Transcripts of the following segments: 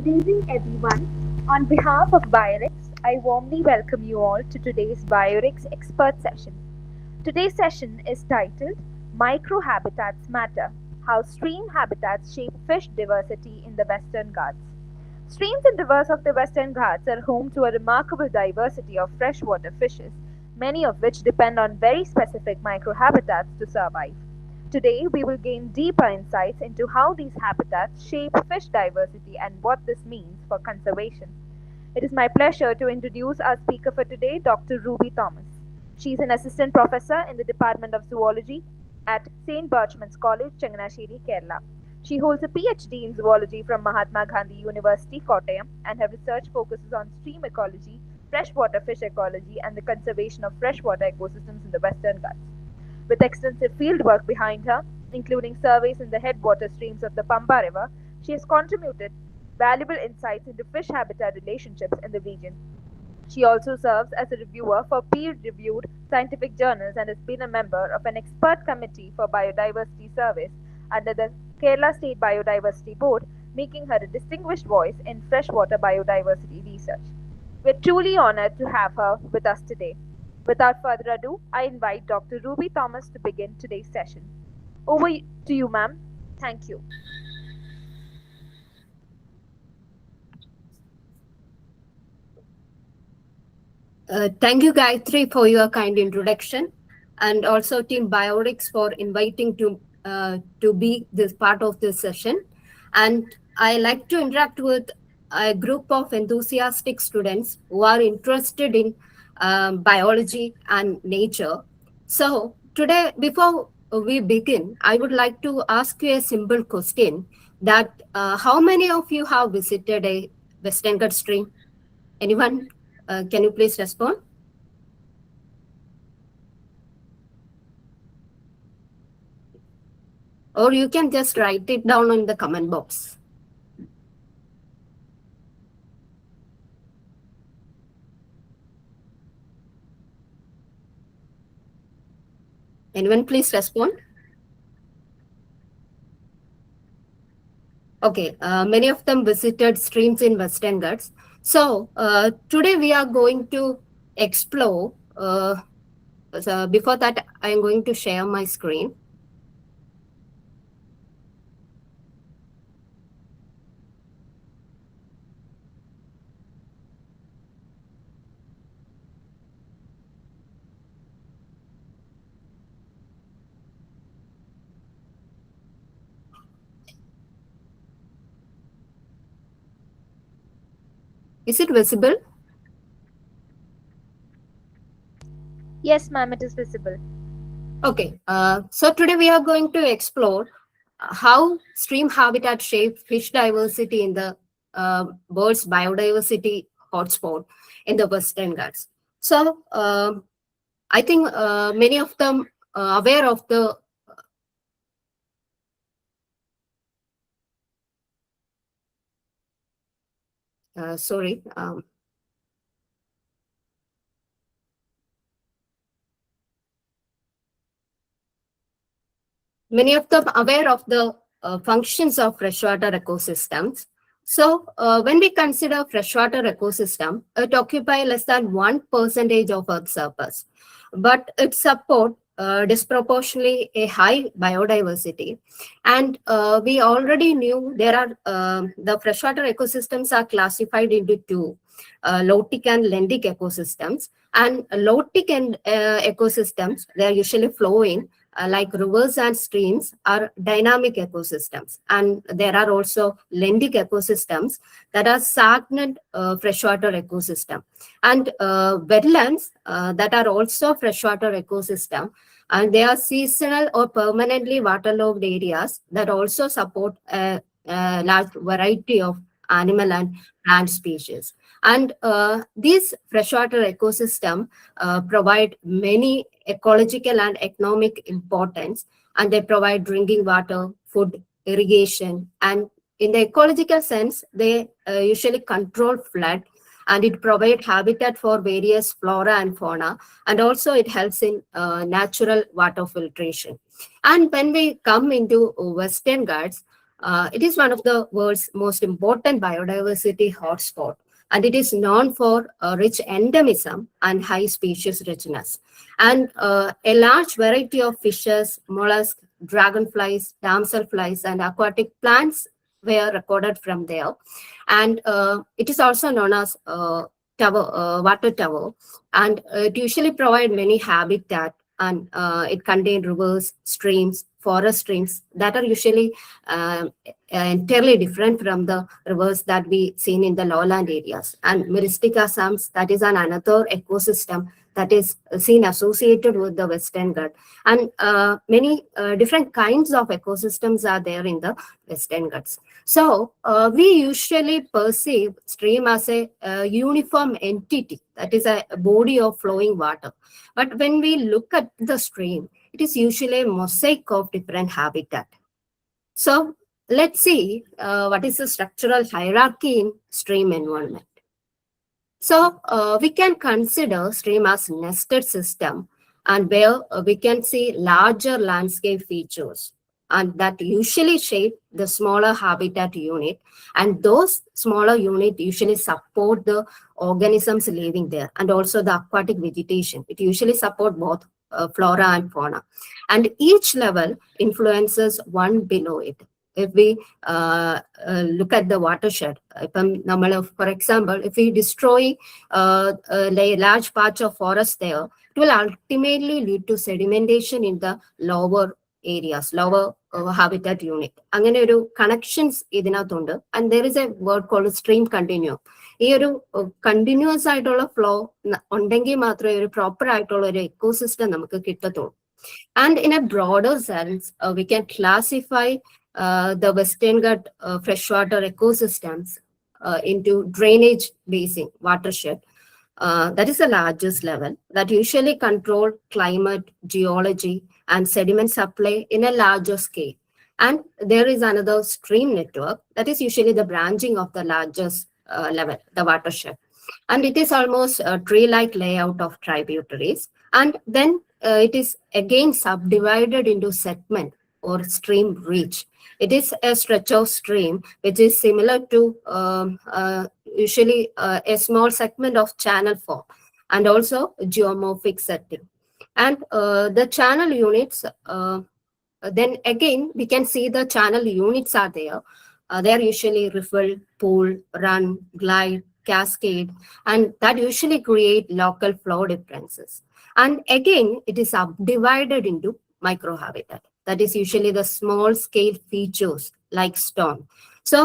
Good evening, everyone. On behalf of Biorix, I warmly welcome you all to today's Biorix expert session. Today's session is titled Microhabitats Matter: How Stream Habitats Shape Fish Diversity in the Western Ghats. Streams and rivers of the Western Ghats are home to a remarkable diversity of freshwater fishes, many of which depend on very specific microhabitats to survive. Today, we will gain deeper insights into how these habitats shape fish diversity and what this means for conservation. It is my pleasure to introduce our speaker for today, Dr. Ruby Thomas. She is an assistant professor in the Department of Zoology at St. Berchmans College, Changanasheri, Kerala. She holds a PhD in zoology from Mahatma Gandhi University, Kottayam, and her research focuses on stream ecology, freshwater fish ecology, and the conservation of freshwater ecosystems in the Western Ghats. With extensive fieldwork behind her, including surveys in the headwater streams of the Pampa River, she has contributed valuable insights into fish habitat relationships in the region. She also serves as a reviewer for peer-reviewed scientific journals and has been a member of an expert committee for biodiversity surveys under the Kerala State Biodiversity Board, making her a distinguished voice in freshwater biodiversity research. We're truly honored to have her with us today. Without further ado, I invite Dr. Ruby Thomas to begin today's session. Over to you, ma'am. Thank you. Thank you, Gayatri, for your kind introduction, and also Team Biorix for inviting to be this part of this session. And I like to interact with a group of enthusiastic students who are interested in biology and nature. So today, before we begin, I would like to ask you a simple question: that how many of you have visited a Western Ghats stream? Anyone? Can you please respond? Or you can just write it down in the comment box. Anyone please respond? Okay, many of them visited streams in Western Ghats. So today we are going to explore. So before that, I am going to share my screen. Is it visible? Yes, ma'am, it is visible. Okay, so today we are going to explore how stream habitat shape fish diversity in the birds biodiversity hotspot in the Western Ghats. So I think many of them are aware of the sorry. Many of them aware of the functions of freshwater ecosystems. So when we consider freshwater ecosystem, it occupies less than 1% of Earth's surface, but it supports disproportionately a high biodiversity. And we already knew there are the freshwater ecosystems are classified into two, lotic and lentic ecosystems. And lotic and ecosystems, they are usually flowing like rivers and streams are dynamic ecosystems, and there are also lentic ecosystems that are stagnant freshwater ecosystem, and wetlands that are also freshwater ecosystem, and they are seasonal or permanently waterlogged areas that also support a large variety of animal and plant species. And these freshwater ecosystem provide many ecological and economic importance, and they provide drinking water, food, irrigation, and in the ecological sense, they usually control flood, and it provides habitat for various flora and fauna, and also it helps in natural water filtration. And when we come into Western Ghats, It is one of the world's most important biodiversity hotspot, and it is known for rich endemism and high species richness. And a large variety of fishes, mollusks, dragonflies, damselflies, and aquatic plants were recorded from there. And it is also known as water tower, and it usually provide many habitat, and it contain rivers, streams, forest streams that are usually entirely different from the rivers that we seen in the lowland areas. And Myristica Sams, that is another ecosystem that is seen associated with the Western Ghats. And many different kinds of ecosystems are there in the Western Ghats. So we usually perceive stream as a uniform entity, that is a body of flowing water. But when we look at the stream, it is usually a mosaic of different habitat. So let's see what is the structural hierarchy in stream environment. So we can consider stream as nested system, and where we can see larger landscape features, and that usually shape the smaller habitat unit, and those smaller unit usually support the organisms living there and also the aquatic vegetation. It usually support both flora and fauna, and each level influences one below it. If we look at the watershed, for example, if we destroy a large patch of forest there, it will ultimately lead to sedimentation in the lower areas, lower habitat unit. അങ്ങനെ ഒരു connections ഇതിനകത്തുണ്ട്, and there is a word called stream continuum. ഈ ഒരു continuous ആയിട്ടുള്ള flow ഉണ്ടെങ്കിൽ മാത്രമേ ഒരു proper ആയിട്ടുള്ള ഒരു എക്കോസിസ്റ്റം നമുക്ക് കിട്ടത്തുള്ളൂ. And in a broader sense, we can classify the Western Ghats freshwater ecosystems into drainage basin watershed. That is the largest level that usually control climate, geology, and sediment supply in a larger scale. And there is another stream network that is usually the branching of the largest level, the watershed. And it is almost a tree-like layout of tributaries. And then it is again subdivided into segment or stream reach. It is a stretch of stream which is similar to usually a small segment of channel form, and also geomorphic setting. And the channel units, then again we can see the channel units are there. They are usually riffle, pool, run, glide, cascade, and that usually create local flow differences. And again, it is subdivided into microhabitat. That is usually the small scale features like stone. So,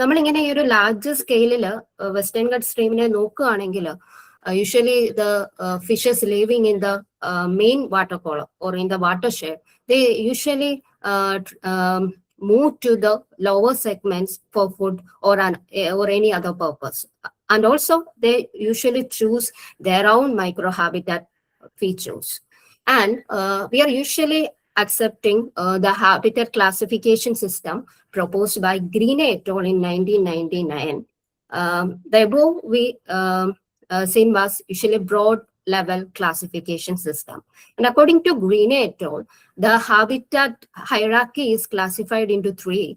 നമ്മളിങ്ങനെ ഈ ഒരു large സ്കെയിലിൽ western gut സ്ട്രീമിനെ നോക്കുകയാണെങ്കിൽ usually the fishes living in the main water column or in the watershed, they usually move to the lower segments for food or any other purpose. And also they usually choose their own microhabitat features. And we are usually accepting the habitat classification system proposed by Green et al. In 1999. The above we seen was usually broad level classification system. And according to Green et al., the habitat hierarchy is classified into three: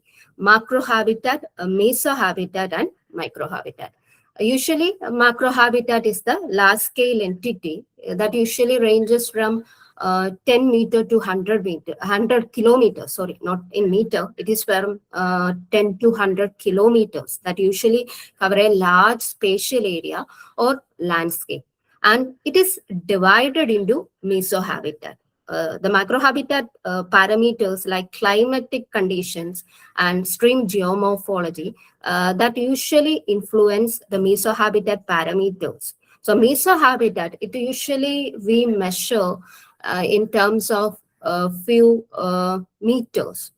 macrohabitat, mesohabitat, and microhabitat. Usually, macrohabitat is the large scale entity that usually ranges from 10 meter to 100 kilometers, sorry, not in meter, it is from 10 to 100 kilometers that usually cover a large spatial area or landscape. And it is divided into mesohabitat. The macrohabitat parameters like climatic conditions and stream geomorphology that usually influence the mesohabitat parameters. So mesohabitat, it usually we measure in terms of few meters,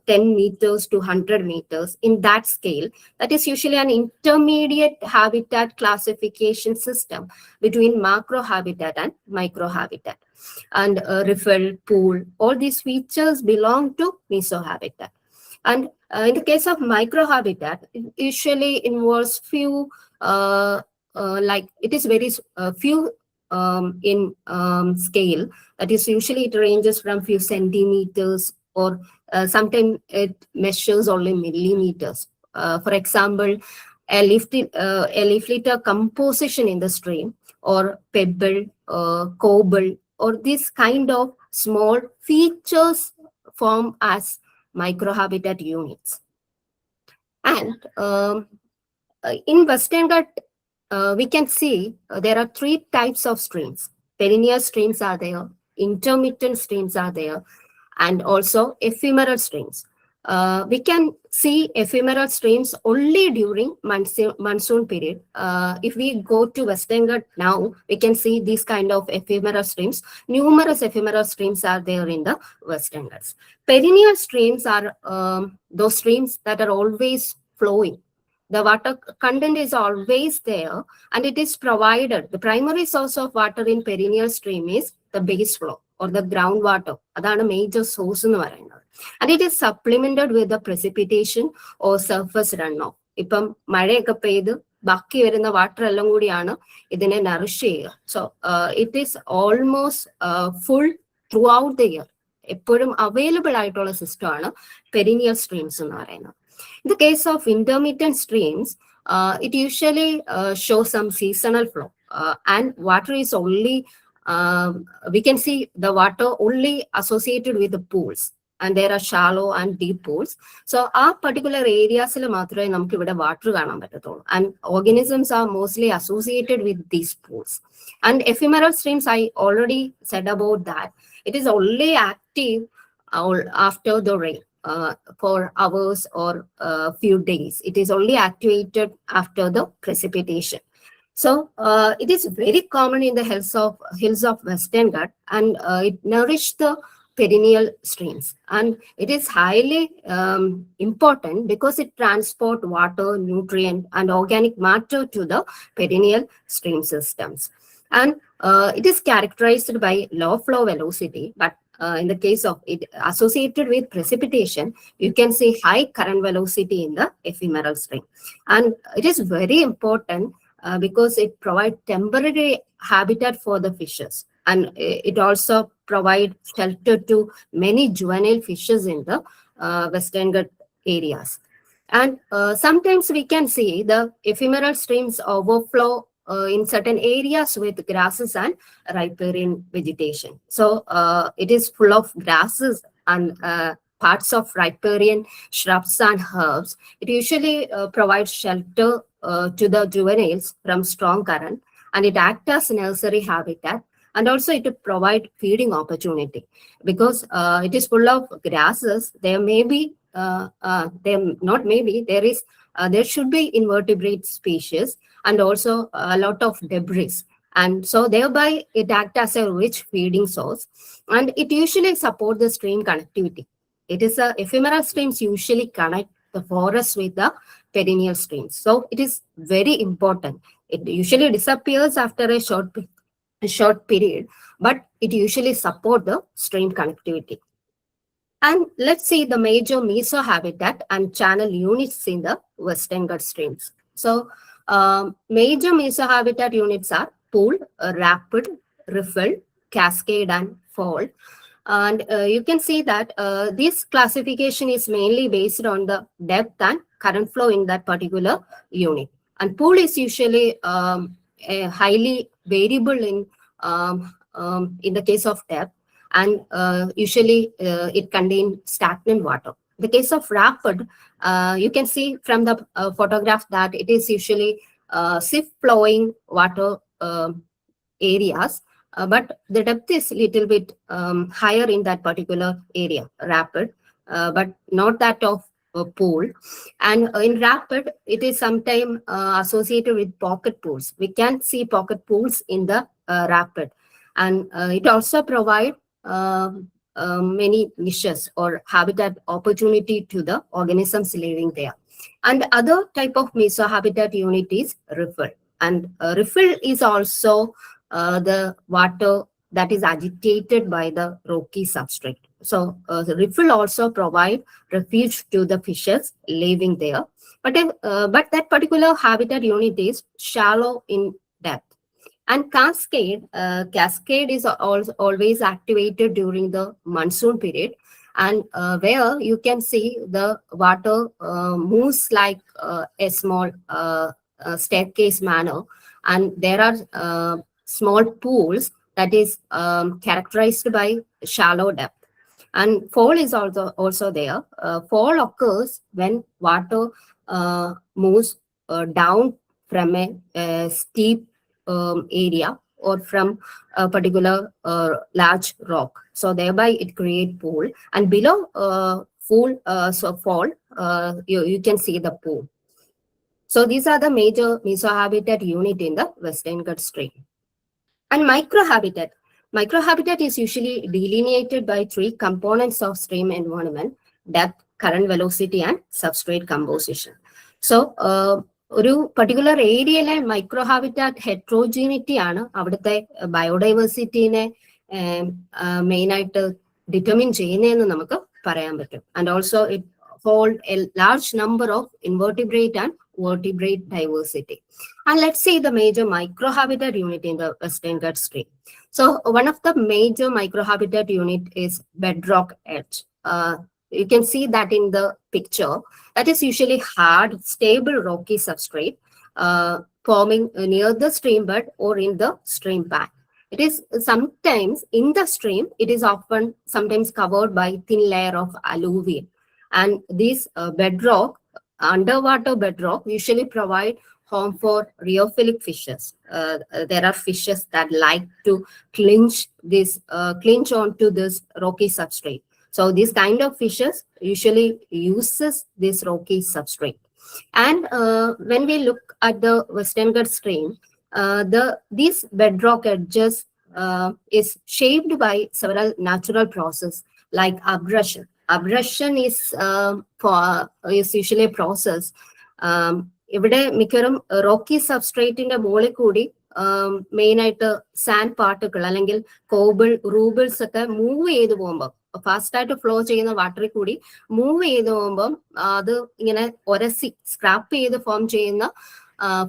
10 meters to 100 meters in that scale. That is usually an intermediate habitat classification system between macrohabitat and microhabitat. And riffle, pool, all these features belong to mesohabitat. And in the case of microhabitat, it usually involves few, like it is very few in scale. That is usually it ranges from few centimeters or sometimes it measures only millimeters. For example, a leaf litter composition in the stream, or pebble, cobble, or this kind of small features form as microhabitat units. And in Western Ghats, we can see there are three types of streams. Perennial streams are there, intermittent streams are there, and also ephemeral streams. We can see ephemeral streams only during monsoon period. If we go to Western Ghats now, we can see these kind of ephemeral streams. Numerous ephemeral streams are there in the Western Ghats. Perennial streams are those streams that are always flowing. The water content is always there, and it is provided. The primary source of water in perennial stream is the base flow or the groundwater. That's a major source. And it is supplemented with the precipitation or surface runoff. ഇപ്പം മഴയൊക്കെ പെയ്ത് ബാക്കി വരുന്ന water എല്ലാം കൂടിയാണ് ഇതിനെ Nourish ചെയ്യുക. So it is almost full through out the year എപ്പോഴും അവൈലബിൾ ആയിട്ടുള്ള സിസ്റ്റം ആണ് പെരിനിയൽ സ്ട്രീംസ് എന്ന് പറയുന്നത്. In the case of intermittent streams, it usually shows some seasonal flow, and water is only, we can see the water only associated with the pools, and there are shallow and deep pools. So our particular areas water and organisms are mostly associated with these pools. And ephemeral streams, I already said about that. It is only active after the rain. For hours or few days. It is only activated after the precipitation. So it is very common in the hills of Western Ghats, and it nourishes the perennial streams. And it is highly important because it transports water, nutrient, and organic matter to the perennial stream systems. And it is characterized by low flow velocity, but in the case of it associated with precipitation, you can see high current velocity in the ephemeral stream. And it is very important because it provides temporary habitat for the fishes. And it also provides shelter to many juvenile fishes in the Western Ghats areas. And sometimes we can see the ephemeral streams overflow in certain areas with grasses and riparian vegetation. So it is full of grasses and parts of riparian shrubs and herbs. It usually provides shelter to the juveniles from strong current, and it acts as nursery habitat, and also it provides feeding opportunity because it is full of grasses. There may be, there should be invertebrate species and also a lot of debris. And so thereby it acts as a rich feeding source, and it usually supports the stream connectivity. It is ephemeral streams usually connect the forest with the perennial streams. So it is very important. It usually disappears after a short period, but it usually supports the stream connectivity. And let's see the major mesohabitat and channel units in the Western Ghats streams. So major mesohabitat units are pool, rapid, riffle, cascade, and fall. And you can see that this classification is mainly based on the depth and current flow in that particular unit. And pool is usually highly variable in the case of depth, and usually it contains stagnant water. In the case of rapid, you can see from the photograph that it is usually swift flowing water areas, but the depth is little bit higher in that particular area, rapid, but not that of pool. And in rapid, it is sometimes associated with pocket pools. We can see pocket pools in the rapid, and it also provides many niches or habitat opportunity to the organisms living there. And other type of mesohabitat unit is riffle. And riffle is also the water that is agitated by the rocky substrate. So the riffle also provide refuge to the fishes living there. But that particular habitat unit is shallow in depth. And cascade is always activated during the monsoon period, and where you can see the water moves like a small staircase manner, and there are small pools that is characterized by shallow depth. And fall is also there. Fall occurs when water moves down from a steep area or from a particular large rock. So thereby it create pool, and below fall, you can see the pool. So these are the major mesohabitat unit in the Western Ghats stream. And microhabitat. Microhabitat is usually delineated by three components of stream environment: depth, current velocity, and substrate composition. So, ഒരു particular ഏരിയയിലെ micro habitat heterogeneity ആണ് അവിടുത്തെ ബയോഡൈവേഴ്സിറ്റിനെ main ആയിട്ട് determine ചെയ്യുന്നതെന്ന് നമുക്ക് പറയാൻ പറ്റും. And also it hold A large number of invertebrate and vertebrate diversity. And let's see the major microhabitat unit in the Western Ghats stream. So one of the major microhabitat unit is bedrock edge. You can see that in the picture. That is usually hard, stable, rocky substrate forming near the stream bed or in the stream bank. It is sometimes in the stream, it is often sometimes covered by thin layer of alluvium. And this bedrock, underwater bedrock, usually provide home for rheophilic fishes. There are fishes that like to clinch onto this rocky substrate. So these kind of fishes usually uses this rocky substrate. And when we look at the Western Ghats stream, these bedrock edges is shaped by several natural processes like abrasion. Abrasion is usually a process. ഇവിടെ മിക്കവാറും Rocky സബ്സ്ട്രേറ്റിന്റെ മുകളിൽ കൂടി main ആയിട്ട് sand particle അല്ലെങ്കിൽ cobble roubles ഒക്കെ move ചെയ്ത് പോകുമ്പോൾ, fast ആയിട്ട് ഫ്ലോ ചെയ്യുന്ന വാട്ടറിൽ കൂടി മൂവ് ചെയ്ത് പോകുമ്പോൾ അത് ഇങ്ങനെ ഒരസി സ്ക്രാപ്പ് ചെയ്ത് ഫോം ചെയ്യുന്ന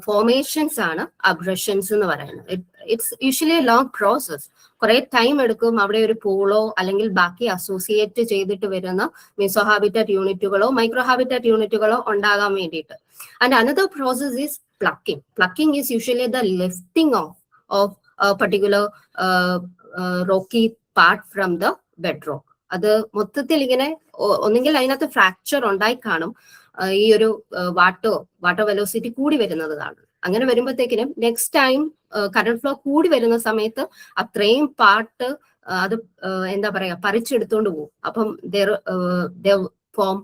ഫോർമേഷൻസ് ആണ് അബ്രഷൻസ് എന്ന് പറയുന്നത്. It's usually A long process. കുറെ ടൈം എടുക്കും അവിടെ ഒരു പൂളോ അല്ലെങ്കിൽ ബാക്കി അസോസിയേറ്റ് ചെയ്തിട്ട് വരുന്ന മെസോഹാബിറ്റാറ്റ് യൂണിറ്റുകളോ മൈക്രോഹാബിറ്റാറ്റ് യൂണിറ്റുകളോ ഉണ്ടാകാൻ വേണ്ടിയിട്ട്. And another process is plucking. Plucking is usually the lifting of particular Rocky part from the bedrock. അത് മൊത്തത്തിൽ ഇങ്ങനെ ഒന്നെങ്കിൽ അതിനകത്ത് ഫ്രാക്ചർ ഉണ്ടായി കാണും, ഈ ഒരു വാട്ടർ വെലോസിറ്റി കൂടി വരുന്നത് കാണും. അങ്ങനെ വരുമ്പോഴത്തേക്കിനും നെക്സ്റ്റ് ടൈം കറണ്ട് ഫ്ലോ കൂടി വരുന്ന സമയത്ത് അത്രയും പാർട്ട് അത് എന്താ പറയാ പറിച്ചെടുത്തോണ്ട് പോകും. അപ്പം ഫോം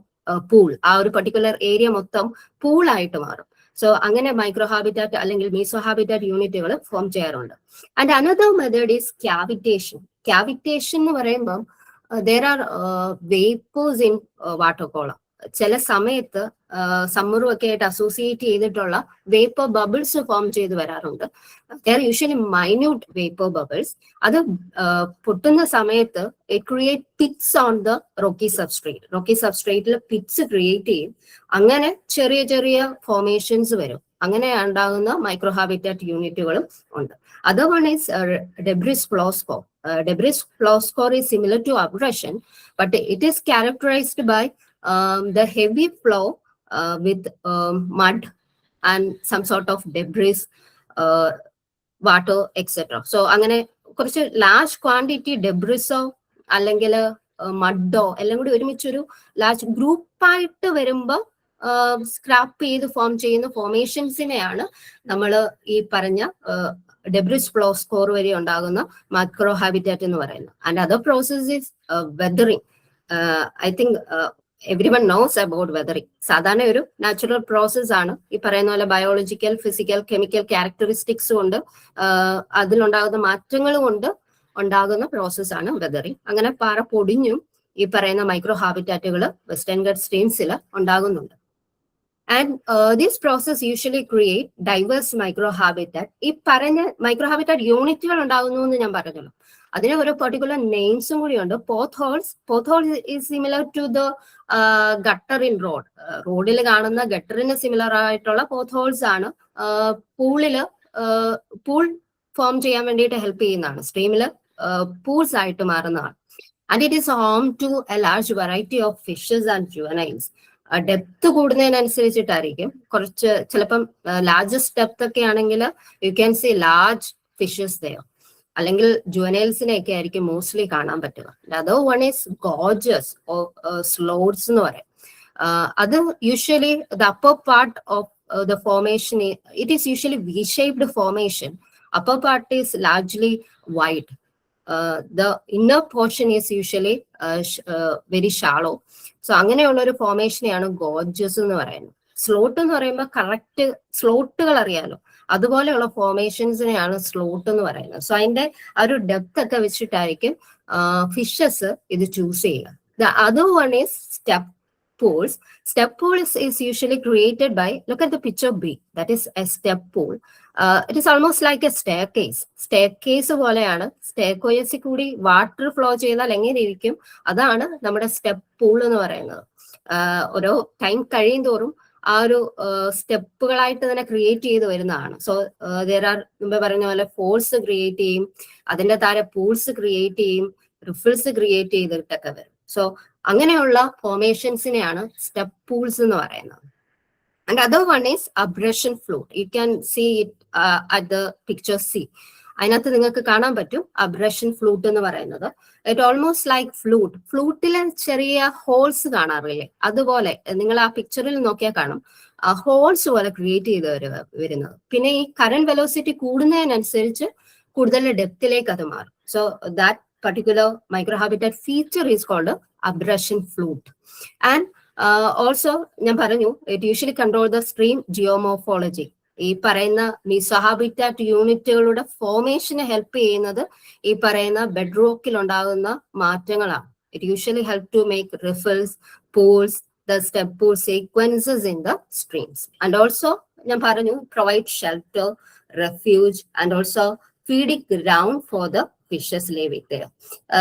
പൂൾ, ആ ഒരു പർട്ടിക്കുലർ ഏരിയ മൊത്തം പൂളായിട്ട് മാറും. സോ അങ്ങനെ മൈക്രോഹാബിറ്റാറ്റ് അല്ലെങ്കിൽ മീസോഹാബിറ്റാറ്റ് യൂണിറ്റുകൾ ഫോം ചെയ്യാറുണ്ട്. And another method is cavitation. Cavitation എന്ന് പറയുമ്പം there are vapors in water column. ചില സമയത്ത് സമ്മറും ഒക്കെ ആയിട്ട് അസോസിയേറ്റ് ചെയ്തിട്ടുള്ള വേപ്പർ ബബിൾസ് ഫോം ചെയ്ത് വരാറുണ്ട്. There usually minute vapour bubbles. അത് പൊട്ടുന്ന സമയത്ത് it create pits on the rocky substrate. Rocky സബ്സ്ട്രേറ്റിൽ പിറ്റ്സ് ക്രിയേറ്റ് ചെയ്യും. അങ്ങനെ ചെറിയ ചെറിയ ഫോർമേഷൻസ് വരും. അങ്ങനെ ഉണ്ടാകുന്ന മൈക്രോഹാബിറ്റാറ്റ് യൂണിറ്റുകളും ഉണ്ട്. Other one is debris flow score. Debris flow score is similar to abrasion, but it is characterized by the heavy flow with mud and some sort of debris, water, etc. So അങ്ങനെ കുറച്ച് large quantity ഡെബ്രിസോ അല്ലെങ്കിൽ മഡോ എല്ലാം കൂടി ഒരുമിച്ചൊരു large ഗ്രൂപ്പായിട്ട് വരുമ്പോൾ scrap ചെയ്ത് form ചെയ്യുന്ന ഫോർമേഷൻസിനെയാണ് നമ്മൾ ഈ പറഞ്ഞ ഡെബ്രിസ് ഫ്ലോ സ്കോർ വരെ ഉണ്ടാകുന്ന മൈക്രോ ഹാബിറ്റാറ്റ് എന്ന് പറയുന്നത്. And other process is weathering. I think everyone knows about weathering. സാധാരണ ഒരു നാച്ചുറൽ പ്രോസസ് ആണ്. ഈ പറയുന്ന പോലെ ബയോളജിക്കൽ, ഫിസിക്കൽ, കെമിക്കൽ ക്യാരക്ടറിസ്റ്റിക്സ് കൊണ്ട് അതിലുണ്ടാകുന്ന മാറ്റങ്ങൾ കൊണ്ട് ഉണ്ടാകുന്ന പ്രോസസ് ആണ് വെതറിങ്. അങ്ങനെ പാറ പൊടിഞ്ഞും ഈ പറയുന്ന മൈക്രോ ഹാബിറ്റാറ്റുകൾ വെസ്റ്റേൺ ഘട്സ് സ്ട്രീംസിൽ ഉണ്ടാകുന്നുണ്ട്. And this process usually create diverse microhabitat. ഈ പറഞ്ഞ മൈക്രോഹാബിറ്റാറ്റ് യൂണിറ്റുകൾ ഉണ്ടാകുന്നു എന്ന് ഞാൻ പറഞ്ഞല്ലോ. അതിന് ഒരു പെർട്ടിക്കുലർ നെയിംസും കൂടിയുണ്ട്. Potholes. Potholes is similar to the gutter in road. റോഡിൽ കാണുന്ന ഗട്ടറിന് സിമിലർ ആയിട്ടുള്ള പോത്ത് ഹോൾസ് ആണ് പൂൾ ഫോം ചെയ്യാൻ വേണ്ടിയിട്ട് ഹെൽപ്പ് ചെയ്യുന്നതാണ്. സ്ട്രീമില് പൂൾസ് ആയിട്ട് മാറുന്നതാണ്. and it is home to a large variety of fishes and juveniles. Depth കൂടുന്നതിനനുസരിച്ചിട്ടായിരിക്കും കുറച്ച് ചിലപ്പം ലാർജസ്റ്റ് ഡെപ്ത് ഒക്കെ ആണെങ്കിൽ you can see large fishes there, അല്ലെങ്കിൽ ജുവനൈൽസിനെയൊക്കെ ആയിരിക്കും മോസ്റ്റ്ലി കാണാൻ പറ്റുക. Other one is gorges slots എന്ന് പറയും. അത് usually the upper part of the formation, it is usually V-shaped formation. Upper part is largely wide. The inner portion is usually very shallow. So അങ്ങനെയുള്ള ഒരു ഫോർമേഷനെയാണ് Gorges എന്ന് പറയുന്നത്. Slot എന്ന് പറയുമ്പോൾ correct സ്ലോട്ടുകൾ അറിയാലോ, അതുപോലെയുള്ള ഫോർമേഷൻസിനെയാണ് സ്ലോട്ട് എന്ന് പറയുന്നത്. സോ അതിന്റെ ആ ഒരു ഡെപ്ത് ഒക്കെ വെച്ചിട്ടായിരിക്കും ഫിഷസ് ഇത് ചൂസ് ചെയ്യുക. The other one is step pools. Step pool is usually created by, look at the picture B, that is a step pool. It is almost like a staircase. Staircase പോലെയാണ്. സ്റ്റെയർകേസിൽ കൂടി water flow ചെയ്താൽ എങ്ങനെ ഇരിക്കും, അതാണ് നമ്മുടെ step pool എന്ന് പറയുന്നത്. ഓരോ ടൈം കഴിയും തോറും ആ ഒരു സ്റ്റെപ്പുകളായിട്ട് തന്നെ ക്രിയേറ്റ് ചെയ്ത് വരുന്നതാണ്. സോ there are മുമ്പ് പറഞ്ഞ പോലെ ഫോൾസ് ക്രിയേറ്റ് ചെയ്യും, അതിന്റെ താഴെ പൂൾസ് ക്രിയേറ്റ് ചെയ്യും, റിഫിൾസ് ക്രിയേറ്റ് ചെയ്തിട്ടൊക്കെ വരും. സോ അങ്ങനെയുള്ള ഫോർമേഷൻസിനെയാണ് സ്റ്റെപ്പ് പൂൾസ് എന്ന് പറയുന്നത്. And other one is abrasion flute. You can see it at the picture C. അതിനകത്ത് നിങ്ങൾക്ക് കാണാൻ പറ്റും അബ്രഷൻ ഫ്ലൂട്ട് എന്ന് പറയുന്നത്. It almost like flute. ഫ്ലൂട്ടിലെ ചെറിയ ഹോൾസ് കാണാറില്ലേ, അതുപോലെ നിങ്ങൾ ആ പിക്ചറിൽ നോക്കിയാൽ കാണും ഹോൾസ് പോലെ ക്രിയേറ്റ് ചെയ്ത് വരുന്നത്. പിന്നെ ഈ കറന്റ് വെലോസിറ്റി കൂടുന്നതിനനുസരിച്ച് കൂടുതൽ ഡെപ്തിലേക്ക് അത് മാറും. So that particular microhabitat feature is called a abrasion flute. And also ഞാൻ പറഞ്ഞു, it usually control the stream geomorphology. ഈ പറയുന്ന മീസോഹാബിറ്റാറ്റ് യൂണിറ്റുകളുടെ ഫോർമേഷന് ഹെൽപ്പ് ചെയ്യുന്നത് ഈ പറയുന്ന ബെഡ്റോക്കിൽ ഉണ്ടാകുന്ന മാറ്റങ്ങളാണ്. It usually help to make riffles, pools, the step pool sequences in the streams. And also ഞാൻ പറഞ്ഞു provide shelter, refuge and also feeding ground for the fishes living there.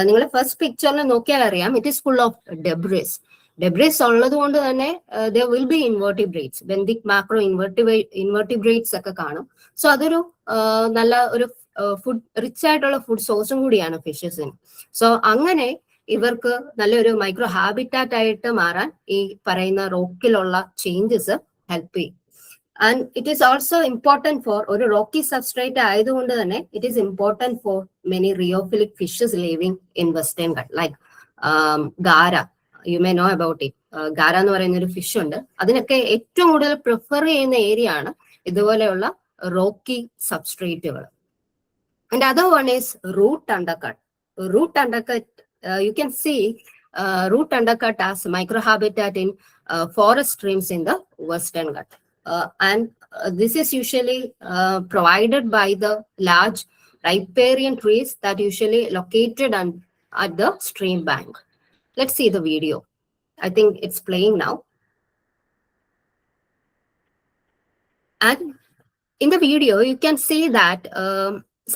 നിങ്ങൾ ഫസ്റ്റ് പിക്ചറിൽ നോക്കിയാൽ അറിയാം, it is full of debris. Debris ഉള്ളത് കൊണ്ട് തന്നെ there will be invertebrates, benthic macro invertebrates ഒക്കെ കാണും. സോ അതൊരു നല്ല ഒരു ഫുഡ് റിച്ച് ആയിട്ടുള്ള ഫുഡ് സോഴ്സും കൂടിയാണ് ഫിഷസിന്. സോ അങ്ങനെ ഇവർക്ക് നല്ലൊരു മൈക്രോ ഹാബിറ്റാറ്റ് ആയിട്ട് മാറാൻ ഈ പറയുന്ന റോക്കിലുള്ള ചേഞ്ചസ് ഹെൽപ്പ് ചെയ്യും. And it is also important for ഒരു റോക്കി സബ്സ്ട്രേറ്റ് ആയതുകൊണ്ട് തന്നെ it is important for many rheophilic fishes living in Western Ghats, like Gara. You may know about it. Gara എന്ന് പറയുന്ന ഒരു ഫിഷ് ഉണ്ട്. അതിനൊക്കെ ഏറ്റവും കൂടുതൽ പ്രിഫർ ചെയ്യുന്ന ഏരിയ ആണ് ഇതുപോലെയുള്ള Rocky സബ്സ്ട്രേറ്റുകൾ. And other one is root undercut. Root undercut, you can see root undercut as microhabitat in forest streams in the Western Ghats. And this is usually provided by the large riparian trees that usually located at the stream bank. Let's see the video. I think it's playing now. And in the video, you can see that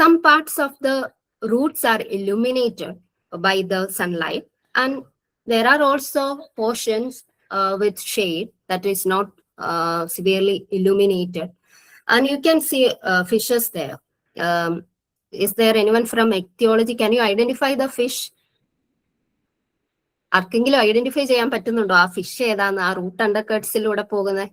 some parts of the roots are illuminated by the sunlight, and there are also portions with shade that is not severely illuminated, and you can see fishes there. Is there anyone from ichthyology? Can you identify the fish? ആർക്കെങ്കിലും identify ചെയ്യാൻ പറ്റുന്നുണ്ടോ ആ fish ഏതാന്ന് ആ root അണ്ടർകട്ട്സിലൂടെ പോകുന്നത്?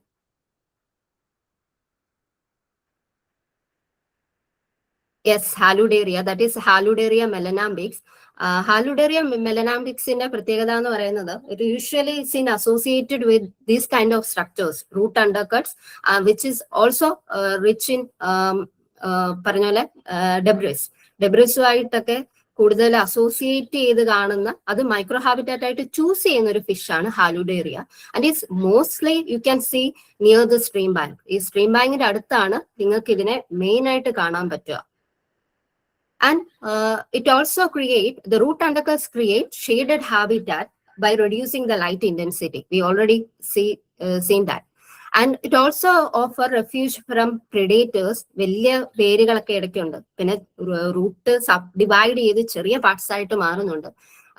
Yes, Haludaria. That is Haludaria melanampyx. Haludaria മെലനാംബിക്സിന്റെ പ്രത്യേകത എന്ന് പറയുന്നത് it usually is in associated with these kind of structures, root undercuts, which is also rich in പറഞ്ഞ പോലെ ഡെബ്രിസുമായിട്ടൊക്കെ കൂടുതൽ അസോസിയേറ്റ് ചെയ്ത് കാണുന്ന, അത് മൈക്രോ ഹാബിറ്റാറ്റ് ആയിട്ട് ചൂസ് ചെയ്യുന്ന ഒരു ഫിഷാണ് Haludaria. And it's mostly you can see near the stream bank. ഈ സ്ട്രീം ബാങ്കിന്റെ അടുത്താണ് നിങ്ങൾക്ക് ഇതിനെ മെയിൻ ആയിട്ട് കാണാൻ പറ്റുക. And it also the root undercuts create shaded habitat by reducing the light intensity. We already seen that. And it also offer refuge from predators. വലിയ വേരുകളൊക്കെ ഇടയ്ക്കുണ്ട്, പിന്നെ റൂട്ട് സബ് ഡിവൈഡ് ചെയ്ത് ചെറിയ പാർട്സ് ആയിട്ട് മാറുന്നുണ്ട്.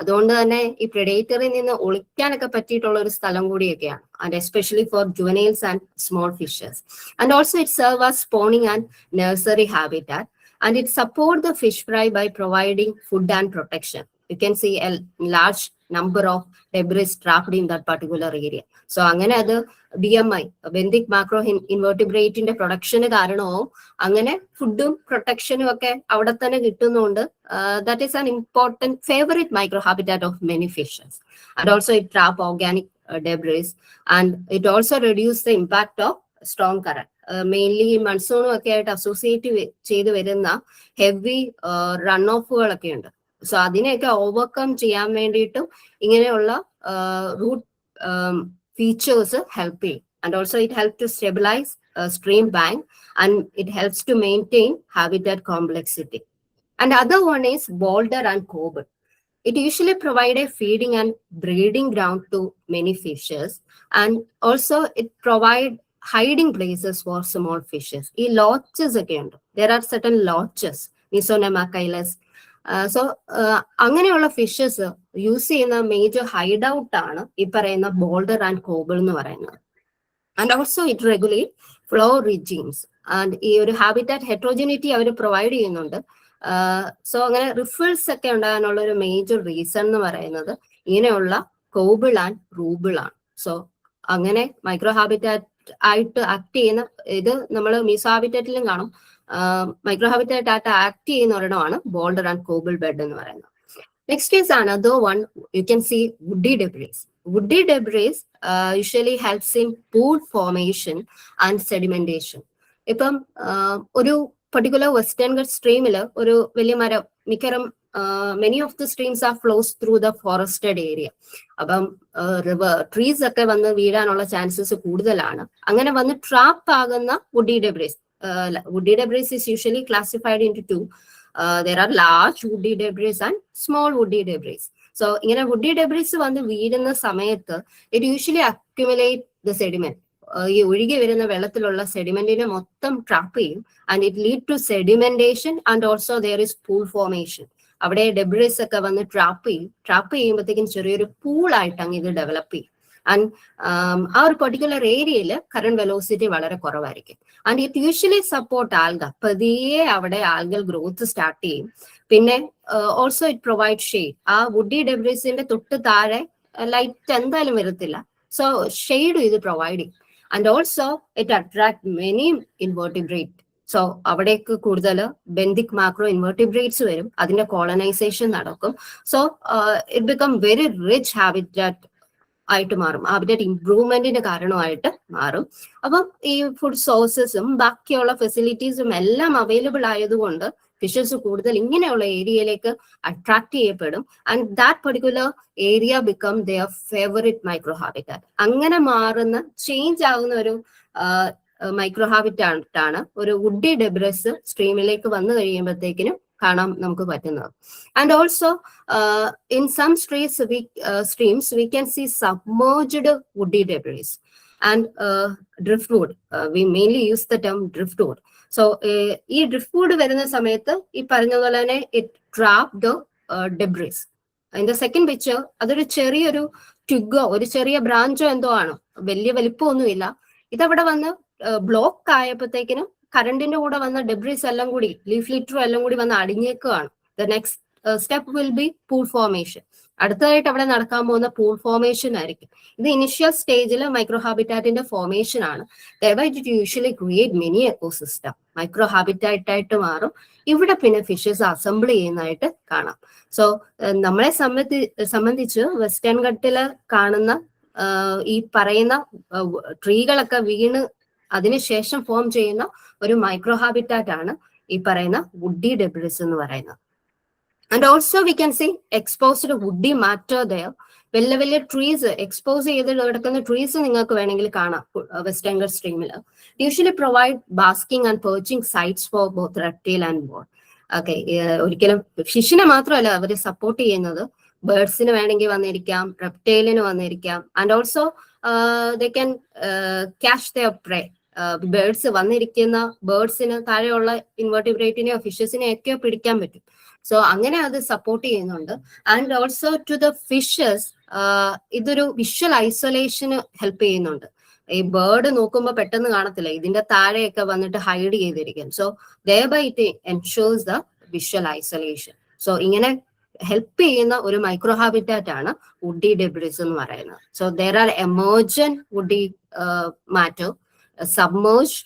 അതുകൊണ്ട് തന്നെ ഈ പ്രെഡേറ്ററിൽ നിന്ന് ഒളിക്കാനൊക്കെ പറ്റിയിട്ടുള്ള ഒരു സ്ഥലം കൂടിയൊക്കെയാണ്. And especially for juveniles and small fishes. And also it serve as spawning and nursery habitat. And it support the fish fry by providing food and protection. you can see a large number of debris trapped in that particular area. So അങ്ങനെ അത് BMI ബെന്തിക് macro ഇൻവെർട്ടിബ്രേറ്റിന്റെ production കാരണവും അങ്ങനെ ഫുഡും പ്രൊട്ടക്ഷനും ഒക്കെ അവിടെ തന്നെ കിട്ടുന്നുണ്ട്. That is an important favorite microhabitat of many fishes. And also it trap organic debris, and it also reduce the impact of strong current. Mainly മൺസൂണും ഒക്കെ ആയിട്ട് അസോസിയേറ്റ് ചെയ്ത് വരുന്ന ഹെവി റൺ ഓഫുകളൊക്കെ ഉണ്ട്. സോ അതിനെയൊക്കെ ഓവർകം ചെയ്യാൻ വേണ്ടിയിട്ടും ഇങ്ങനെയുള്ള റൂട്ട് ഫീച്ചേഴ്സ് ഹെൽപ്പ് ചെയ്യും. And also it help to stabilise stream bank, and it helps to maintain habitat complexity. And other one is boulder and cobble. It usually provide a feeding and breeding ground to many fishes, and also it provide hiding places for small fishes. ഈ ലോച്ചസ് ഒക്കെ ഉണ്ട്. There are certain loches, Misonema kailas. So അങ്ങനെയുള്ള fishes use ചെയ്യുന്ന major hide out ആണ് ഈ പറയുന്ന boulder and cobble എന്ന് പറയുന്നത്. And also it regulate flow regimes, and ഈ ഒരു ഹാബിറ്റാറ്റ് ഹെട്രോജനിറ്റി അവർ പ്രൊവൈഡ് ചെയ്യുന്നുണ്ട്. സോ അങ്ങനെ റിഫിൾസ് ഒക്കെ ഉണ്ടാകാനുള്ള ഒരു മേജർ റീസൺ എന്ന് പറയുന്നത് ഇങ്ങനെയുള്ള കോബിൾ ആൻഡ് റൂബിൾ ആണ്. സോ അങ്ങനെ മൈക്രോ ഹാബിറ്റാറ്റ് ആയിട്ട് ആക്ട് ചെയ്യുന്ന ഇത് നമ്മൾ മീസോ ഹാബിറ്റാറ്റിലും കാണും. മൈക്രോ ഹാബിറ്റാറ്റ് ആയിട്ട് ആക്ട് ചെയ്യുന്ന ഒരെണ്ണമാണ് ബോൾഡർ ആൻഡ് കോബിൾ ബെഡ് എന്ന് പറയുന്നത്. Next is another one, you can see woody debris. Woody debris usually helps in pool formation and sedimentation. ഇപ്പം ഒരു പർട്ടിക്കുലർ വെസ്റ്റേൺ ഗട്ട് സ്ട്രീമിൽ ഒരു വലിയ മരം, മിക്കറും many of the streams are flows through the forested area. അപ്പം trees ഒക്കെ വന്ന് വീഴാനുള്ള chances കൂടുതലാണ്. അങ്ങനെ വന്ന് ട്രാപ്പ് ആകുന്ന woody debris. Woody debris is usually classified into two. There are large woody debris and small woody debris. So ഇങ്ങനെ woody debris വന്ന് വീഴുന്ന സമയത്ത് it usually accumulate the sediment. ഈ ഒഴുകി വരുന്ന വെള്ളത്തിലുള്ള സെഡിമെന്റിനെ മൊത്തം ട്രാപ്പ് ചെയ്യും, and it lead to sedimentation, and also there is pool formation. അവിടെ ഡെബ്രിസ് ഒക്കെ വന്ന് ട്രാപ്പ് ചെയ്യുമ്പോഴത്തേക്കും ചെറിയൊരു പൂളായിട്ട് അങ്ങ് ഇത് ഡെവലപ്പ് ചെയ്യും. ആൻഡ് ആ ഒരു പെർട്ടിക്കുലർ ഏരിയയിൽ കറന്റ് വെലോസിറ്റി വളരെ കുറവായിരിക്കും. And it usually support alga. പതിയെ അവിടെ ആൽഗൽ ഗ്രോത്ത് സ്റ്റാർട്ട് ചെയ്യും. പിന്നെ ഓൾസോ ഇറ്റ് പ്രൊവൈഡ് ഷെയ്ഡ്. ആ വുഡി ഡെബ്രിസിന്റെ തൊട്ട് താഴെ ലൈറ്റ് എന്തായാലും വരത്തില്ല. സോ ഷെയ്ഡ് ഇത് പ്രൊവൈഡ് ചെയ്യും. And also it attract many invertebrate. So അവിടേക്ക് കൂടുതൽ ബെന്തിക് മാക്രോ ഇൻവെർട്ടിബ്രേറ്റ്സ് വരും, അതിന്റെ കോളനൈസേഷൻ നടക്കും. So it become very rich habitat ആയിട്ട് മാറും, ഹാബിറ്റാറ്റ് ഇംപ്രൂവ്മെന്റിന്റെ കാരണമായിട്ട് മാറും. അപ്പം ഈ ഫുഡ് സോഴ്സസും ബാക്കിയുള്ള ഫെസിലിറ്റീസും എല്ലാം അവൈലബിൾ ആയതുകൊണ്ട് ഫിഷസ് കൂടുതൽ ഇങ്ങനെയുള്ള ഏരിയയിലേക്ക് അട്രാക്ട് ചെയ്യപ്പെടും. And that particular area become their favourite micro habitat. അങ്ങനെ മാറുന്ന ചേഞ്ച് ആകുന്ന ഒരു മൈക്രോ ഹാബിറ്റാറ്റ് ആണ് ഒരു വുഡി ഡെബ്രിസ് സ്ട്രീമിലേക്ക് വന്നു കഴിയുമ്പോഴത്തേക്കിനും കാണാൻ നമുക്ക് പറ്റുന്നത്. And also in some streams we can see submerged woody debris and driftwood. We mainly use the term driftwood. So ഈ driftwood വരുന്ന സമയത്ത് ഈ പറഞ്ഞതുപോലെ തന്നെ it trap the debris. In the second picture അതൊരു ചെറിയൊരു ട്വിഗോ ഒരു ചെറിയ ബ്രാഞ്ചോ എന്തോ ആണ്, വലിയ വലിപ്പമൊന്നുമില്ല. ഇതവിടെ വന്ന് ബ്ലോക്ക് ആയപ്പോഴത്തേക്കിനും കറണ്ടിന്റെ കൂടെ വന്ന ഡെബ്രിസ് എല്ലാം കൂടി ലീഫ് ലിറ്ററും എല്ലാം കൂടി വന്ന് അടിഞ്ഞേക്കുകയാണ്. The next step will be pool formation. അടുത്തതായിട്ട് അവിടെ നടക്കാൻ പോകുന്ന പൂൾ ഫോർമേഷൻ ആയിരിക്കും. ഇത് ഇനിഷ്യൽ സ്റ്റേജിൽ മൈക്രോ ഹാബിറ്റാറ്റിന്റെ ഫോർമേഷൻ ആണ്. It usually create many ecosystem. Micro habitat ആയിട്ട് മാറും. ഇവിടെ പിന്നെ ഫിഷസ് അസംബിൾ ചെയ്യുന്നതായിട്ട് കാണാം. സോ നമ്മളെ സംബന്ധിച്ച് വെസ്റ്റേൺ ഘട്ടില് കാണുന്ന ഈ പറയുന്ന ട്രീകളൊക്കെ വീണ് അതിനുശേഷം ഫോം ചെയ്യുന്ന ഒരു മൈക്രോ ഹാബിറ്റാറ്റ് ആണ് ഈ പറയുന്ന വുഡി ഡെബ്രിസ് എന്ന് പറയുന്നത്. And also we can see exposed woody matter there. വലിയ വലിയ ട്രീസ് എക്സ്പോസ് ചെയ്ത് കിടക്കുന്ന ട്രീസ് നിങ്ങൾക്ക് വേണമെങ്കിൽ കാണാം വെസ്റ്റേൺ ഗട്ട് സ്ട്രീമിൽ. Usually provide basking and perching sites for both reptile and bird. Okay, ഒരിക്കലും ഫിഷിനെ മാത്രമല്ല അവർ സപ്പോർട്ട് ചെയ്യുന്നത്, ബേർഡ്സിന് വേണമെങ്കിൽ വന്നിരിക്കാം, റെപ്റ്റൈലിന് വന്നിരിക്കാം. And also they can catch their prey. Birds വന്നിരിക്കുന്ന ബേർഡ്സിന് താഴെയുള്ള ഇൻവെർട്ടിബ്രേറ്റിനെയോ ഫിഷസിനെയോ ഒക്കെ പിടിക്കാൻ പറ്റും. സോ അങ്ങനെ അത് സപ്പോർട്ട് ചെയ്യുന്നുണ്ട്. And also to the fishes ഇതൊരു വിഷ്വൽ ഐസൊലേഷന് ഹെൽപ്പ് ചെയ്യുന്നുണ്ട്. ഈ ബേർഡ് നോക്കുമ്പോൾ പെട്ടെന്ന് കാണത്തില്ല, ഇതിന്റെ താഴെയൊക്കെ വന്നിട്ട് ഹൈഡ് ചെയ്തിരിക്കും. So thereby it ensures the visual isolation. So ഇങ്ങനെ ഹെൽപ്പ് ചെയ്യുന്ന ഒരു മൈക്രോ ഹാബിറ്റാറ്റ് ആണ് വുഡി ഡെബ്രിസ് എന്ന് പറയുന്നത്. So there are emergent woody matter, submerged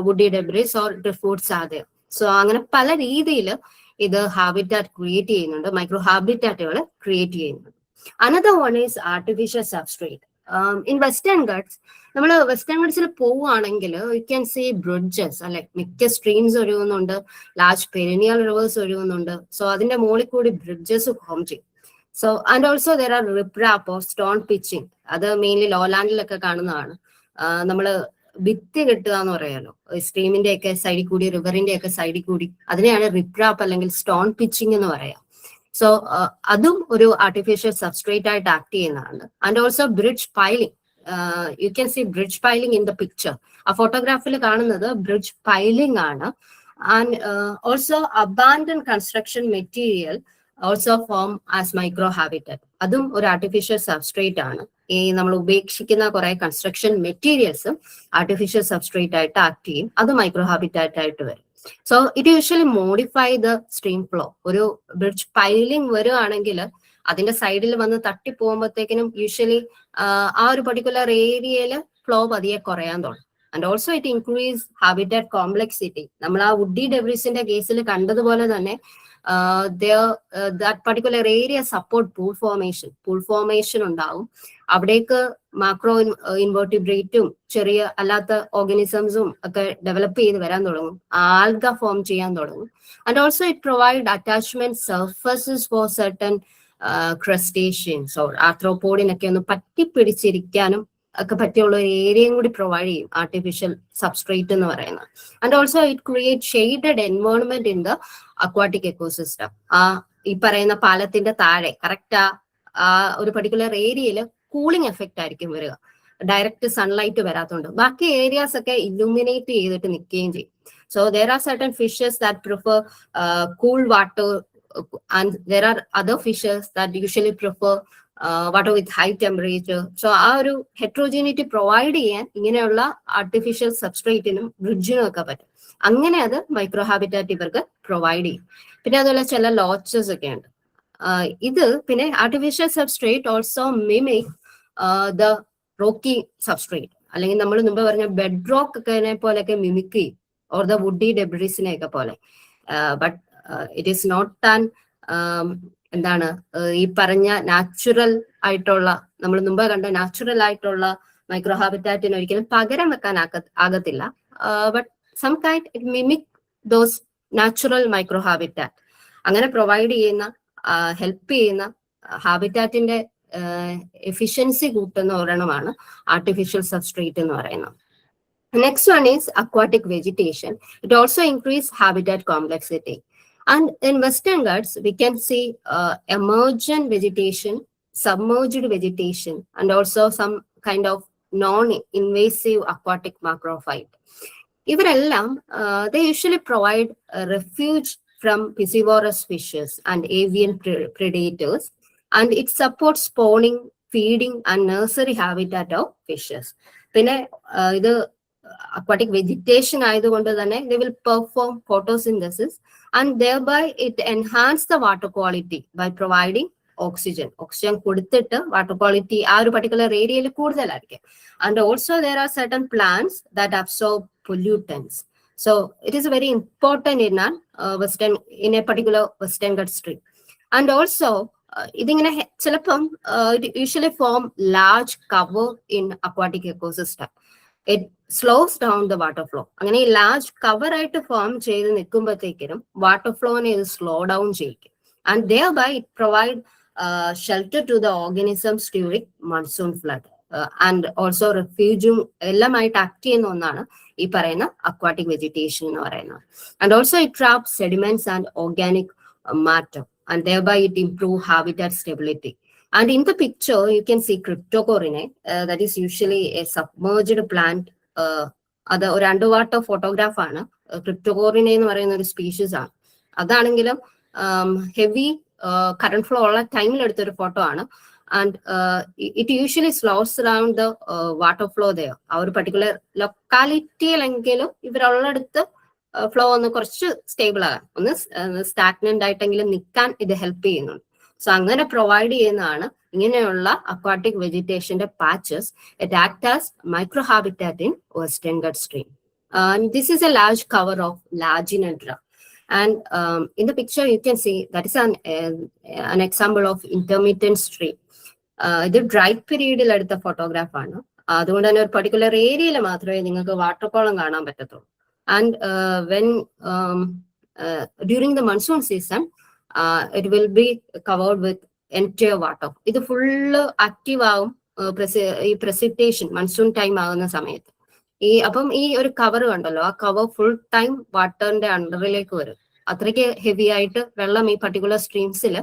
woody debris or drifts are there. So അങ്ങനെ പല രീതിയിൽ ഇത് ഹാബിറ്റാറ്റ് ക്രിയേറ്റ് ചെയ്യുന്നുണ്ട്, മൈക്രോ ഹാബിറ്റാറ്റുകൾ ക്രിയേറ്റ് ചെയ്യുന്നുണ്ട്. Another one is artificial substrate. In Western Ghats, നമ്മൾ വെസ്റ്റേൺ ഗട്ട്സിൽ പോവുകയാണെങ്കിൽ യു ക്യാൻ സീ ബ്രിഡ്ജസ്, അല്ലെ, മിക്ക സ്ട്രീംസ് ഒഴുകുന്നുണ്ട്, ലാർജ് പെരിനിയൽ റിവേഴ്സ് ഒഴുകുന്നുണ്ട്. സോ അതിന്റെ മുകളിൽ കൂടി ബ്രിഡ്ജസ് ഫോം ചെയ്യും. So and also there are riprap or stone pitching. അത് മെയിൻലി ലോലാൻഡിലൊക്കെ കാണുന്നതാണ്. നമ്മള് ഭിത്തി കെട്ടുക എന്ന് പറയാലോ, സ്ട്രീമിന്റെ ഒക്കെ സൈഡിൽ കൂടി, റിവറിന്റെ ഒക്കെ സൈഡിൽ കൂടി, അതിനെയാണ് റിപ്രാപ്പ് അല്ലെങ്കിൽ സ്റ്റോൺ പിച്ചിങ് എന്ന് പറയാം. സോ അതും ഒരു ആർട്ടിഫിഷ്യൽ സബ്സ്ട്രേറ്റ് ആയിട്ട് ആക്ട് ചെയ്യുന്നതാണ്. And also bridge piling. You can see bridge piling in the picture. ആ ഫോട്ടോഗ്രാഫിൽ കാണുന്നത് ബ്രിഡ്ജ് പൈലിംഗ് ആണ്. And also abandon construction material also form as micro habitat. അതും ഒരു ആർട്ടിഫിഷ്യൽ സബ്സ്ട്രേറ്റ് ആണ്. ഈ നമ്മൾ ഉപേക്ഷിക്കുന്ന കുറെ കൺസ്ട്രക്ഷൻ മെറ്റീരിയൽസും ആർട്ടിഫിഷ്യൽ സബ്സ്ട്രേറ്റ് ആയിട്ട് ആക്ട് ചെയ്യും. അത് മൈക്രോ ഹാബിറ്റാറ്റ് ആയിട്ട് വരും. So it usually modify the stream flow. ഒരു ബ്രിഡ്ജ് പൈലിംഗ് വരുവാണെങ്കിൽ അതിന്റെ സൈഡിൽ വന്ന് തട്ടി പോകുമ്പോഴത്തേക്കിനും യൂഷ്വലി ആ ഒരു പർട്ടിക്കുലർ ഏരിയയിൽ ഫ്ലോ പതിയെ കുറയാൻ തുടങ്ങും. And also it increase habitat complexity. നമ്മൾ ആ വുഡി ഡെബ്രിസിന്റെ കേസിൽ കണ്ടതുപോലെ തന്നെ that particular area support pool formation. Pool formation ഉണ്ടാവും. അവിടേക്ക് മാക്രോ ഇൻവെർട്ടിബ്രേറ്റും ചെറിയ അല്ലാത്ത ഓർഗാനിസംസും ഒക്കെ ഡെവലപ്പ് ചെയ്ത് വരാൻ തുടങ്ങും. ആൽഗ ഫോം ചെയ്യാൻ തുടങ്ങും. And also it provide attachment surfaces for certain crustaceans or ആർത്രോപോഡിനൊക്കെ ഒന്ന് പറ്റിപ്പിടിച്ചിരിക്കാനും ഒക്കെ പറ്റിയുള്ള ഒരു ഏരിയയും കൂടി പ്രൊവൈഡ് ചെയ്യും ആർട്ടിഫിഷ്യൽ സബ്സ്ട്രേറ്റ് എന്ന് പറയുന്നത്. And also it create shaded environment in the aquatic ecosystem. ഈ പറയുന്ന പാലത്തിന്റെ താഴെ കറക്റ്റ് ആ ഒരു പർട്ടിക്കുലർ ഏരിയയിൽ കൂളിംഗ് എഫക്റ്റ് ആയിരിക്കും വരിക, ഡയറക്റ്റ് സൺലൈറ്റ് വരാത്തതുകൊണ്ട്. ബാക്കി ഏരിയാസ് ഒക്കെ ഇല്ലുമിനേറ്റ് ചെയ്തിട്ട് നിൽക്കുകയും ചെയ്യും. So there R certain fishes that prefer cool water and there are other fishes that usually prefer water with high temperature. So ആ ഒരു ഹെട്രോജീനിറ്റി പ്രൊവൈഡ് ചെയ്യാൻ ഇങ്ങനെയുള്ള ആർട്ടിഫിഷ്യൽ സബ്സ്ട്രേറ്റിനും ബ്രിഡ്ജിനും ഒക്കെ പറ്റും. അങ്ങനെ അത് മൈക്രോ ഹാബിറ്റാറ്റ് ഇവർക്ക് പ്രൊവൈഡ് ചെയ്യും. പിന്നെ അതുപോലെ ചില ലോച്ചസ് ഒക്കെ ഉണ്ട്. ഇത് പിന്നെ artificial substrate also mimic the rocky substrate, അല്ലെങ്കിൽ നമ്മൾ മുമ്പ് പറഞ്ഞ ബെഡ് റോക്ക് ഒക്കെ പോലെയൊക്കെ മിമിക് ചെയ്യും, ഓർ ദ വുഡി ഡെബ്രിസിനെ ഒക്കെ പോലെ. But it is not an എന്താണ് ഈ പറഞ്ഞ നാച്ചുറൽ ആയിട്ടുള്ള, നമ്മൾ മുമ്പ് കണ്ട നാച്ചുറൽ ആയിട്ടുള്ള മൈക്രോ ഹാബിറ്റാറ്റിന് ഒരിക്കലും പകരം വെക്കാൻ ആകത്തില്ല. But some kind it mimic those natural micro habitat. അങ്ങനെ പ്രൊവൈഡ് ചെയ്യുന്ന, ഹെൽപ്പ് ചെയ്യുന്ന ഹാബിറ്റാറ്റിന്റെ എഫിഷ്യൻസി കൂട്ടുന്ന ഒരെണ്ണമാണ് ആർട്ടിഫിഷ്യൽ സബ്സ്ട്രേറ്റ് എന്ന് പറയുന്നത്. Next one is aquatic vegetation. It also increase habitat complexity. And in Western Ghats, we can see emergent vegetation, submerged vegetation, and also some kind of non-invasive aquatic macrophyte. ഇവരെല്ലാം they usually provide a refuge from piscivorous fishes and avian predators, and it supports spawning, feeding, and nursery habitat of fishes. പിന്നെ ഇത് aquatic vegetation ആയതുകൊണ്ട് തന്നെ they will perform photosynthesis and thereby it enhance the water quality by providing oxygen. Oxygen കൊടുത്തിട്ട് water quality ആ ഒരു particular ഏരിയയിൽ കൂടുതലായിരിക്കും. And also there are certain plants that absorb pollutants. So it is very important in a particular Western Ghats stream. And also ഇതിങ്ങനെ ചിലപ്പം it usually form large cover in aquatic ecosystem. It slows down the water flow. അങ്ങനെ ഈ large cover ആയിട്ട് form ചെയ്ത് നിൽക്കുമ്പോഴത്തേക്കിനും water ഫ്ലോനെ ഇത് slow down ചെയ്യിക്കും. And thereby it provide shelter to the organisms during monsoon flood. And also റെഫ്യൂജും എല്ലാമായിട്ട് act ചെയ്യുന്ന ഒന്നാണ് ഈ പറയുന്ന അക്വാട്ടിക് വെജിറ്റേഷൻ എന്ന് പറയുന്നത്. And also it trap sediments and organic matter and thereby it improve habitat stability. And in the picture, you can see cryptocoryne, that is usually a submerged plant. അത് ഒരു under water photograph ആണ്. ക്രിപ്റ്റോകോറിനെ എന്ന് പറയുന്ന ഒരു species ആണ്. അതാണെങ്കിലും heavy current flow ഉള്ള ടൈമിൽ എടുത്തൊരു ഫോട്ടോ ആണ്. And it usually slows around the water flow there. ആ ഒരു പർട്ടിക്കുലർ ലൊക്കാലിറ്റിയിലെങ്കിലും ഇവരുള്ളടുത്ത് ഫ്ലോ ഒന്ന് കുറച്ച് സ്റ്റേബിൾ ആകാൻ, ഒന്ന് സ്റ്റാഗ്നന്റ് ആയിട്ടെങ്കിലും നിൽക്കാൻ ഇത് ഹെൽപ്പ് ചെയ്യുന്നുണ്ട്. സോ അങ്ങനെ പ്രൊവൈഡ് ചെയ്യുന്നതാണ് ഇങ്ങനെയുള്ള അക്വാട്ടിക് വെജിറ്റേഷന്റെ patches. It act as micro habitat in Western Ghat stream. This is a large cover of Lagenandra. And in the picture you can see that is an example of intermittent stream. ഇത് dry പീരീഡിൽ എടുത്ത ഫോട്ടോഗ്രാഫാണ്. അതുകൊണ്ട് തന്നെ ഒരു particular ഏരിയയിൽ മാത്രമേ നിങ്ങൾക്ക് water column കാണാൻ പറ്റത്തുള്ളൂ. And when during the monsoon season it will be covered with entire water. ഇത് ഫുള്ള് ആക്റ്റീവ് ആവും ഈ പ്രസിപ്പിറ്റേഷൻ മൺസൂൺ ടൈം ആകുന്ന സമയത്ത്. അപ്പം ഈ ഒരു കവർ കണ്ടല്ലോ, ആ കവർ ഫുൾ ടൈം വാട്ടറിന്റെ അണ്ടറിലേക്ക് വരും. അത്രയ്ക്ക് ഹെവി ആയിട്ട് വെള്ളം ഈ പർട്ടിക്കുലർ സ്ട്രീംസിൽ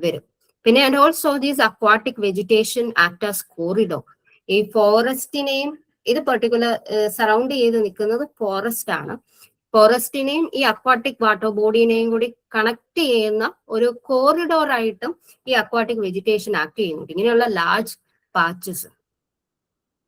വരും. പിന്നെ and also these aquatic vegetation act as corridor. ഈ ഫോറസ്റ്റിനെയും ഇത് പർട്ടിക്കുലർ സറൗണ്ട് ചെയ്ത് നിൽക്കുന്നത് ഫോറസ്റ്റ് ആണ്. ഫോറസ്റ്റിനെയും ഈ അക്വാട്ടിക് വാട്ടർ ബോഡിനെയും കൂടി കണക്ട് ചെയ്യുന്ന ഒരു കോറിഡോർ ആയിട്ടും ഈ അക്വാട്ടിക് വെജിറ്റേഷൻ ആക്ട് ചെയ്യുന്നുണ്ട്, ഇങ്ങനെയുള്ള large patches.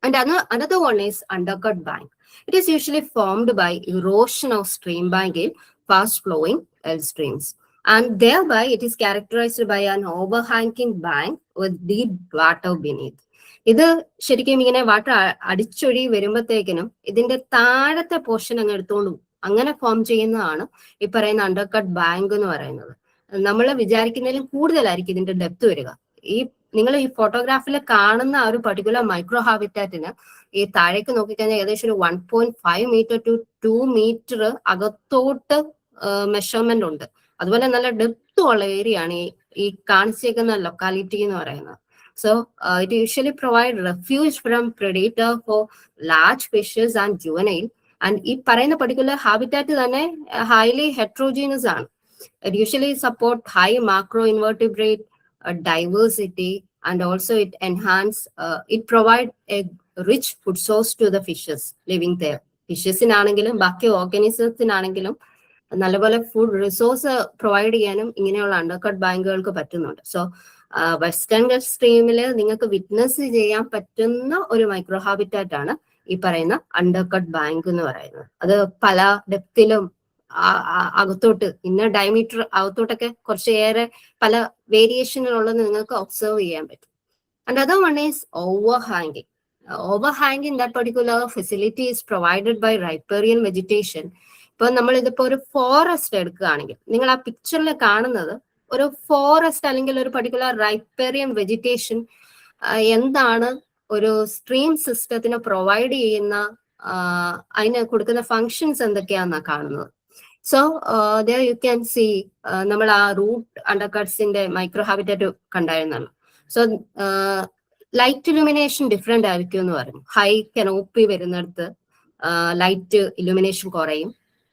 And another one is undercut bank. It is usually formed by erosion of stream bank in fast flowing L streams. And thereby it is characterized by an overhanging bank with deep water beneath. ഇത് ശരിക്കും ഇങ്ങനെ water അടിച്ചൊഴി വരുമ്പോഴത്തേക്കിനും ഇതിന്റെ താഴത്തെ portion അങ്ങ് എടുത്തോണ്ട് പോകും. അങ്ങനെ form ചെയ്യുന്നതാണ് ഈ പറയുന്ന അണ്ടർകട്ട് ബാങ്ക് എന്ന് പറയുന്നത്. നമ്മൾ വിചാരിക്കുന്നതിലും കൂടുതലായിരിക്കും ഇതിന്റെ ഡെപ്ത് വരിക. ഈ നിങ്ങൾ ഈ ഫോട്ടോഗ്രാഫിൽ കാണുന്ന ആ ഒരു പർട്ടിക്കുലർ മൈക്രോ ഹാബിറ്റാറ്റിന് ഈ താഴേക്ക് നോക്കിക്കഴിഞ്ഞാൽ ഏകദേശം ഒരു 1.5 മീറ്റർ to 2 മീറ്റർ അകത്തോട്ട് മെഷർമെന്റ് ഉണ്ട്. അതുപോലെ നല്ല ഡെപ്ത് ഉള്ള ഏരിയ ആണ് ഈ കാണിച്ചേക്കുന്ന ലൊക്കാലിറ്റി എന്ന് പറയുന്നത്. So it usually provide refuge from predator for large fishes and juvenile. And ഈ പറയുന്ന പർട്ടിക്കുലർ ഹാബിറ്റാറ്റ് തന്നെ ഹൈലി ഹെട്രോജീനസ് ആണ്. It usually support high macro invertebrate diversity, and also it provide a rich food source to the fishes living there. ഫിഷസിനാണെങ്കിലും ബാക്കി ഓർഗാനിസത്തിനാണെങ്കിലും നല്ലപോലെ food resource provide ചെയ്യാനും ഇങ്ങനെയുള്ള undercut ബാങ്കുകൾക്ക് പറ്റുന്നുണ്ട്. സോ വെസ്റ്റേൺ ഗൾഫ് സ്ട്രീമിൽ നിങ്ങൾക്ക് വിറ്റ്നസ് ചെയ്യാൻ പറ്റുന്ന ഒരു മൈക്രോ ഹാബിറ്റാറ്റ് ആണ് ഈ പറയുന്ന അണ്ടർകട്ട് ബാങ്ക് എന്ന് പറയുന്നത്. അത് പല ഡെപ്തിലും അകത്തോട്ട് ഇന്ന ഡയമീറ്റർ അകത്തോട്ടൊക്കെ കുറച്ചേറെ പല വേരിയേഷനുകളുള്ളത് നിങ്ങൾക്ക് ഒബ്സർവ് ചെയ്യാൻ പറ്റും. And other one is overhanging. Overhanging that particular facility is provided by riparian vegetation. ഇപ്പൊ നമ്മൾ ഇതിപ്പോ ഒരു ഫോറസ്റ്റ് എടുക്കുകയാണെങ്കിൽ നിങ്ങൾ ആ പിക്ചറിൽ കാണുന്നത് ഒരു ഫോറസ്റ്റ് അല്ലെങ്കിൽ ഒരു പർട്ടിക്കുലർ റൈപ്പേറിയൻ വെജിറ്റേഷൻ എന്താണ് ഒരു സ്ട്രീം സിസ്റ്റത്തിന് പ്രൊവൈഡ് ചെയ്യുന്ന അതിന് കൊടുക്കുന്ന ഫങ്ഷൻസ് എന്തൊക്കെയാണെന്നാണ് കാണുന്നത്. So there you can see നമ്മൾ ആ റൂട്ട് അണ്ടർകട്ട്സിന്റെ മൈക്രോ ഹാബിറ്റാറ്റ് കണ്ടായിരുന്നല്ലോ. സോ ലൈറ്റ് ഇലുമിനേഷൻ ഡിഫറെന്റ് ആയിരിക്കും എന്ന് പറഞ്ഞു. ഹൈ കനോപ്പി വരുന്നിടത്ത് ലൈറ്റ് ഇലുമിനേഷൻ കുറയും,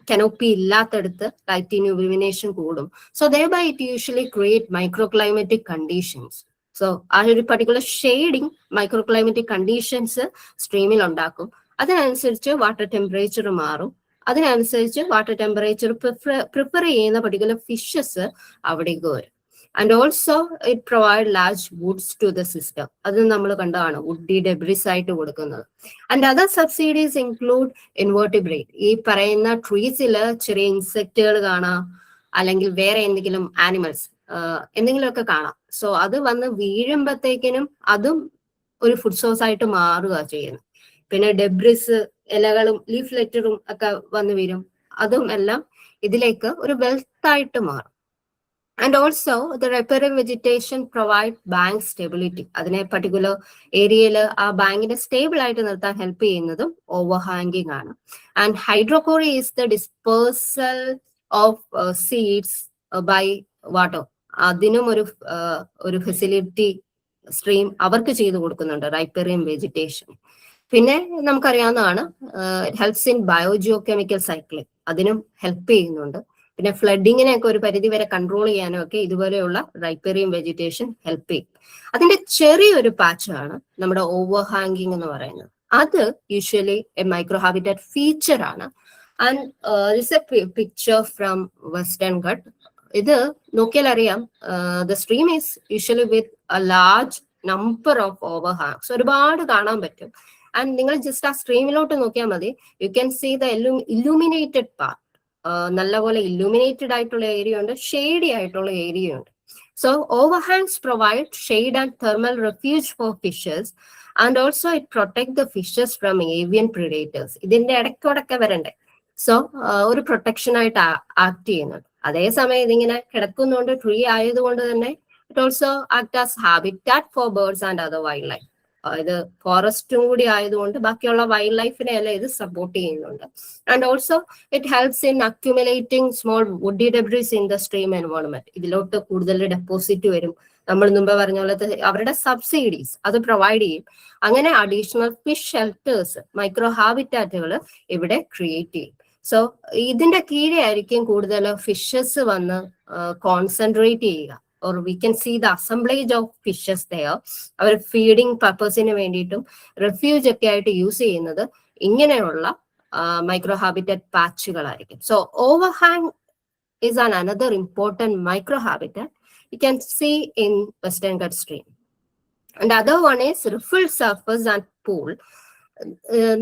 കനോപ്പി ഇല്ലാത്തടുത്ത് ലൈറ്റ് ഇലുമിനേഷൻ കൂടും. So thereby it usually create microclimatic conditions. So ആ ഒരു പർട്ടിക്കുലർ ഷെയ്ഡിങ് മൈക്രോക്ലൈമാറ്റിക് കണ്ടീഷൻസ് സ്ട്രീമിൽ ഉണ്ടാക്കും. അതിനനുസരിച്ച് വാട്ടർ ടെമ്പറേച്ചർ മാറും. അതിനനുസരിച്ച് വാട്ടർ ടെമ്പറേച്ചർ പ്രിഫർ ചെയ്യുന്ന പർട്ടിക്കുലർ ഫിഷസ് അവിടേക്ക് വരും. And also it provide large woods to the system. അത് നമ്മൾ കണ്ടതാണ് വുഡി ഡെബ്രിസ് ആയിട്ട് കൊടുക്കുന്നത്. And other subsidies include invertebrate. ഈ പറയുന്ന ട്രീസിൽ ചെറിയ ഇൻസെക്റ്റുകൾ കാണാം, അല്ലെങ്കിൽ വേറെ എന്തെങ്കിലും ആനിമൽസ് എന്തെങ്കിലുമൊക്കെ കാണാം. സോ അത് വന്ന് വീഴുമ്പോഴത്തേക്കിനും അതും ഒരു ഫുഡ് സോഴ്സ് ആയിട്ട് മാറുക ചെയ്യുന്നത്. പിന്നെ ഡെബ്രിസ് ഇലകളും ലീഫ്ലെറ്ററും ഒക്കെ വന്ന് വീഴും, അതും എല്ലാം ഇതിലേക്ക് ഒരു വെൽത്ത് ആയിട്ട് മാറും. And also the riparian vegetation provide bank stability. അതിനെ പർട്ടിക്കുലർ ഏരിയയിൽ ആ ബാങ്കിനെ സ്റ്റേബിൾ ആയിട്ട് നിർത്താൻ ഹെൽപ്പ് ചെയ്യുന്നതും ഓവർ ഹാങ്കിങ് ആണ്. And hydrochory is the dispersal of seeds by water. അതിനും ഒരു ഫെസിലിറ്റി സ്ട്രീം അവർക്ക് ചെയ്തു കൊടുക്കുന്നുണ്ട് റൈപ്പേറിയൻ വെജിറ്റേഷൻ. പിന്നെ നമുക്കറിയാവുന്നതാണ് helps in biogeo chemical cycling, അതിനും ഹെൽപ്പ് ചെയ്യുന്നുണ്ട്. പിന്നെ ഫ്ലഡിങ്ങിനെയൊക്കെ ഒരു പരിധി വരെ കൺട്രോൾ ചെയ്യാനും ഒക്കെ ഇതുപോലെയുള്ള റൈപ്പേറിയൻ വെജിറ്റേഷൻ ഹെൽപ്പ് ചെയ്യും. അതിന്റെ ചെറിയൊരു പാച്ചാണ് നമ്മുടെ ഓവർ ഹാങ്കിങ് എന്ന് പറയുന്നത്. അത് usually a micro habitat feature ആണ്. And this a picture from Western Ghat. ഇത് നോക്കിയാൽ അറിയാം, the stream is usually with a large number of over hangs. ഒരുപാട് കാണാൻ പറ്റും. ആൻഡ് നിങ്ങൾ ജസ്റ്റ് ആ സ്ട്രീമിലോട്ട് നോക്കിയാൽ മതി, you can see the illuminated part. നല്ലപോലെ ഇല്ലുമിനേറ്റഡ് ആയിട്ടുള്ള ഏരിയ ഉണ്ട്, ഷെയ്ഡി ആയിട്ടുള്ള ഏരിയ ഉണ്ട്. So overhangs provide shade and thermal refuge for fishes and also it protect the fishes from avian predators. ഇതിന്റെ ഇടയ്ക്കോടൊക്കെ വരണ്ടേ. സോ ഒരു പ്രൊട്ടക്ഷൻ ആയിട്ട് ആക്ട് ചെയ്യുന്നുണ്ട്. അതേസമയം ഇതിങ്ങനെ കിടക്കുന്നുണ്ട്, ട്രീ ആയതുകൊണ്ട് തന്നെ it also act as habitat for birds and other wildlife. ഇത് ഫോറസ്റ്റും കൂടി ആയതുകൊണ്ട് ബാക്കിയുള്ള വൈൽഡ് ലൈഫിനെ എല്ലാം ഇത് സപ്പോർട്ട് ചെയ്യുന്നുണ്ട്. And also it helps in accumulating small woody debris in the stream environment. ഇതിലോട്ട് കൂടുതൽ ഡെപ്പോസിറ്റ് വരും. നമ്മൾ മുമ്പ് പറഞ്ഞ പോലത്തെ അവരുടെ സബ്സിഡീസ് അത് പ്രൊവൈഡ് ചെയ്യും. അങ്ങനെ അഡീഷണൽ ഫിഷ് ഷെൽട്ടേഴ്സ്, മൈക്രോ ഹാബിറ്റാറ്റുകൾ ഇവിടെ ക്രിയേറ്റ് ചെയ്യും. സോ ഇതിന്റെ കീഴെ ആയിരിക്കും കൂടുതൽ ഫിഷസ് വന്ന് കോൺസെൻട്രേറ്റ് ചെയ്യുക. or we can see the assemblage of fishes there. അവർ ഫീഡിങ് പർപ്പസിന് വേണ്ടിയിട്ടും റെഫ്യൂജ് ഒക്കെ ആയിട്ട് യൂസ് ചെയ്യുന്നത് ഇങ്ങനെയുള്ള മൈക്രോ ഹാബിറ്റാറ്റ് പാച്ചുകളായിരിക്കും. So overhang is another important micro habitat you can see in Western Ghats stream. And the other one is riffle surface and pool.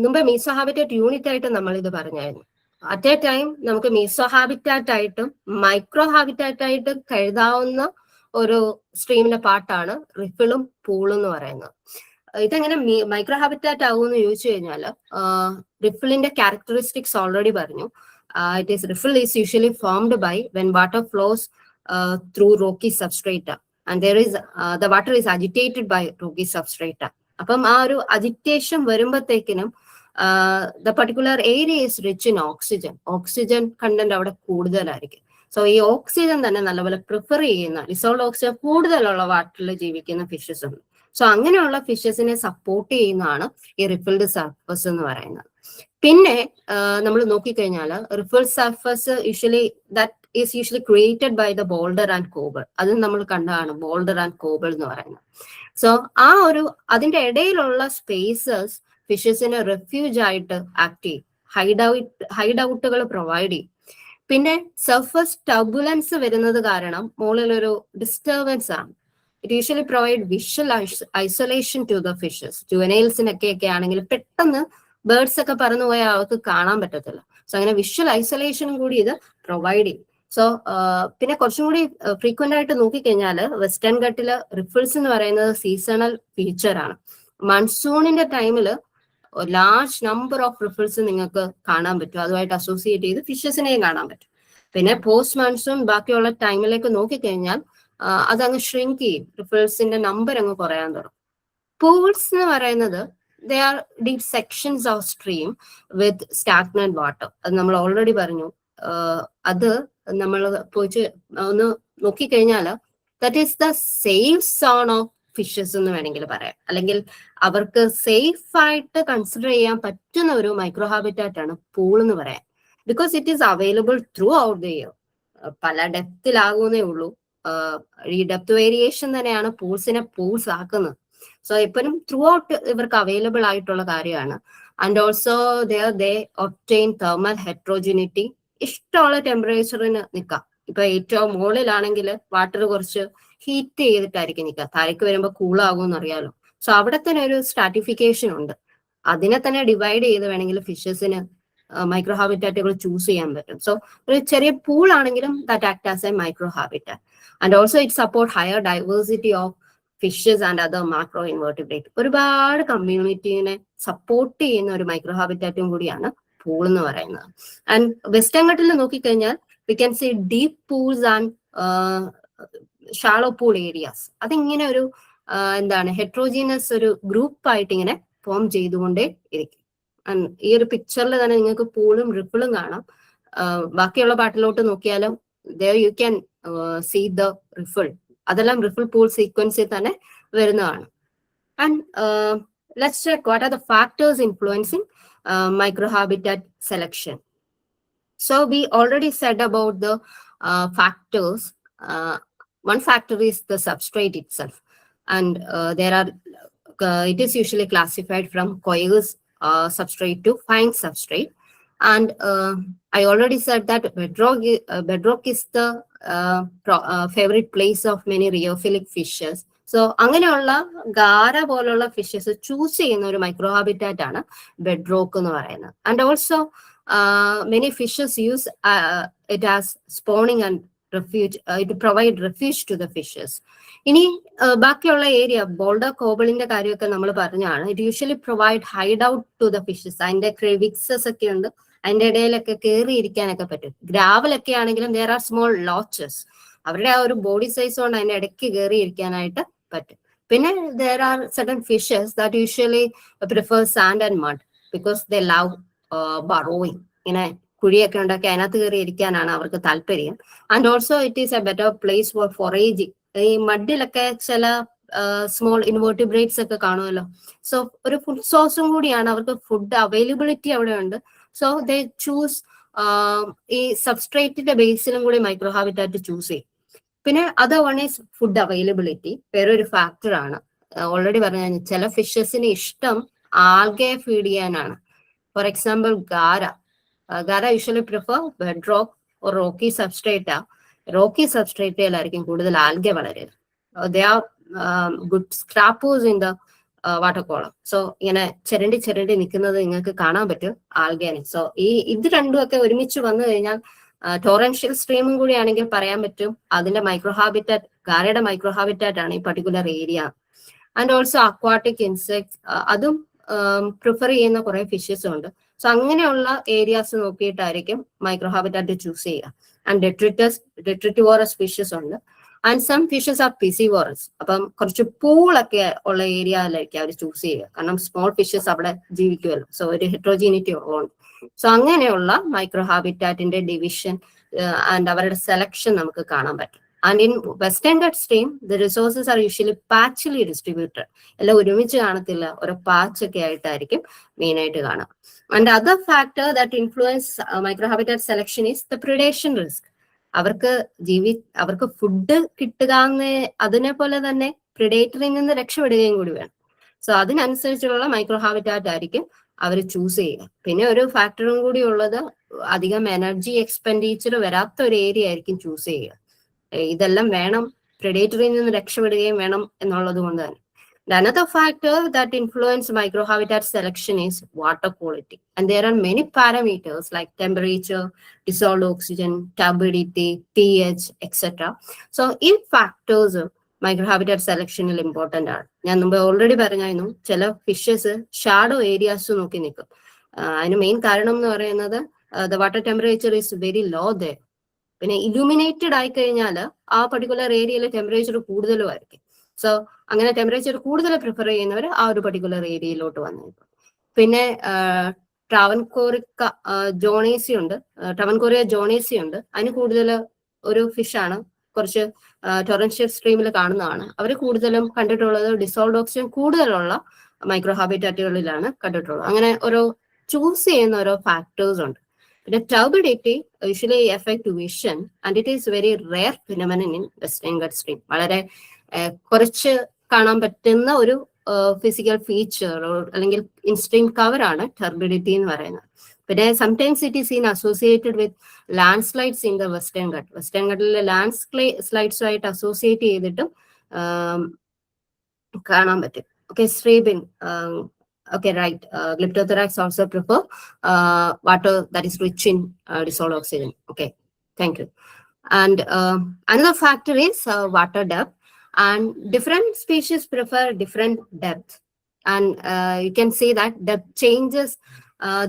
മുമ്പ് meso habitat unit ആയിട്ട് നമ്മൾ ഇത് പറഞ്ഞായിരുന്നു. അറ്റ് എ ടൈം നമുക്ക് meso habitat ആയിട്ടും micro habitat ആയിട്ടും കരുതാവുന്ന ഒരു സ്ട്രീമിന്റെ പാർട്ടാണ് റിഫിളും പൂളും എന്ന് പറയുന്നത്. ഇതെങ്ങനെ മൈക്രോ ഹാബിറ്റാറ്റ് ആകുമെന്ന് ചോദിച്ചു കഴിഞ്ഞാൽ റിഫിളിന്റെ ക്യാരക്ടറിസ്റ്റിക്സ് ഓൾറെഡി പറഞ്ഞു. Riffle is usually formed by when water flows through rocky substrata and there is the water is agitated by rocky substrata. അപ്പം ആ ഒരു അജിറ്റേഷൻ വരുമ്പോഴത്തേക്കിനും the particular area is rich in oxygen. Oxygen content അവിടെ കൂടുതലായിരിക്കും. So ഈ oxygen തന്നെ നല്ലപോലെ prefer ചെയ്യുന്ന ഡിസോൾഡ് ഓക്സിജൻ കൂടുതലുള്ള വാട്ടറിൽ ജീവിക്കുന്ന ഫിഷസ് ഉണ്ട്. സോ അങ്ങനെയുള്ള ഫിഷസിനെ സപ്പോർട്ട് ചെയ്യുന്നതാണ് ഈ റിഫിൾഡ് സർഫസ് എന്ന് പറയുന്നത്. പിന്നെ നമ്മൾ നോക്കിക്കഴിഞ്ഞാൽ riffle surface usually created by the boulder and cobble. അത് നമ്മൾ കണ്ടതാണ് ബോൾഡർ ആൻഡ് കോബിൾ എന്ന് പറയുന്നത്. സോ ആ ഒരു അതിന്റെ ഇടയിലുള്ള സ്പേസസ് ഫിഷസിന് റെഫ്യൂജ് ആയിട്ട് ആക്ട് ചെയ്യും, ഹൈഡ് ഔട്ടുകൾ പ്രൊവൈഡ് ചെയ്യും. പിന്നെ സർഫസ് ടർബുലൻസ് വരുന്നത് കാരണം മുകളിലൊരു ഡിസ്റ്റർബൻസ് ആണ്. It usually provide visual isolation to the fishes. ജുവനൈൽസിനൊക്കെ ആണെങ്കിൽ പെട്ടെന്ന് ബേർഡ്സ് ഒക്കെ പറന്നു പോയാൽ അവർക്ക് കാണാൻ പറ്റത്തില്ല. സോ അങ്ങനെ വിഷ്വൽ ഐസൊലേഷനും കൂടി ഇത് പ്രൊവൈഡ് ചെയ്യും. സോ പിന്നെ കുറച്ചും കൂടി ഫ്രീക്വന്റ് ആയിട്ട് നോക്കിക്കഴിഞ്ഞാൽ വെസ്റ്റേൺ ഘട്ടില് റിഫിൾസ് എന്ന് പറയുന്നത് സീസണൽ ഫീച്ചറാണ്. മൺസൂണിന്റെ ടൈമില് ലാർജ് നമ്പർ ഓഫ് റിഫിൾസ് നിങ്ങൾക്ക് കാണാൻ പറ്റും. അതുമായിട്ട് അസോസിയേറ്റ് ചെയ്ത് ഫിഷസിനെയും കാണാൻ പറ്റും. പിന്നെ പോസ്റ്റ് മൺസൂൺ ബാക്കിയുള്ള ടൈമിലേക്ക് നോക്കിക്കഴിഞ്ഞാൽ അതങ്ങ് ഷ്രിങ്ക് ചെയ്യും, റിഫിൾസിന്റെ നമ്പർ അങ്ങ് കുറയാൻ തുടങ്ങും. പൂൾസ് എന്ന് പറയുന്നത് they are deep sections of stream with stagnant water. അത് നമ്മൾ ഓൾറെഡി പറഞ്ഞു. അത് നമ്മൾ പോയി ഒന്ന് നോക്കിക്കഴിഞ്ഞാൽ that is the safe zone of fishes എന്ന് വേണമെങ്കിൽ പറയാം. അല്ലെങ്കിൽ അവർക്ക് സേഫ് ആയിട്ട് കൺസിഡർ ചെയ്യാൻ പറ്റുന്ന ഒരു മൈക്രോ ഹാബിറ്റാറ്റ് ആണ് പൂൾ എന്ന് പറയാം. Because it is available through the year. പല ഡെപ്തിലാകുന്നേ ഉള്ളൂ. ഈ ഡെപ്ത് വേരിയേഷൻ തന്നെയാണ് പൂൾസിനെ പൂൾസ് ആക്കുന്നത്. സോ എപ്പോഴും ത്രൂ ഔട്ട് ഇവർക്ക് അവൈലബിൾ ആയിട്ടുള്ള കാര്യമാണ്. And also they obtain thermal heterogeneity. ഇഷ്ടമുള്ള ടെമ്പറേച്ചറിന് നിൽക്കാം. ഇപ്പൊ ഏറ്റവും മുകളിലാണെങ്കിൽ വാട്ടർ കുറച്ച് ഹീറ്റ് ചെയ്തിട്ടായിരിക്കും നിൽക്കുക, താഴേക്ക് വരുമ്പോൾ കൂളാകും എന്നറിയാലോ. സോ അവിടെ തന്നെ ഒരു സ്ട്രാറ്റിഫിക്കേഷൻ ഉണ്ട്. അതിനെ തന്നെ ഡിവൈഡ് ചെയ്ത് വേണമെങ്കിൽ ഫിഷസിന് മൈക്രോ ഹാബിറ്റാറ്റുകൾ ചൂസ് ചെയ്യാൻ പറ്റും. സോ ഒരു ചെറിയ പൂൾ ആണെങ്കിലും that act as A micro habitat. And also it support higher diversity of fishes and other macro invertebrate. ഒരുപാട് കമ്മ്യൂണിറ്റീനെ സപ്പോർട്ട് ചെയ്യുന്ന ഒരു മൈക്രോ ഹാബിറ്റാറ്റും കൂടിയാണ് പൂൾ എന്ന് പറയുന്നത്. ആൻഡ് വെസ്റ്റേൺ ഘട്ടിൽ നോക്കിക്കഴിഞ്ഞാൽ we can see deep pools and shallow pool areas. അതിങ്ങനെ ഒരു ഹെട്രോജീനസ് ഒരു ഗ്രൂപ്പ് ആയിട്ട് ഇങ്ങനെ ഫോം ചെയ്തുകൊണ്ടേ ഇരിക്കും. ഈ ഒരു പിക്ചറിൽ തന്നെ നിങ്ങൾക്ക് പൂളും റിപ്പിളും കാണാം. ബാക്കിയുള്ള പാട്ടിലോട്ട് നോക്കിയാലും there you can see the riffle. അതെല്ലാം റിഫിൾ പൂൾ സീക്വൻസിൽ തന്നെ വരുന്നതാണ്. And let's check what are the factors influencing microhabitat selection. So we already said about the factors. One factor is the substrate itself, and there are it is usually classified from coarse substrate to fine substrate. And I already said that bedrock is the favorite place of many rheophilic fishes. So അങ്ങനെയുള്ള ഗാര പോലുള്ള fishes choose ചെയ്യുന്ന ഒരു micro habitat ആണ് bed rock എന്ന് പറയുന്നത്. And also many fishes use it as spawning and refuge. It provide refuge to the fishes. ഇനി ബാക്കിയുള്ള area boulder കോബിളിന്റെ കാര്യമൊക്കെ നമ്മൾ പറഞ്ഞാണ്. It usually provide hideout to the fishes. അതിന്റെ ക്രെവിക്സസ് ഒക്കെ ഉണ്ട്, അതിന്റെ ഇടയിലൊക്കെ കയറി ഇരിക്കാനൊക്കെ പറ്റും. ഗ്രാവലൊക്കെ ആണെങ്കിലും there are small loches. അവരുടെ ആ ഒരു ബോഡി സൈസ് കൊണ്ട് അതിന്റെ ഇടയ്ക്ക് കയറി ഇരിക്കാനായിട്ട് പറ്റും. പിന്നെ there are certain fishes that usually prefer sand and mud because they love burrowing. ഇങ്ങനെ കുഴിയൊക്കെ ഉണ്ടാക്കി അതിനകത്ത് കയറി ഇരിക്കാനാണ് അവർക്ക് താല്പര്യം. And also it is a better place for foraging. ഈ മഡിലൊക്കെ ചില സ്മോൾ ഇൻവേർട്ടിബ്രേറ്റ്സ് ഒക്കെ കാണുമല്ലോ. സോ ഒരു ഫുഡ് സോഴ്സും കൂടിയാണ്, അവർക്ക് ഫുഡ് അവൈലബിലിറ്റി അവിടെ ഉണ്ട്. സോ ദേ ചൂസ് ഈ സബ്സ്ട്രേറ്റിന്റെ ബേസിലും കൂടി മൈക്രോ ഹാബിറ്റാറ്റ് ചൂസ് ചെയ്യും. പിന്നെ other one is food availability, വേറൊരു ഫാക്ടറാണ്. ഓൾറെഡി പറഞ്ഞ ചില ഫിഷസിന് ഇഷ്ടം ആൽഗെ ഫീഡ് ചെയ്യാനാണ്. For example Garra usually prefer bed rock or rocky substrate. Rocky സബ്സ്ട്രേറ്റിലായിരിക്കും കൂടുതൽ ആൽഗെ വളരുന്നത്. They are good scrapers in the water column. So ഇങ്ങനെ ചിരണ്ടി നിൽക്കുന്നത് നിങ്ങൾക്ക് കാണാൻ പറ്റും ആൽഗേനെ. സോ ഇത് രണ്ടും ഒക്കെ ഒരുമിച്ച് വന്നു കഴിഞ്ഞാൽ ടോറൻഷ്യൽ സ്ട്രീമും കൂടി ആണെങ്കിൽ പറയാൻ പറ്റും അതിന്റെ മൈക്രോ ഹാബിറ്റാറ്റ്, ഗാരയുടെ മൈക്രോ ഹാബിറ്റാറ്റ് ആണ് ഈ particular area. And also aquatic insects, അതും പ്രിഫർ ചെയ്യുന്ന കുറെ ഫിഷസ് ഉണ്ട്. സോ അങ്ങനെയുള്ള ഏരിയാസ് നോക്കിയിട്ടായിരിക്കും മൈക്രോ ഹാബിറ്റാറ്റ് ചൂസ് ചെയ്യുക. ആൻഡ് ഡെട്രിറ്റിവോറസ് ഫിഷസ് ഉണ്ട്. And some fishes are piscivorous. അപ്പം കുറച്ച് പൂളൊക്കെ ഉള്ള ഏരിയയിലായിരിക്കും അവർ ചൂസ് ചെയ്യുക, കാരണം സ്മോൾ ഫിഷസ് അവിടെ ജീവിക്കുമല്ലോ. സോ ഒരു ഹെട്രോജീനിറ്റി ഉള്ളതുകൊണ്ട്. സോ അങ്ങനെയുള്ള മൈക്രോ ഹാബിറ്റാറ്റിന്റെ ഡിവിഷൻ ആൻഡ് അവരുടെ സെലക്ഷൻ നമുക്ക് കാണാൻ പറ്റും. And in Western Ghat stream the resources are usually patchily distributed. എല്ലാം ഒരുമിച്ച് കാണത്തില്ല, ഒരു പാച്ച് ഒക്കെ ആയിട്ടായിരിക്കും മെയിൻ ആയിട്ട് കാണാം. And other factor that influence micro habitat selection is the predation risk. അവർക്ക് ഫുഡ് കിട്ടുക അതിനെ പോലെ തന്നെ പ്രിഡേറ്ററിൽ നിന്ന് രക്ഷപ്പെടുകയും കൂടി വേണം. സോ അതിനനുസരിച്ചുള്ള മൈക്രോ ഹാബിറ്റാറ്റ് ആയിരിക്കും അവർ ചൂസ് ചെയ്യുക. പിന്നെ ഒരു ഫാക്ടറും കൂടി ഉള്ളത്, അധികം എനർജി എക്സ്പെൻഡിച്ചർ വരാത്ത ഒരു ഏരിയ ആയിരിക്കും ചൂസ് ചെയ്യുക. ഇതെല്ലാം വേണം, പ്രെഡേറ്ററിൽ നിന്ന് രക്ഷപ്പെടുകയും വേണം എന്നുള്ളത് കൊണ്ട് തന്നെ. Another factor that influence microhabitat selection is water quality, and there are many parameters like temperature, dissolved oxygen, turbidity, pH, etc. So in factors microhabitat selection is important ആണ്. ഞാൻ മുമ്പ് ഓൾറെഡി പറഞ്ഞായിരുന്നു ചില ഫിഷസ് ഷാഡോ ഏരിയാസ് നോക്കി നിൽക്കും. അതിന് main കാരണം എന്ന് പറയുന്നത് the water temperature is very low there. പിന്നെ ഇലൂമിനേറ്റഡ് ആയി കഴിഞ്ഞാൽ ആ പർട്ടിക്കുലർ ഏരിയയിൽ ടെമ്പറേച്ചർ കൂടുതലും ആയിരിക്കും. സോ അങ്ങനെ ടെമ്പറേച്ചർ കൂടുതൽ പ്രിഫർ ചെയ്യുന്നവർ ആ ഒരു പർട്ടിക്കുലർ ഏരിയയിലോട്ട് വന്നിരിക്കും. പിന്നെ ട്രാവൻകോറിയ ജോണേസി ഉണ്ട്. അതിന് കൂടുതൽ ഒരു ഫിഷാണ്, കുറച്ച് ടൊറൻഷ്യൽ സ്ട്രീമിൽ കാണുന്നതാണ്. അവർ കൂടുതലും കണ്ടിട്ടുള്ളത് ഡിസോൾഡ് ഓക്സിജൻ കൂടുതലുള്ള മൈക്രോ ഹാബിറ്റാറ്റുകളിലാണ് കണ്ടിട്ടുള്ളത്. അങ്ങനെ ഓരോ ചൂസ് ചെയ്യുന്ന ഓരോ ഫാക്ടേഴ്സ് ഉണ്ട്. പിന്നെ turbidity usually affect vision and it is very rare phenomenon in Western Ghats stream. വളരെ കുറച്ച് കാണാൻ പറ്റുന്ന ഒരു ഫിസിക്കൽ ഫീച്ചർ അല്ലെങ്കിൽ ഇൻസ്ട്രീം കവർ ആണ് ടർബിഡിറ്റി എന്ന് പറയുന്നത്. പിന്നെ sometimes it is seen associated with landslides in the Western ഘട്ടിലെ ലാൻഡ് സ്ലൈഡ്സുമായിട്ട് അസോസിയേറ്റ് ചെയ്തിട്ടും കാണാൻ പറ്റും. ഓക്കെ, സ്ട്രീബിൻ. Okay, right. Glyptothorax also prefer water that is rich in dissolved oxygen. Okay, thank you. And another factor is water depth. And different species prefer different depth. And you can see that depth changes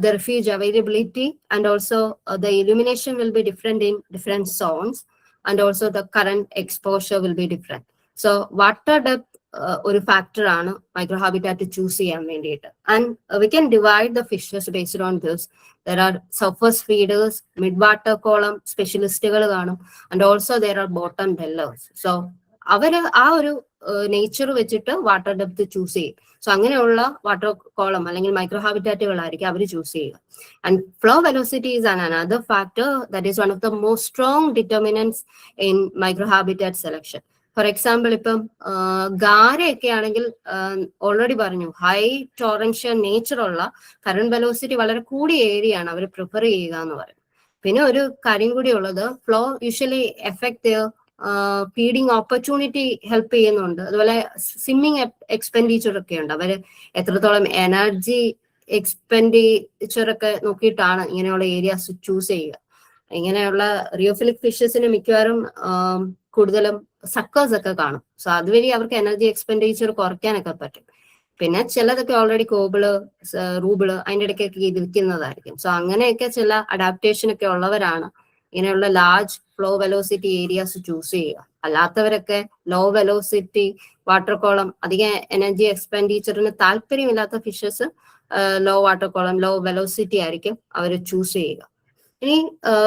the refuge availability, and also the illumination will be different in different zones, and also the current exposure will be different. So water depth ഒരു factor ആണ് micro habitat choose ചെയ്യാൻ വേണ്ടിയിട്ട്. And we can divide the fishes based on this. There are surface feeders, mid water column സ്പെഷ്യലിസ്റ്റുകൾ കാണും, and also there are bottom dwellers. So അവര് ആ ഒരു nature വെച്ചിട്ട് വാട്ടർ ഡെപ്ത് ചൂസ് ചെയ്യും. സോ അങ്ങനെയുള്ള വാട്ടർ കോളം അല്ലെങ്കിൽ മൈക്രോ ഹാബിറ്റാറ്റുകളായിരിക്കും അവർ ചൂസ് ചെയ്യുക. And flow velocity is another factor that is one of the most strong determinants in micro habitat selection. For example, ഇപ്പം ഗാരയൊക്കെ ആണെങ്കിൽ ഓൾറെഡി പറഞ്ഞു ഹൈ ടോറൻഷ്യൽ നേച്ചറുള്ള കറന്റ് വെലോസിറ്റി വളരെ കൂടിയ ഏരിയ ആണ് അവർ പ്രിഫർ ചെയ്യുക എന്ന് പറയും. പിന്നെ ഒരു കാര്യം കൂടി ഉള്ളത്, flow usually effect feeding opportunity help ചെയ്യുന്നുണ്ട്. അതുപോലെ സ്വിമ്മിങ് എക്സ്പെൻഡിച്ചർ ഒക്കെ ഉണ്ട്. അവര് എത്രത്തോളം എനർജി എക്സ്പെൻഡിച്ചർ ഒക്കെ നോക്കിയിട്ടാണ് ഇങ്ങനെയുള്ള ഏരിയാസ് ചൂസ് ചെയ്യുക. ഇങ്ങനെയുള്ള റിയോഫിലിക് ഫിഷസിന് മിക്കവാറും കൂടുതലും സക്കേഴ്സ് ഒക്കെ കാണും. സോ അതുവഴി അവർക്ക് എനർജി എക്സ്പെൻഡിച്ചർ കുറയ്ക്കാനൊക്കെ പറ്റും. പിന്നെ ചിലതൊക്കെ ഓൾറെഡി കോബിള്, റൂബിള് അതിൻ്റെ ഇടയ്ക്കൊക്കെ ഇത് വിൽക്കുന്നതായിരിക്കും. സോ അങ്ങനെയൊക്കെ ചില അഡാപ്റ്റേഷൻ ഒക്കെ ഉള്ളവരാണ് ഇങ്ങനെയുള്ള large flow velocity areas choose ചെയ്യുക. അല്ലാത്തവരൊക്കെ ലോ വെലോസിറ്റി വാട്ടർ കോളം, അധികം എനർജി എക്സ്പെൻഡിച്ചറിന് താല്പര്യമില്ലാത്ത fishes low water column, low velocity ആയിരിക്കും അവർ ചൂസ് ചെയ്യുക. ഇനി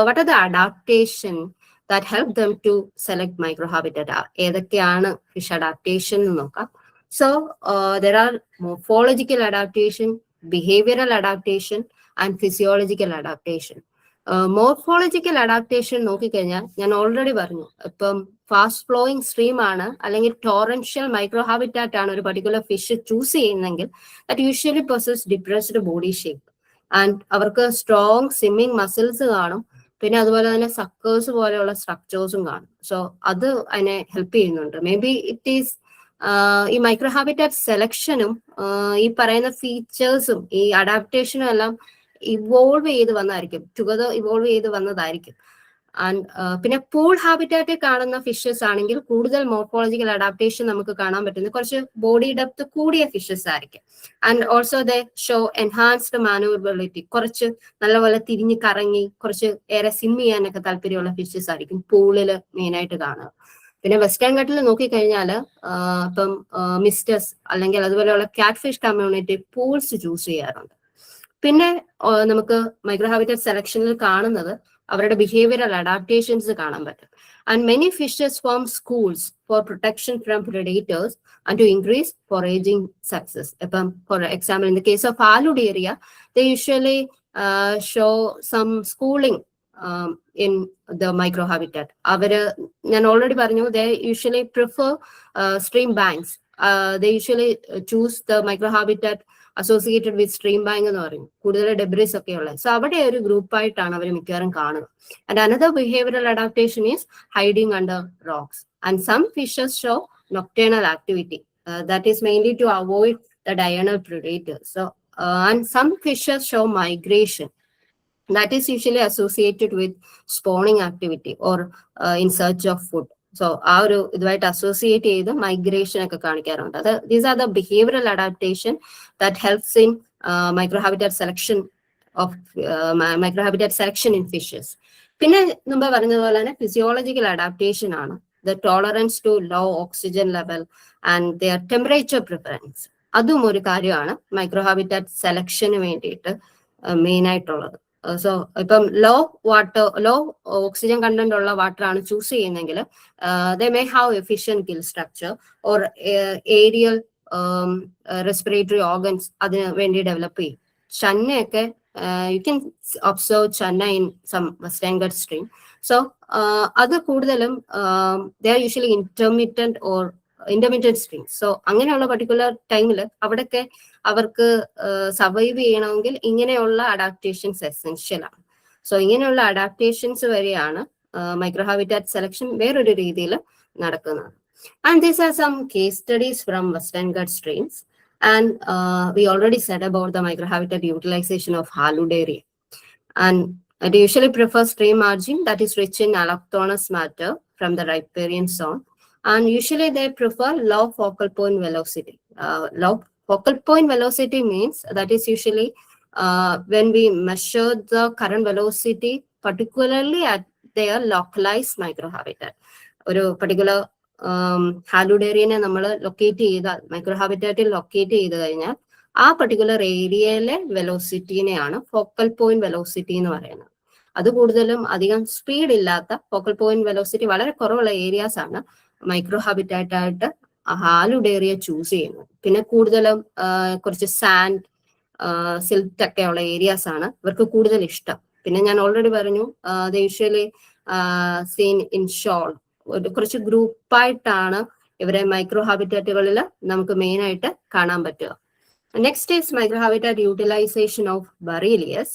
what are the adaptation that help them to select micro habitat? ഏതൊക്കെയാണ് ഫിഷ് അഡാപ്റ്റേഷൻ എന്ന് നോക്കാം. So there are morphological adaptation, behavioral adaptation, and physiological adaptation. Morphological adaptation നോക്കിക്കഴിഞ്ഞാൽ ഞാൻ already പറഞ്ഞു, ഇപ്പം ഫാസ്റ്റ് ഫ്ലോയിങ് സ്ട്രീം ആണ് അല്ലെങ്കിൽ ടോറൻഷ്യൽ മൈക്രോ ഹാബിറ്റാറ്റ് ആണ് ഒരു പർട്ടിക്കുലർ ഫിഷ് ചൂസ് ചെയ്യുന്നെങ്കിൽ that usually possess depressed body shape and അവർക്ക് സ്ട്രോങ് സ്വിമ്മിങ് മസിൽസ് കാണും. പിന്നെ അതുപോലെ തന്നെ സക്കേഴ്സ് പോലെയുള്ള സ്ട്രക്ചേഴ്സും കാണും. സോ അത് അതിനെ ഹെൽപ്പ് ചെയ്യുന്നുണ്ട്. മേ ബി ഇറ്റ് ഈസ് ഈ മൈക്രോ ഹാബിറ്റാറ്റ് സെലക്ഷനും ഈ പറയുന്ന ഫീച്ചേഴ്സും ഈ അഡാപ്റ്റേഷനും എല്ലാം ഇവോൾവ് ചെയ്ത് വന്നതായിരിക്കും, ടുഗദർ ഇവോൾവ് ചെയ്ത് വന്നതായിരിക്കും. ആൻഡ് പിന്നെ പൂൾ ഹാബിറ്റാറ്റ് കാണുന്ന ഫിഷസ് ആണെങ്കിൽ കൂടുതൽ മോർഫോളജിക്കൽ അഡാപ്റ്റേഷൻ നമുക്ക് കാണാൻ പറ്റുന്നത് കുറച്ച് ബോഡി ഡെപ്ത് കൂടിയ ഫിഷസ് ആയിരിക്കും. And also they show enhanced manoeuvrability, കുറച്ച് നല്ലപോലെ തിരിഞ്ഞ് കറങ്ങി കുറച്ച് ഏറെ സ്വിം ചെയ്യാനൊക്കെ താല്പര്യമുള്ള ഫിഷസ് ആയിരിക്കും പൂളിൽ മെയിനായിട്ട് കാണുക. പിന്നെ വെസ്റ്റേൺ ഘട്ടിൽ നോക്കിക്കഴിഞ്ഞാൽ ഇപ്പം മിസ്റ്റേഴ്സ് അല്ലെങ്കിൽ അതുപോലെയുള്ള cat fish community pools choose ചെയ്യാറുണ്ട്. പിന്നെ നമുക്ക് മൈക്രോ ഹാബിറ്റാറ്റ് സെലക്ഷനിൽ കാണുന്നത് അവരുടെ ബിഹേവിയറൽ അഡാപ്റ്റേഷൻസ് കാണാൻ പറ്റും. And many fishes form schools for protection from predators and to increase foraging success. ഇപ്പം for example in the case of Haludaria they usually show some schooling in the microhabitat. അവര് ഞാൻ already പറഞ്ഞു, they usually prefer stream banks. They usually choose the microhabitat associated with stream bank എന്ന് പറയും, കൂടുതൽ debris ഒക്കെ ഉള്ളത്. So അവിടെ ഒരു ഗ്രൂപ്പായിട്ടാണ് അവർ മിക്കവാറും കാണുന്നത്. And another behavioral adaptation is hiding under rocks. And some fishes show nocturnal activity. That is mainly to avoid the diurnal predators. So and some fishes show migration. That is usually associated with spawning activity or in search of food. So ആ ഒരു ഇതുമായിട്ട് associate ചെയ്ത് migration ഒക്കെ കാണിക്കാറുണ്ട്. അത് these are the behavioural adaptation that helps in microhabitat selection in fishes. പിന്നെ മുമ്പ് പറഞ്ഞതുപോലെ തന്നെ ഫിസിയോളജിക്കൽ അഡാപ്റ്റേഷൻ ആണ് the tolerance to low oxygen level and their temperature preference. അതും ഒരു കാര്യമാണ് മൈക്രോഹാബിറ്റാറ്റ് സെലക്ഷന് വേണ്ടിയിട്ട് മെയിൻ ആയിട്ടുള്ളത്. സോ ഇപ്പം ലോ ഓക്സിജൻ കണ്ടന്റ് ഉള്ള വാട്ടർ ആണ് ചൂസ് ചെയ്യുന്നെങ്കിൽ they may have efficient gill structure or aerial respiratory organs അതിന് വേണ്ടി ഡെവലപ്പ് ചെയ്യും. ചന്നയൊക്കെ you can observe Channa in some Western Ghat stream. So അത് കൂടുതലും they are usually intermediate streams. So അങ്ങനെയുള്ള പർട്ടിക്കുലർ ടൈമിൽ അവിടെയൊക്കെ അവർക്ക് സർവൈവ് ചെയ്യണമെങ്കിൽ ഇങ്ങനെയുള്ള അഡാപ്റ്റേഷൻസ് എസെൻഷ്യൽ ആണ്. സോ ഇങ്ങനെയുള്ള അഡാപ്റ്റേഷൻസ് വരെയാണ് മൈക്രോഹാബിറ്റാറ്റ് സെലക്ഷൻ വേറൊരു രീതിയിൽ നടക്കുന്നത്. And these are some case studies from Western Ghat streams. And we already said about the microhabitat utilisation of Haludaria. And it usually prefers stream margin that is rich in allochthonous matter from the riparian zone. And usually they prefer low focal point velocity. Low focal point velocity means that is usually when we measure the current velocity, particularly at their localized microhabitat. ഒരു particular ഹാലുഡേറിയനെ നമ്മൾ locate ചെയ്താൽ, മൈക്രോഹാബിറ്റാറ്റിൽ locate ചെയ്ത് കഴിഞ്ഞാൽ ആ particular ഏരിയയിലെ വെലോസിറ്റിനെയാണ് focal point velocity എന്ന് പറയുന്നത്. അത് കൂടുതലും അധികം സ്പീഡ് ഇല്ലാത്ത ഫോക്കൽ പോയിന്റ് വെലോസിറ്റി വളരെ കുറവുള്ള ഏരിയാസ് ആണ് മൈക്രോ ഹാബിറ്റാറ്റ് ആയിട്ട് ഹാലുഡേറിയ ചൂസ് ചെയ്യുന്നത്. പിന്നെ കൂടുതലും കുറച്ച് സാൻഡ്, സിൽറ്റ് ഒക്കെ ഉള്ള ഏരിയാസ് ആണ് ഇവർക്ക് കൂടുതൽ ഇഷ്ടം. പിന്നെ ഞാൻ ഓൾറെഡി പറഞ്ഞു യൂഷ്വലി സീൻ ഇൻ ഷോൾ, കുറച്ച് ഗ്രൂപ്പായിട്ടാണ് ഇവരെ മൈക്രോ ഹാബിറ്റാറ്റുകളിൽ നമുക്ക് മെയിൻ ആയിട്ട് കാണാൻ പറ്റുക. Next is microhabitat utilization of Borrelius,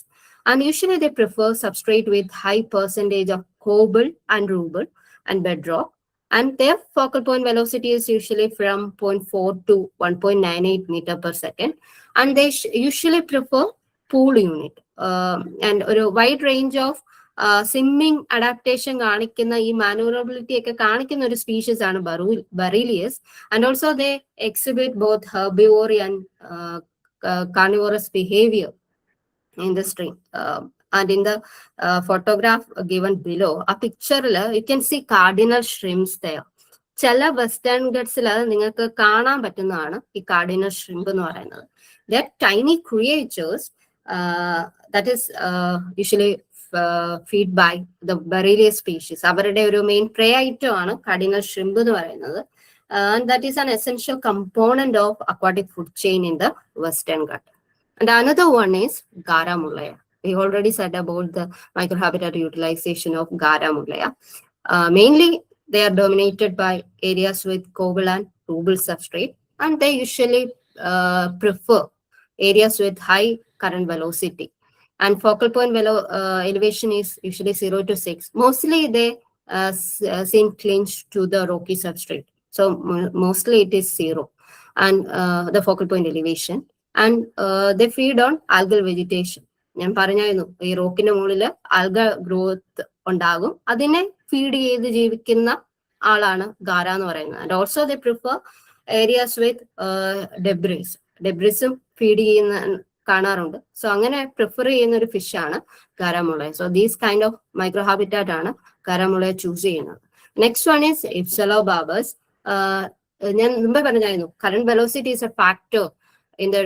and usually they prefer substrate with high percentage of cobble and rubble and bedrock. and their focal point velocity is usually from 0.4 to 1.98 meter per second, and they usually prefer pool unit and a wide range of swimming adaptation കാണിക്കുന്ന ഈ manoeuvrability ഒക്കെ കാണിക്കുന്ന ഒരു species ആണ് Barilius. And also they exhibit both herbivory and carnivorous behaviour in the stream. And in the photograph given below, a picture, you can see cardinal shrimps there. ചില Western ഗട്ട്സിൽ നിങ്ങൾക്ക് കാണാൻ പറ്റുന്നതാണ് ഈ കാർഡിനൽ ഷ്രിംപ് എന്ന് പറയുന്നത്. The tiny creatures that is usually feed by the Barilius species. അവരുടെ ഒരു മെയിൻ പ്രേ ഐറ്റം ആണ് കാർഡിനൽ ഷ്രിംപ് എന്ന് പറയുന്നത്. And that is an essential component of aquatic food chain in the western gut. And another one is Garamulaya. We already said about the microhabitat utilization of Garamulaya. Mainly, they are dominated by areas with cobble and rubble substrate, and they usually prefer areas with high current velocity. And focal point elevation is usually 0 to 6. Mostly, they seem clinched to the rocky substrate. So, mostly it is 0. And the focal point elevation. And they feed on algal vegetation. ഞാൻ പറഞ്ഞായിരുന്നു ഈ റോക്കിന്റെ മുകളിൽ alga growth ഉണ്ടാകും, അതിനെ feed ചെയ്ത് ജീവിക്കുന്ന ആളാണ് Garra എന്ന് പറയുന്നത്. And also they prefer areas with ഡെബ്രിസും ഫീഡ് ചെയ്യുന്ന കാണാറുണ്ട്. സോ അങ്ങനെ പ്രിഫർ ചെയ്യുന്ന ഒരു ഫിഷാണ് Garra mullya. So these kind of micro habitat ആണ് ഗാരാമുളയ ചൂസ് ചെയ്യുന്നത്. Next one is Hypselobarbus. ഞാൻ മുമ്പേ പറഞ്ഞായിരുന്നു current velocity is a factor in the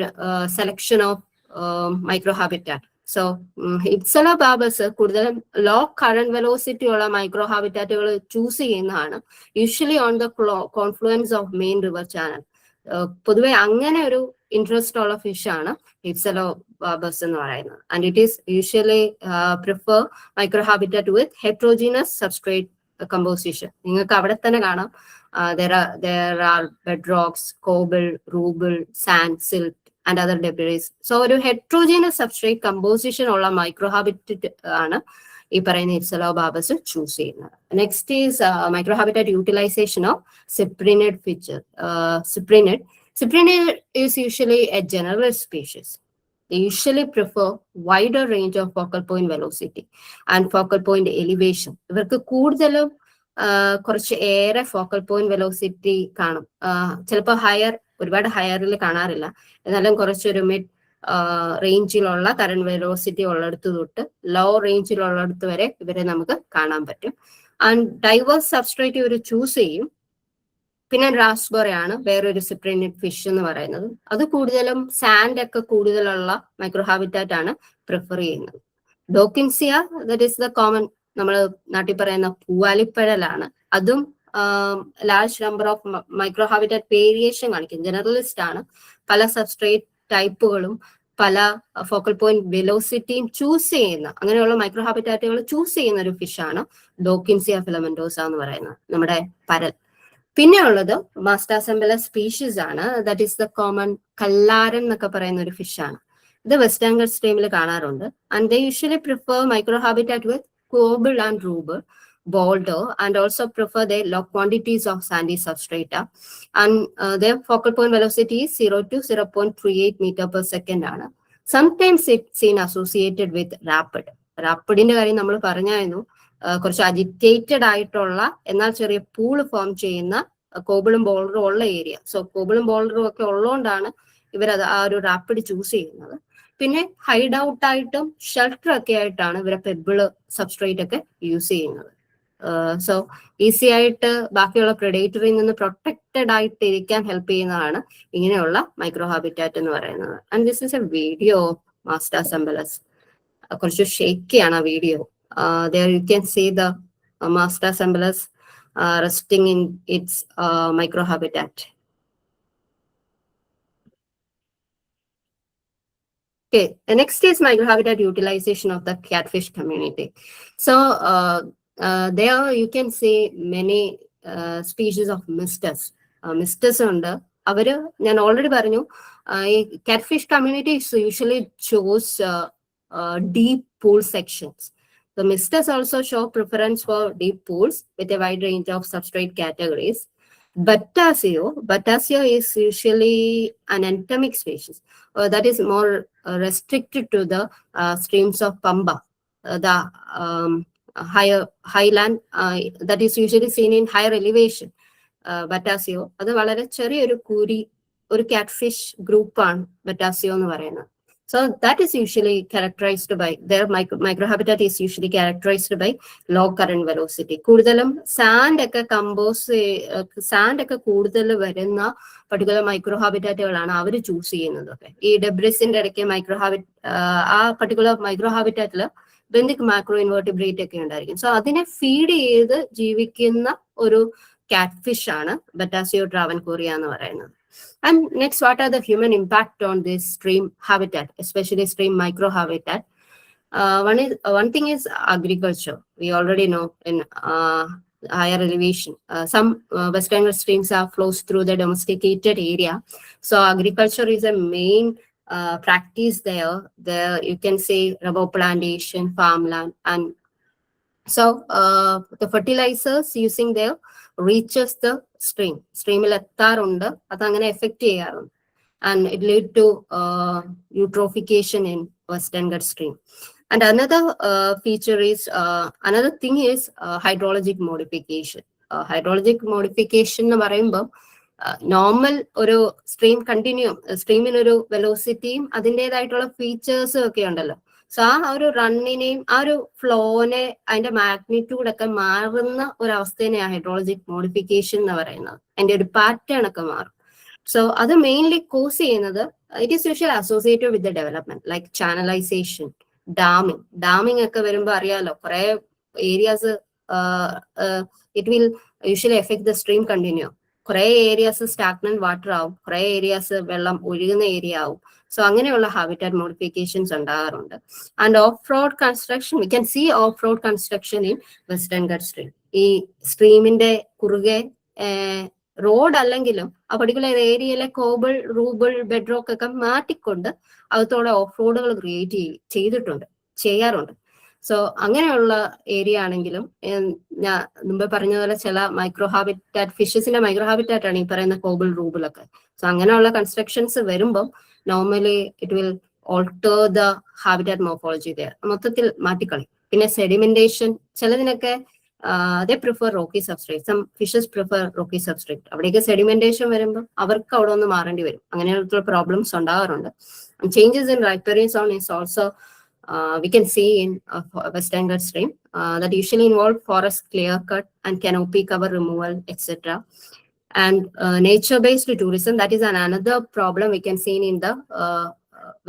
selection of microhabitat. So, Hypselobarbus കൂടുതലും ലോ കറന്റ് വെലോസിറ്റി ഉള്ള മൈക്രോ ഹാബിറ്റാറ്റുകൾ ചൂസ് ചെയ്യുന്നതാണ്, usually on the confluence of main river channel. പൊതുവെ അങ്ങനെ ഒരു ഇൻട്രസ്റ്റ് ഉള്ള ഫിഷാണ് ഇപ്സലോബാബസ് എന്ന് പറയുന്നത്. And it is usually prefer micro habitat with heterogeneous substrate composition. നിങ്ങൾക്ക് അവിടെ തന്നെ കാണാം there are bedrocks, cobble, rubble, sand, silt and other debris. So ഒരു heterogeneous substrate composition ഉള്ള microhabitat ആണ് ഈ പറയുന്ന ഇപ്സലോബാബസ് ചൂസ് ചെയ്യുന്നത്. Next is microhabitat utilization of cyprinid feature. Cyprinid is usually a generalist species. They usually prefer wider range of focal point velocity and focal point elevation. ഇവർക്ക് കൂടുതലും കുറച്ച് ഏറെ focal point velocity കാണും. ചിലപ്പോൾ ഒരുപാട് ഹയറിൽ കാണാറില്ല, എന്നാലും കുറച്ചൊരു മിഡ് റേഞ്ചിലുള്ള കറന്റ് വെലോസിറ്റി ഉള്ളിടത്ത് തൊട്ട് ലോ റേഞ്ചിലുള്ളിടത്ത് വരെ ഇവരെ നമുക്ക് കാണാൻ പറ്റും. ആൻഡ് ഡൈവേഴ്സ് സബ്സ്ട്രേറ്റ് ഇവർ ചൂസ് ചെയ്യും. പിന്നെ റാസ്ബെറി ആണ് വേറൊരു സിപ്രിനിഡ് ഫിഷ് എന്ന് പറയുന്നത്. അത് കൂടുതലും സാൻഡ് ഒക്കെ കൂടുതലുള്ള മൈക്രോഹാബിറ്റാറ്റ് ആണ് പ്രിഫർ ചെയ്യുന്നത്. ഡോക്കിൻസിയ, ദറ്റ് ഈസ് ദ കോമൺ നമ്മൾ നാട്ടിൽ പറയുന്ന പൂവാലിപ്പഴലാണ്. അതും ലാർജ് നമ്പർ ഓഫ് മൈക്രോഹാബിറ്റാറ്റ് വേരിയേഷൻ കാണിക്കും. ജനറലിസ്റ്റ് ആണ്, പല സബ്സ്ട്രേറ്റ് ടൈപ്പുകളും പല ഫോക്കൽ പോയിന്റ് വെലോസിറ്റിയും ചൂസ് ചെയ്യുന്ന, അങ്ങനെയുള്ള മൈക്രോഹാബിറ്റാറ്റുകൾ ചൂസ് ചെയ്യുന്ന ഒരു ഫിഷാണ് ഡോക്കിൻസിയ ഫിലമെന്റോസ എന്ന് പറയുന്നത്, നമ്മുടെ പരൽ. പിന്നെ ഉള്ളത് മാസ്റ്റാസെമ്പല സ്പീഷീസ് ആണ്. ദാറ്റ് ഈസ് ദ കോമൺ കല്ലാരൻ എന്നൊക്കെ പറയുന്ന ഒരു ഫിഷാണ്. ഇത് വെസ്റ്റേൺ ഗൾഫ് സ്ട്രീമിൽ കാണാറുണ്ട്. And they usually prefer microhabitat with cobble and rubble, boulder, and also prefer the low quantities of sandy substrata. And their focal point velocity is 0 to 0.38 meter per second. Sometimes it's seen associated with rapid. റാപ്പിഡിന്റെ കാര്യം നമ്മൾ പറഞ്ഞായിരുന്നു, കുറച്ച് agitated ആയിട്ടുള്ള എന്നാൽ ചെറിയ pool form ചെയ്യുന്ന കോബിളും ബോൾഡറും ഉള്ള area. So കോബിളും ബോൾഡറും ഒക്കെ ഉള്ളതുകൊണ്ടാണ് ഇവരത് ആ ഒരു റാപ്പിഡ് ചൂസ് ചെയ്യുന്നത്. പിന്നെ ഹൈഡ് ഔട്ട് ആയിട്ടും ഷെൽട്ടർ ഒക്കെ ആയിട്ടാണ് ഇവരെ പെബിള് സബ്സ്ട്രേറ്റ് ഒക്കെ യൂസ് ചെയ്യുന്നത്. സോ ഈസി ആയിട്ട് ബാക്കിയുള്ള പ്രെഡേറ്ററിൽ നിന്ന് പ്രൊട്ടക്റ്റഡ് ആയിട്ട് ഇരിക്കാൻ ഹെൽപ്പ് ചെയ്യുന്നതാണ് ഇങ്ങനെയുള്ള മൈക്രോഹാബിറ്റാറ്റ് എന്ന് പറയുന്നത്. And this is a video of Mastacembelus. കുറച്ച് ഷേക്കിയാണ് ആ video. There you can see the Mastasembelus resting in its microhabitat. Okay, the next is microhabitat utilization of the catfish community. So there you can see many species of mistus. Mistus ഉണ്ട്. അവര് ഞാൻ already പറഞ്ഞു ഈ catfish community usually chose deep pool sections. The misters also show preference for deep pools with a wide range of substrate categories. Batasio is usually an endemic species that is more restricted to the streams of Pamba, the higher highland that is usually seen in higher elevation. Batasio, അത് വളരെ ചെറിയൊരു കൂരി ഒരു catfish ഗ്രൂപ്പാണ് ബറ്റാസിയോ എന്ന് പറയുന്നത്. So that is usually characterized by their microhabitat is usually characterized by low current velocity. കൂടുതലും sand ഒക്കെ കൂടുതൽ വരുന്ന പർട്ടിക്കുലർ മൈക്രോഹാബിറ്റാറ്റുകളാണ് അവർ ചൂസ് ചെയ്യുന്നത്. ഈ ഡെബ്രിസിന്റെ ഇടയ്ക്ക് ആ പർട്ടിക്കുലർ മൈക്രോഹാബിറ്റാറ്റിൽ ബെന്തിക് മാക്രോ ഇൻവേർട്ടിബ്രേറ്റ് ഒക്കെ ഉണ്ടായിരിക്കും. സോ അതിനെ ഫീഡ് ചെയ്ത് ജീവിക്കുന്ന ഒരു catfish ആണ് ബറ്റാസിയോ ട്രാവൻകൂറിയ എന്ന് പറയുന്നത്. And next, what are the human impact on this stream habitat, especially stream microhabitat? One thing is agriculture. We already know in higher elevation, some western streams are flows through the domesticated area. So agriculture is a main practice there. There you can say rubber plantation, farmland, and so the fertilizers using there reaches the streamil എത്താറുണ്ട്, അതങ്ങനെ effect ചെയ്യാറുണ്ട്. And it lead to eutrophication in Western Ghats stream. And another feature is another thing is hydrologic modification. Hydrologic modification എന്ന് പറയുമ്പോൾ normal ഒരു സ്ട്രീമിന് ഒരു വെലോസിറ്റിയും അതിൻ്റെതായിട്ടുള്ള ഫീച്ചേഴ്സും ഒക്കെ ഉണ്ടല്ലോ. സോ ആ ഒരു റണ്ണിനെയും ആ ഒരു ഫ്ലോനെ അതിന്റെ മാഗ്നിറ്റ്യൂഡ് ഒക്കെ മാറുന്ന ഒരു അവസ്ഥേനെയാണ് ഹൈഡ്രോളജിക് മോഡിഫിക്കേഷൻ എന്ന് പറയുന്നത്. അതിന്റെ ഒരു പാറ്റേൺ ഒക്കെ മാറും. സോ അത് മെയിൻലി കോസ് ചെയ്യുന്നത് it is usually associated with the development like channelisation, damming ഒക്കെ വരുമ്പോൾ അറിയാലോ കുറെ areas it will usually effect the stream continue. കുറെ ഏരിയാസ് സ്റ്റാഗ്നന്റ് വാട്ടർ ആവും, കുറെ ഏരിയാസ് വെള്ളം ഒഴുകുന്ന ഏരിയ ആവും. സോ അങ്ങനെയുള്ള ഹാബിറ്റാറ്റ് മോഡിഫിക്കേഷൻസ് ഉണ്ടാകാറുണ്ട്. And of road construction, we can see of road construction in Western Ghat stream. ഈ സ്ട്രീമിന്റെ കുറുകെ റോഡ് അല്ലെങ്കിലും ആ പർട്ടിക്കുലർ ഏരിയയിലെ കോബിൾ, റൂബിൾ, ബെഡ്റോക്ക് ഒക്കെ മാറ്റിക്കൊണ്ട് അകത്തോടെ ഓഫ് റോഡുകൾ ക്രിയേറ്റ് ചെയ്യാറുണ്ട്. സോ അങ്ങനെയുള്ള ഏരിയ ആണെങ്കിലും ഞാൻ മുമ്പ് പറഞ്ഞ പോലെ ചില മൈക്രോഹാബിറ്റാറ്റ് ഫിഷസിന്റെ മൈക്രോഹാബിറ്റാറ്റ് ആണ് ഈ പറയുന്ന കോബിൾ, റൂബിളൊക്കെ. സോ അങ്ങനെയുള്ള കൺസ്ട്രക്ഷൻസ് വരുമ്പം normally it will alter the habitat morphology there, മൊത്തത്തിൽ മാറ്റിക്കളയും. പിന്നെ sedimentation, ചിലതിനൊക്കെ they prefer rocky substrate. Some fishes prefer rocky substrate. അവിടേക്ക് സെഡിമെന്റേഷൻ വരുമ്പോൾ അവർക്ക് അവിടെ ഒന്ന് മാറേണ്ടി വരും. അങ്ങനെയുള്ള പ്രോബ്ലംസ് ഉണ്ടാകാറുണ്ട്. Changes in riparian zone is also we can see in Western Ghats stream that usually involve forest clear cut and canopy cover removal, etc. And nature-based tourism, that is another problem we can see in the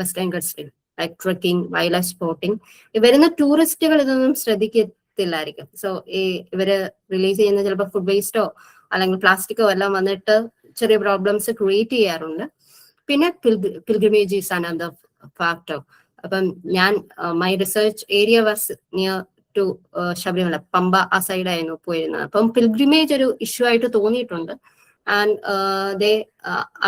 Western Ghats stream, like trekking, wildlife sporting. ഇവരുന്ന ടൂറിസ്റ്റുകൾ ഇതൊന്നും ശ്രദ്ധിക്കത്തില്ലായിരിക്കും. So ഇവര് release ചെയ്യുന്ന ചിലപ്പോൾ food വേസ്റ്റോ അല്ലെങ്കിൽ പ്ലാസ്റ്റിക്കോ എല്ലാം വന്നിട്ട് ചെറിയ problems create ചെയ്യാറുണ്ട്. പിന്നെ പിൽഗ്രിമേജ് ഈസ് അനദർ ഫാക്ടർ. അപ്പം ഞാൻ my research area was near to Sabarimala, Pamba ആ സൈഡായിരുന്നു പോയിരുന്നത്. അപ്പം പിൽഗ്രിമേജ് ഒരു ഇഷ്യൂ ആയിട്ട് തോന്നിയിട്ടുണ്ട്. And they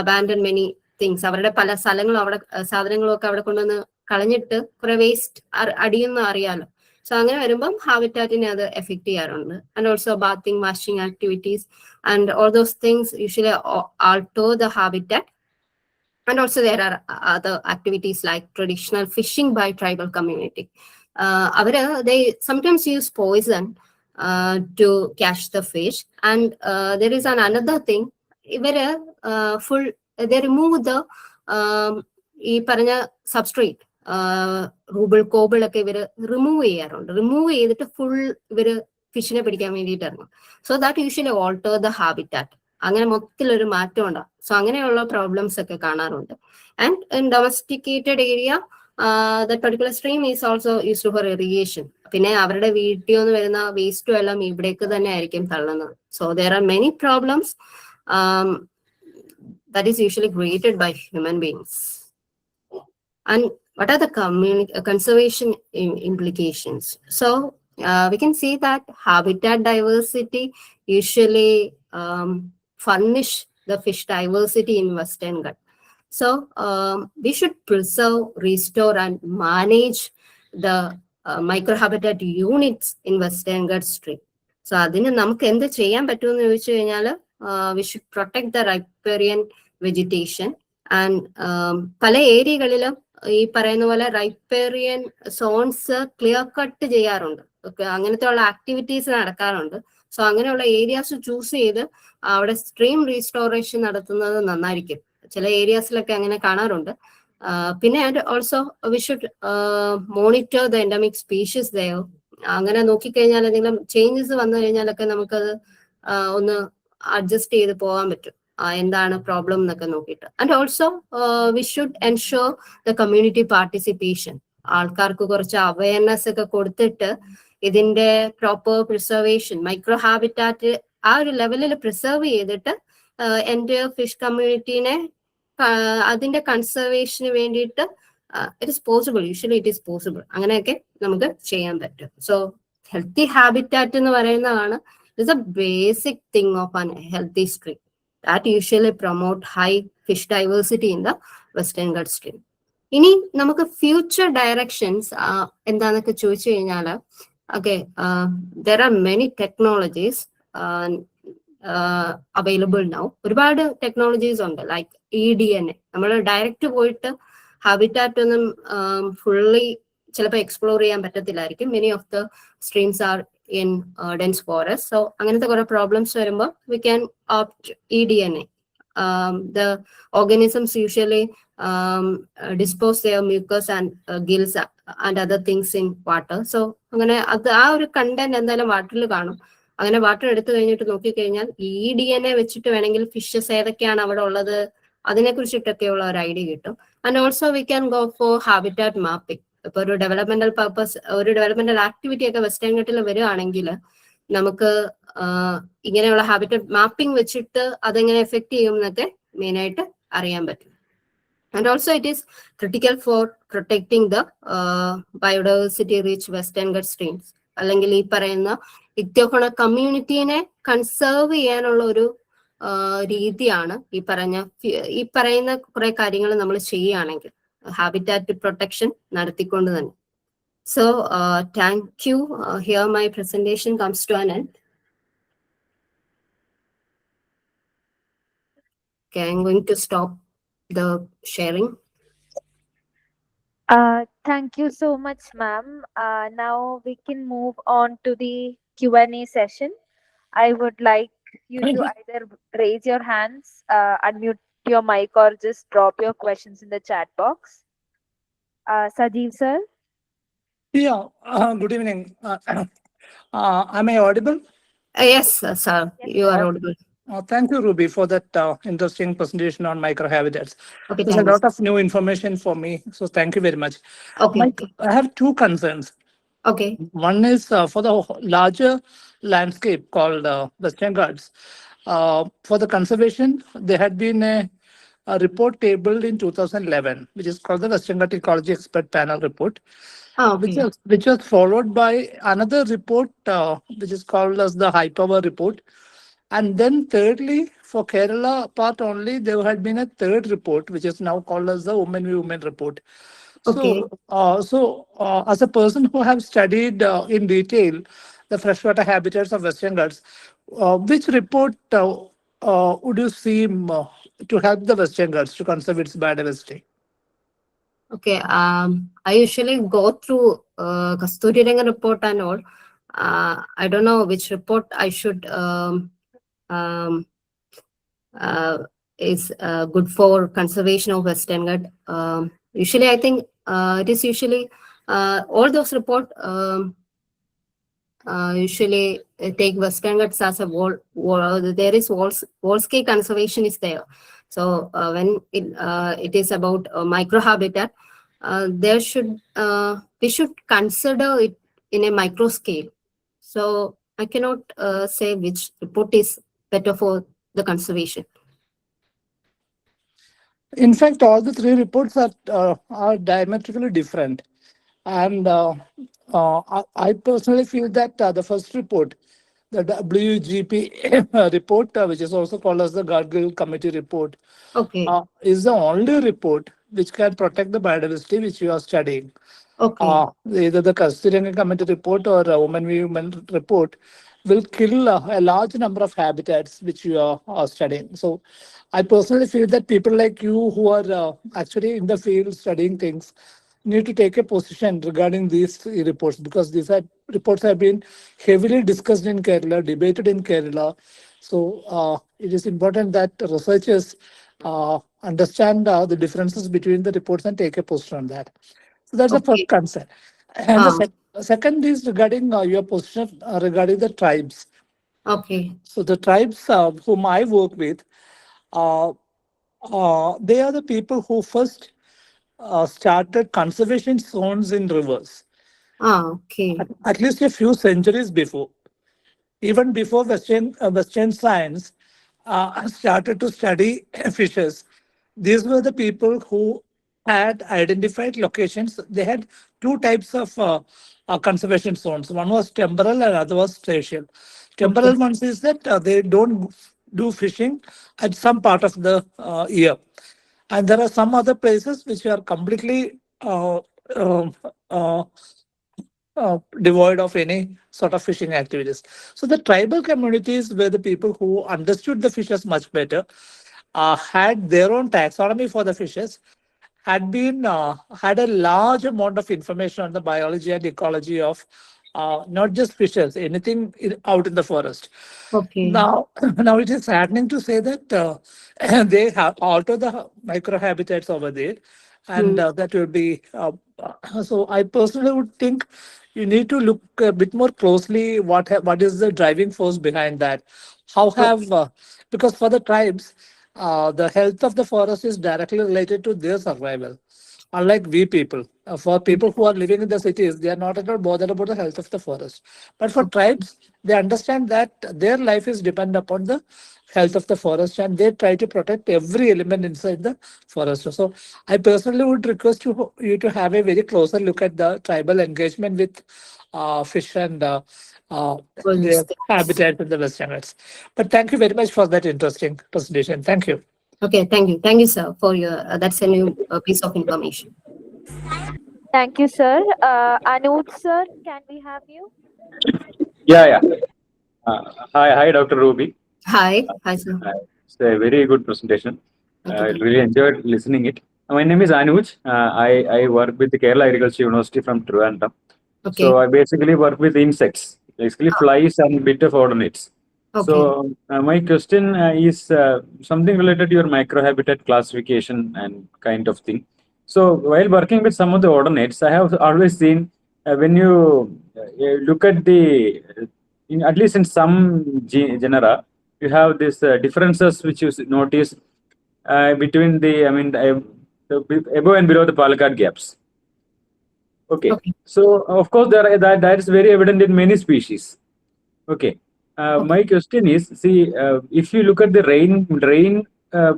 abandon many things. അവരുടെ പല സ്ഥലങ്ങളും അവിടെ സാധനങ്ങളും ഒക്കെ അവിടെ കൊണ്ടുവന്ന് കളഞ്ഞിട്ട് കുറെ വേസ്റ്റ് അടിയെന്ന് അറിയാലോ. സോ അങ്ങനെ വരുമ്പം ഹാബിറ്റാറ്റിനെ അത് എഫക്ട് ചെയ്യാറുണ്ട്. And also bathing, washing activities and all those things usually alter the habitat. And also there are other activities like traditional fishing by tribal community. They sometimes use poison to catch the fish. And there is another thing. They remove the ഈ പറഞ്ഞ substrate, rouble, cobble ഒക്കെ ഇവര് remove ചെയ്യാറുണ്ട്. Remove ചെയ്തിട്ട് full ഇവര് ഫിഷിനെ പിടിക്കാൻ വേണ്ടിയിട്ട് ഇറങ്ങും. So that usually alter the habitat. അങ്ങനെ മൊത്തത്തിലൊരു മാറ്റം ഉണ്ടാകും. സോ അങ്ങനെയുള്ള പ്രോബ്ലംസ് ഒക്കെ കാണാറുണ്ട്. And in domesticated area that particular stream is also used for irrigation. പിന്നെ അവരുടെ വീട്ടിൽ നിന്ന് വരുന്ന വേസ്റ്റും എല്ലാം ഇവിടേക്ക് തന്നെ ആയിരിക്കും തള്ളുന്നത്. So there are many problems that is usually created by human beings. And what are the conservation implications? So we can see that habitat diversity usually furnish the fish diversity in Western Ghats. So we should preserve, restore, and manage the microhabitat units in Western Ghats Stream. So അതിന് നമുക്ക് എന്ത് ചെയ്യാൻ പറ്റുമെന്ന് ചോദിച്ചു കഴിഞ്ഞാൽ we should protect the riparian vegetation and പല ഏരിയകളിലും ഈ പറയുന്ന പോലെ റൈപ്പേറിയൻ സോൺസ് ക്ലിയർ കട്ട് ചെയ്യാറുണ്ട്. അങ്ങനത്തെ ഉള്ള ആക്ടിവിറ്റീസ് നടക്കാറുണ്ട്. സോ അങ്ങനെയുള്ള ഏരിയാസ് ചൂസ് ചെയ്ത് അവിടെ സ്ട്രീം റീസ്റ്റോറേഷൻ നടത്തുന്നത് നന്നായിരിക്കും. ചില ഏരിയാസിലൊക്കെ അങ്ങനെ കാണാറുണ്ട്. പിന്നെ and also we should monitor the endemic species ദയോ. അങ്ങനെ നോക്കിക്കഴിഞ്ഞാൽ എന്തെങ്കിലും ചേഞ്ചസ് വന്നു കഴിഞ്ഞാലൊക്കെ നമുക്കത് ഒന്ന് അഡ്ജസ്റ്റ് ചെയ്ത് പോകാൻ പറ്റും. എന്താണ് പ്രോബ്ലം എന്നൊക്കെ നോക്കിയിട്ട്. And also we should ensure the community participation. ആൾക്കാർക്ക് കുറച്ച് അവയർനെസ് ഒക്കെ കൊടുത്തിട്ട് ഇതിന്റെ പ്രോപ്പർ പ്രിസർവേഷൻ, മൈക്രോ ഹാബിറ്റാറ്റ് ആ ഒരു ലെവലിൽ പ്രിസർവ് ചെയ്തിട്ട് എൻ്റെ ഫിഷ് കമ്മ്യൂണിറ്റീനെ അതിന്റെ കൺസർവേഷന് വേണ്ടിയിട്ട് it is possible. Usually it is possible. അങ്ങനെയൊക്കെ നമുക്ക് ചെയ്യാൻ പറ്റും. സോ ഹെൽത്തി ഹാബിറ്റാറ്റ് എന്ന് പറയുന്നതാണ് is a basic thing of an healthy stream that usually promote high fish diversity in the Western Ghat stream. ഇനി നമുക്ക് ഫ്യൂച്ചർ ഡയറക്ഷൻസ് എന്താന്നൊക്കെ ചോദിച്ചു കഴിഞ്ഞാൽ okay, there are many technologies available now. ഒരുപാട് ടെക്നോളജീസ് ഉണ്ട്. Like EDNA. നമ്മൾ ഡയറക്റ്റ് പോയിട്ട് habitat ഒന്നും ഫുള്ളി ചിലപ്പോൾ എക്സ്പ്ലോർ ചെയ്യാൻ പറ്റത്തില്ലായിരിക്കും. Many of the streams are in dense forest. So അങ്ങനത്തെ കുറെ പ്രോബ്ലംസ് വരുമ്പോൾ we can opt EDNA. The organisms usually dispose their mucus and gills and other things in water. So അങ്ങനെ അത് ആ ഒരു കണ്ടന്റ് എന്തായാലും വാട്ടറിൽ കാണും. അങ്ങനെ വാട്ടർ എടുത്തു കഴിഞ്ഞിട്ട് നോക്കിക്കഴിഞ്ഞാൽ EDNA വെച്ചിട്ട് വേണമെങ്കിൽ ഫിഷസ് ഏതൊക്കെയാണ് അവിടെ ഉള്ളത് അതിനെ കുറിച്ചിട്ടൊക്കെയുള്ള ഒരു ഐഡിയ കിട്ടും. And also we can go for habitat mapping. ഇപ്പൊ ഒരു ഡെവലപ്മെന്റൽ പർപ്പസ്, ഒരു ഡെവലപ്മെന്റൽ ആക്ടിവിറ്റി ഒക്കെ വെസ്റ്റേൺ ഗട്ടിൽ വരികയാണെങ്കിൽ നമുക്ക് ഇങ്ങനെയുള്ള ഹാബിറ്റാറ്റ് മാപ്പിംഗ് വെച്ചിട്ട് അതെങ്ങനെ എഫക്ട് ചെയ്യും എന്നൊക്കെ മെയിനായിട്ട് അറിയാൻ പറ്റും. And also it is critical for protecting the biodiversity reach western Ghat streams. അല്ലെങ്കിൽ ഈ പറയുന്ന ഇക്തിയോഫോണ കമ്മ്യൂണിറ്റീനെ കൺസേർവ് ചെയ്യാനുള്ള ഒരു രീതിയാണ് ഈ പറയുന്ന കുറെ കാര്യങ്ങൾ നമ്മൾ ചെയ്യുകയാണെങ്കിൽ ഹാബിറ്റാറ്റ് പ്രൊട്ടക്ഷൻ നടത്തിക്കൊണ്ട് തന്നെ. So thank you. Here my presentation comes to an end. Okay, I'm going to stop the sharing. Thank you so much, ma'am. Now we can move on to the Q&A session. I would like you to either raise your hands, unmute your mic, or just drop your questions in the chat box. Sajeev sir. Yeah, good evening. Am I audible? Yes, sir. Yes, You are sir. audible. Thank you, Ruby, for that interesting presentation on microhabitats. Okay, There's a thanks. lot of new information for me, so thank you very much. Okay. I have two concerns. Okay. One is for the larger landscape called Western Ghats. For the conservation, there had been a report tabled in 2011, which is called the Western Ghat Ecology Expert Panel Report, Okay. which was followed by another report, which is called as the High Power Report. And then thirdly, for Kerala part only, there had been a third report, which is now called as the Women v Women Report. Okay. So as a person who have studied in detail the freshwater habitats of Western Ghats, which report would you seem to help the Western Ghats to conserve its biodiversity? Okay. I usually go through Kasturirangan report and all. I don't know which report I should is good for conservation of Western Ghat. Usually, I think it is usually all those reports usually take Western Ghats as a there is wall-scale conservation is there. So when it is about microhabitat, we should consider it in a micro scale. So I cannot say which report is better for the conservation. In fact, all the three reports are diametrically different. And I personally feel that the first report, the WGP report, which is also called as the Gargill Committee report, Okay. is the only report which can protect the biodiversity which you are studying. Okay. Either the Kasturianga Committee report or a Women report will kill a large number of habitats which you are studying. So, I personally feel that people like you who are actually in the field studying things need to take a position regarding these reports, because these reports have been heavily discussed in Kerala, debated in Kerala. So, it is important that researchers understand the differences between the reports and take a position on that. So that's the first Okay. concern. And the Ah, second is regarding your position regarding the tribes. okay. So the tribes whom I work with, uh, they are the people who first started conservation zones in rivers, Okay. at least a few centuries before. Even before Western science started to study fishes, these were the people who had identified locations. They had two types of conservation zones. One was temporal and other was spatial. Okay. Temporal ones is that they don't do fishing at some part of the year. And there are some other places which are completely uh, uh, devoid of any sort of fishing activities. So the tribal communities were the people who understood the fishes much better, had their own taxonomy for the fishes, had a large amount of information on the biology and ecology of not just fishes, anything out in the forest. Okay. Now, now it is saddening to say that they have altered the microhabitats over there, and Hmm. that will be. So, I personally would think you need to look a bit more closely what is the driving force behind that. How Oh, have because for the tribes, the health of the forest is directly related to their survival. Unlike we people, for people who are living in the cities, they are not at all bothered about the health of the forest. But for tribes, they understand that their life is dependent upon the health of the forest, and they try to protect every element inside the forest. So, I personally would request you to have a very closer look at the tribal engagement with fish and all these their things. habitat in the Western Ghats. But thank you very much for that interesting presentation. Thank you. Okay. Thank you. Thank you, sir, for your, that's a new piece of information. Thank you, sir. Anuj, sir, can we have you? Yeah, yeah. Hi, Dr. Ruby. Hi. Hi, sir. It's a very good presentation. Okay. I Thank really enjoyed listening it. My name is Anuj. I work with the Kerala Agriculture University from Trivandrum. Okay. So I basically work with insects, basically Ah, flies and bit of ordinates. okay. So my question is something related to your microhabitat classification and kind of thing. So while working with some of the ordinates, I have always seen when you look at the, at least in some genera, you have these differences which you notice between the above and below the Palakkad gaps. Okay, Okay. so of course that is very evident in many species. Okay, Okay. my question is, see, if you look at the uh,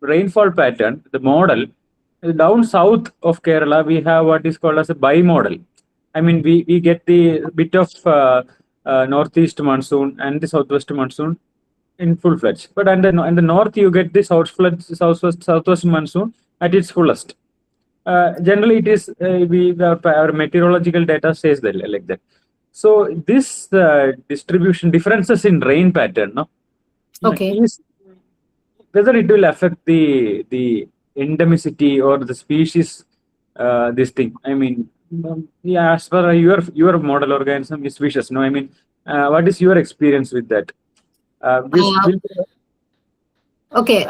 rainfall pattern, the model down south of Kerala, we have what is called as a bi-model. I mean, we get the bit of northeast monsoon and the southwest monsoon in full fledged, but in the north you get the southwest monsoon at its fullest. Generally, it is our meteorological data says that like that. So this distribution differences in rain pattern, no, Okay. is whether it will affect the endemicity or the species. This thing. I mean, yeah. As per your model organism is species. No, I mean, what is your experience with that? This Uh, will. okay.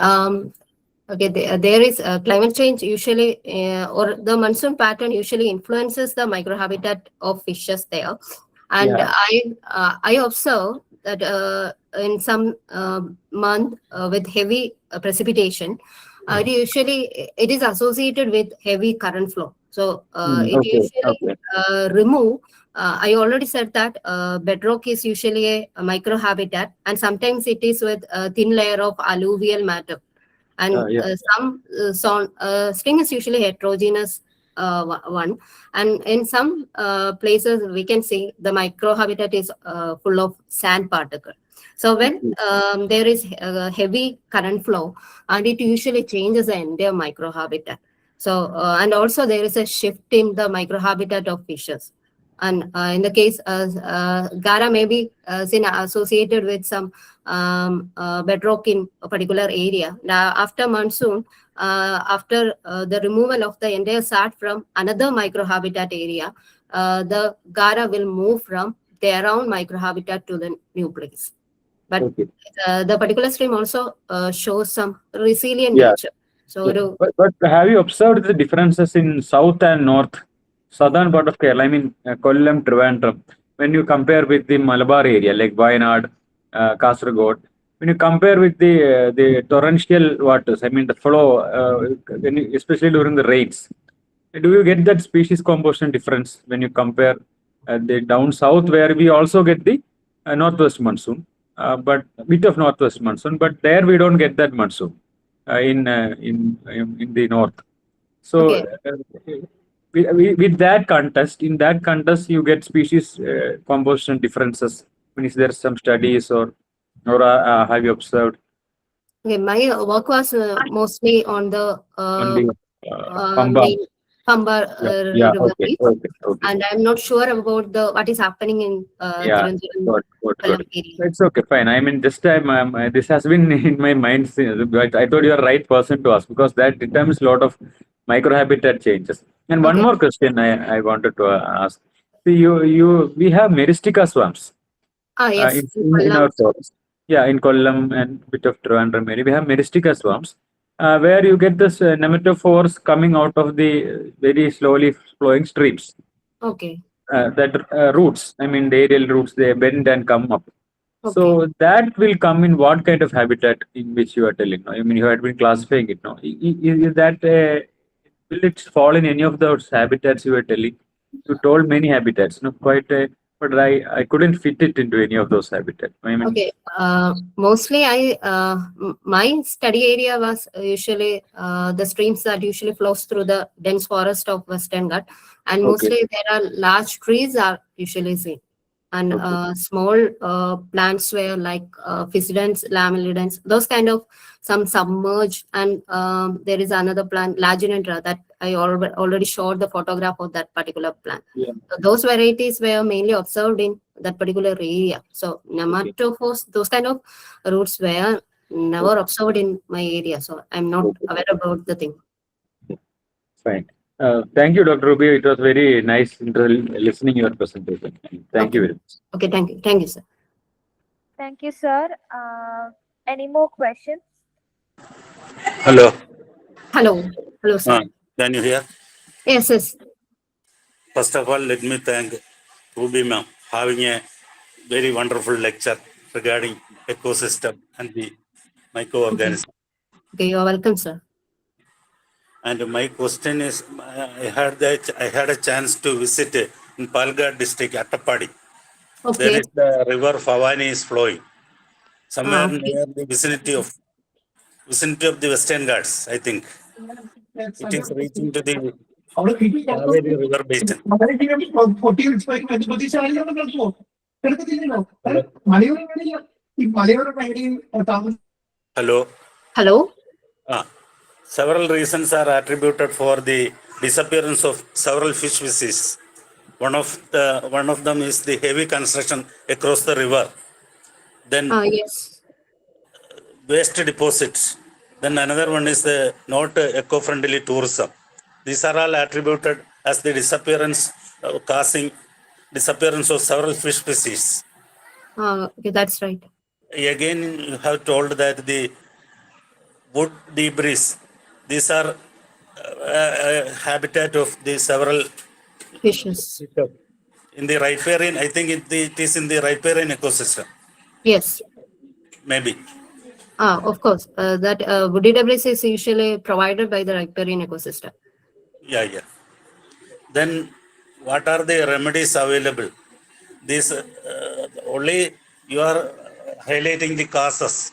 Okay, there is climate change usually, or the monsoon pattern usually influences the microhabitat of fishes there. And Yeah. I observe that in some month with heavy precipitation, it is associated with heavy current flow. So it Okay. usually Okay. remove. I already said that bedrock is usually a microhabitat, and sometimes it is with a thin layer of alluvial matter, and Yeah. string is usually heterogeneous one, and in some places we can see the microhabitat is full of sand particle. So when there is a heavy current flow, and it usually changes the entire microhabitat. So and also there is a shift in the microhabitat of fishes. And in the case, Gara may be associated with some bedrock in a particular area. Now, after monsoon, after the removal of the entire sat from another microhabitat area, the Gara will move from their own microhabitat to the new place. But Okay. the particular stream also shows some resilient Yeah. nature. So But have you observed the differences in south and north, southern part of Kerala? I mean, Kollam, Trivandrum. When you compare with the Malabar area like Wayanad, Kasaragod, when you compare with the torrential waters, I mean the flow, especially during the rains, do you get that species composition difference when you compare the down south where we also get the northwest monsoon, but a bit of northwest monsoon, but there we don't get that monsoon in the north. So Okay. with that contest, in that contest, you get species composition differences. I mean, is there some studies or have you observed Okay, my work was mostly on the on the Pamba? main Pamba Yeah, river okay, beach, okay, okay. and I'm not sure about the what is happening in Yeah, Thiruvananthapuram good. Kollam area. It's okay, fine. I mean, this time this has been in my mind since, but I thought you're the right person to ask because that determines a lot of microhabitat changes. And one Okay. more question I wanted to ask. See, we have Meristica swamps Yes, in our forest. Yeah, in Kollam and bit of Trivandrum area, we have Meristica swamps where you get this nematophores coming out of the very slowly flowing streams. Okay. That roots, I mean, the aerial roots, they bend and come up. Okay. So that will come in what kind of habitat in which you are telling? No? I mean, you had been classifying it. No, is that will it fall in any of those habitats you were telling? You told many habitats, no, quite. But I couldn't fit it into any of those habitats. I mean, Okay. Mostly, my study area was usually the streams that usually flows through the dense forest of Western Ghat, and Okay. mostly there are large trees are usually seen, and Okay. small plants were like physidans, lamellidans, those kind of some submerged, and there is another plant, Laginandra, that I already showed the photograph of that particular plant. Yeah. So those varieties were mainly observed in that particular area. So nematophores, those kind of roots were never observed in my area. So I'm not aware about the thing. Fine. Thank you, Dr. Rubio. It was very nice listening your presentation. Thank you very much. Okay, thank you, sir. Thank you, sir. Any more questions? Hello. Hello, sir. Can you hear? Yes. First of all, let me thank Ruby ma'am having a very wonderful lecture regarding ecosystem and the microorganism. Okay, you're welcome, sir. And my question is, I had a chance to visit in Palghar district, Attapadi. Okay. There is the river Favani is flowing somewhere Okay. near the vicinity of the Western Ghats, I think. It is reaching to the Kaveri river basin. Hello. Several reasons are attributed for the disappearance of several fish species. One of them is the heavy construction across the river. Then Yes. waste deposits. Then another one is the not eco-friendly tourism. These are all attributed as the disappearance, causing disappearance of several fish species. Okay, that's right. Again, you have told that the wood debris, these are habitat of the several Fishes. in the riparian. I think it is in the riparian ecosystem. Yes. Maybe. Of course. That woody debris is usually provided by the riparian ecosystem. Yeah. Then what are the remedies available? This only you are highlighting the causes.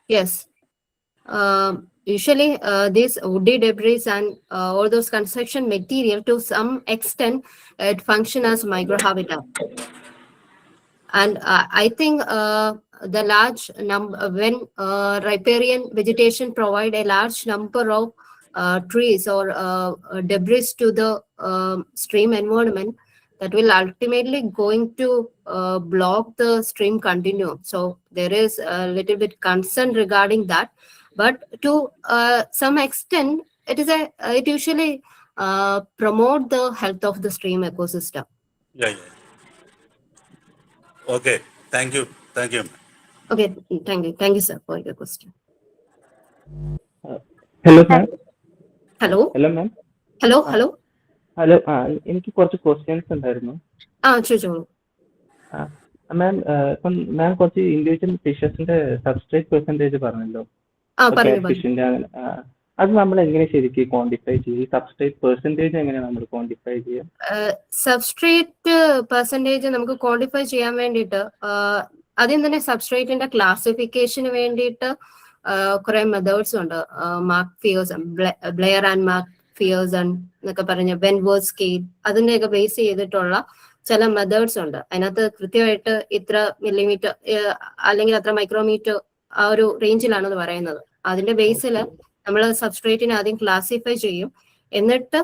Yes. Usually, these woody debris and all those construction material, to some extent, it function as microhabitat. And I think the large number, when riparian vegetation provide a large number of trees or debris to the stream environment, that will ultimately going to block the stream continuum. So there is a little bit concern regarding that, but to some extent it usually promote the health of the stream ecosystem. Yeah. Okay, thank you. Okay, thank you sir for your question. Hello ma'am. Hello. എനിക്ക് കുറച്ച് questions ഉണ്ടായിരുന്നു. ചോദിച്ചോളൂ. മാം, ഇപ്പം മാം കുറച്ച് individual ഫിഷസിന്റെ substrate percentage പറഞ്ഞല്ലോ, ഫിഷിന്റെ അങ്ങനെ. അത് നമ്മൾ എങ്ങനെ ശരിക്കും ക്വാണ്ടിഫൈ ചെയ്യും? സബ്സ്ട്രേറ്റ് പെർസെന്റേജ് എങ്ങനെ നമ്മൾ ക്വാണ്ടിഫൈ ചെയ്യാം? സബ്സ്ട്രേറ്റ് പെർസെന്റേജ് നമുക്ക് ക്വാണ്ടിഫൈ ചെയ്യാൻ വേണ്ടിയിട്ട് ആദ്യം തന്നെ സബ്സ്ട്രേറ്റിന്റെ ക്ലാസിഫിക്കേഷന് വേണ്ടിയിട്ട് കുറെ മെത്തേഡ്സ് ഉണ്ട്. മാർക്ക് ഫിയേഴ്സൺ, ബ്ലെയർ ആൻഡ് മാർക്ക് ഫിയേഴ്സൺ എന്നൊക്കെ പറഞ്ഞ വെൻവേർഡ് സ്കെയിൽ, അതിന്റെയൊക്കെ ബേസ് ചെയ്തിട്ടുള്ള ചില മെത്തേഡ്സ് ഉണ്ട്. അതിനകത്ത് കൃത്യമായിട്ട് ഇത്ര മില്ലിമീറ്റർ അല്ലെങ്കിൽ അത്ര മൈക്രോമീറ്റർ ആ ഒരു റേഞ്ചിലാണെന്ന് പറയുന്നത്. അതിന്റെ ബേസിൽ നമ്മൾ സബ്സ്ട്രേറ്റിനെ ആദ്യം ക്ലാസിഫൈ ചെയ്യും. എന്നിട്ട്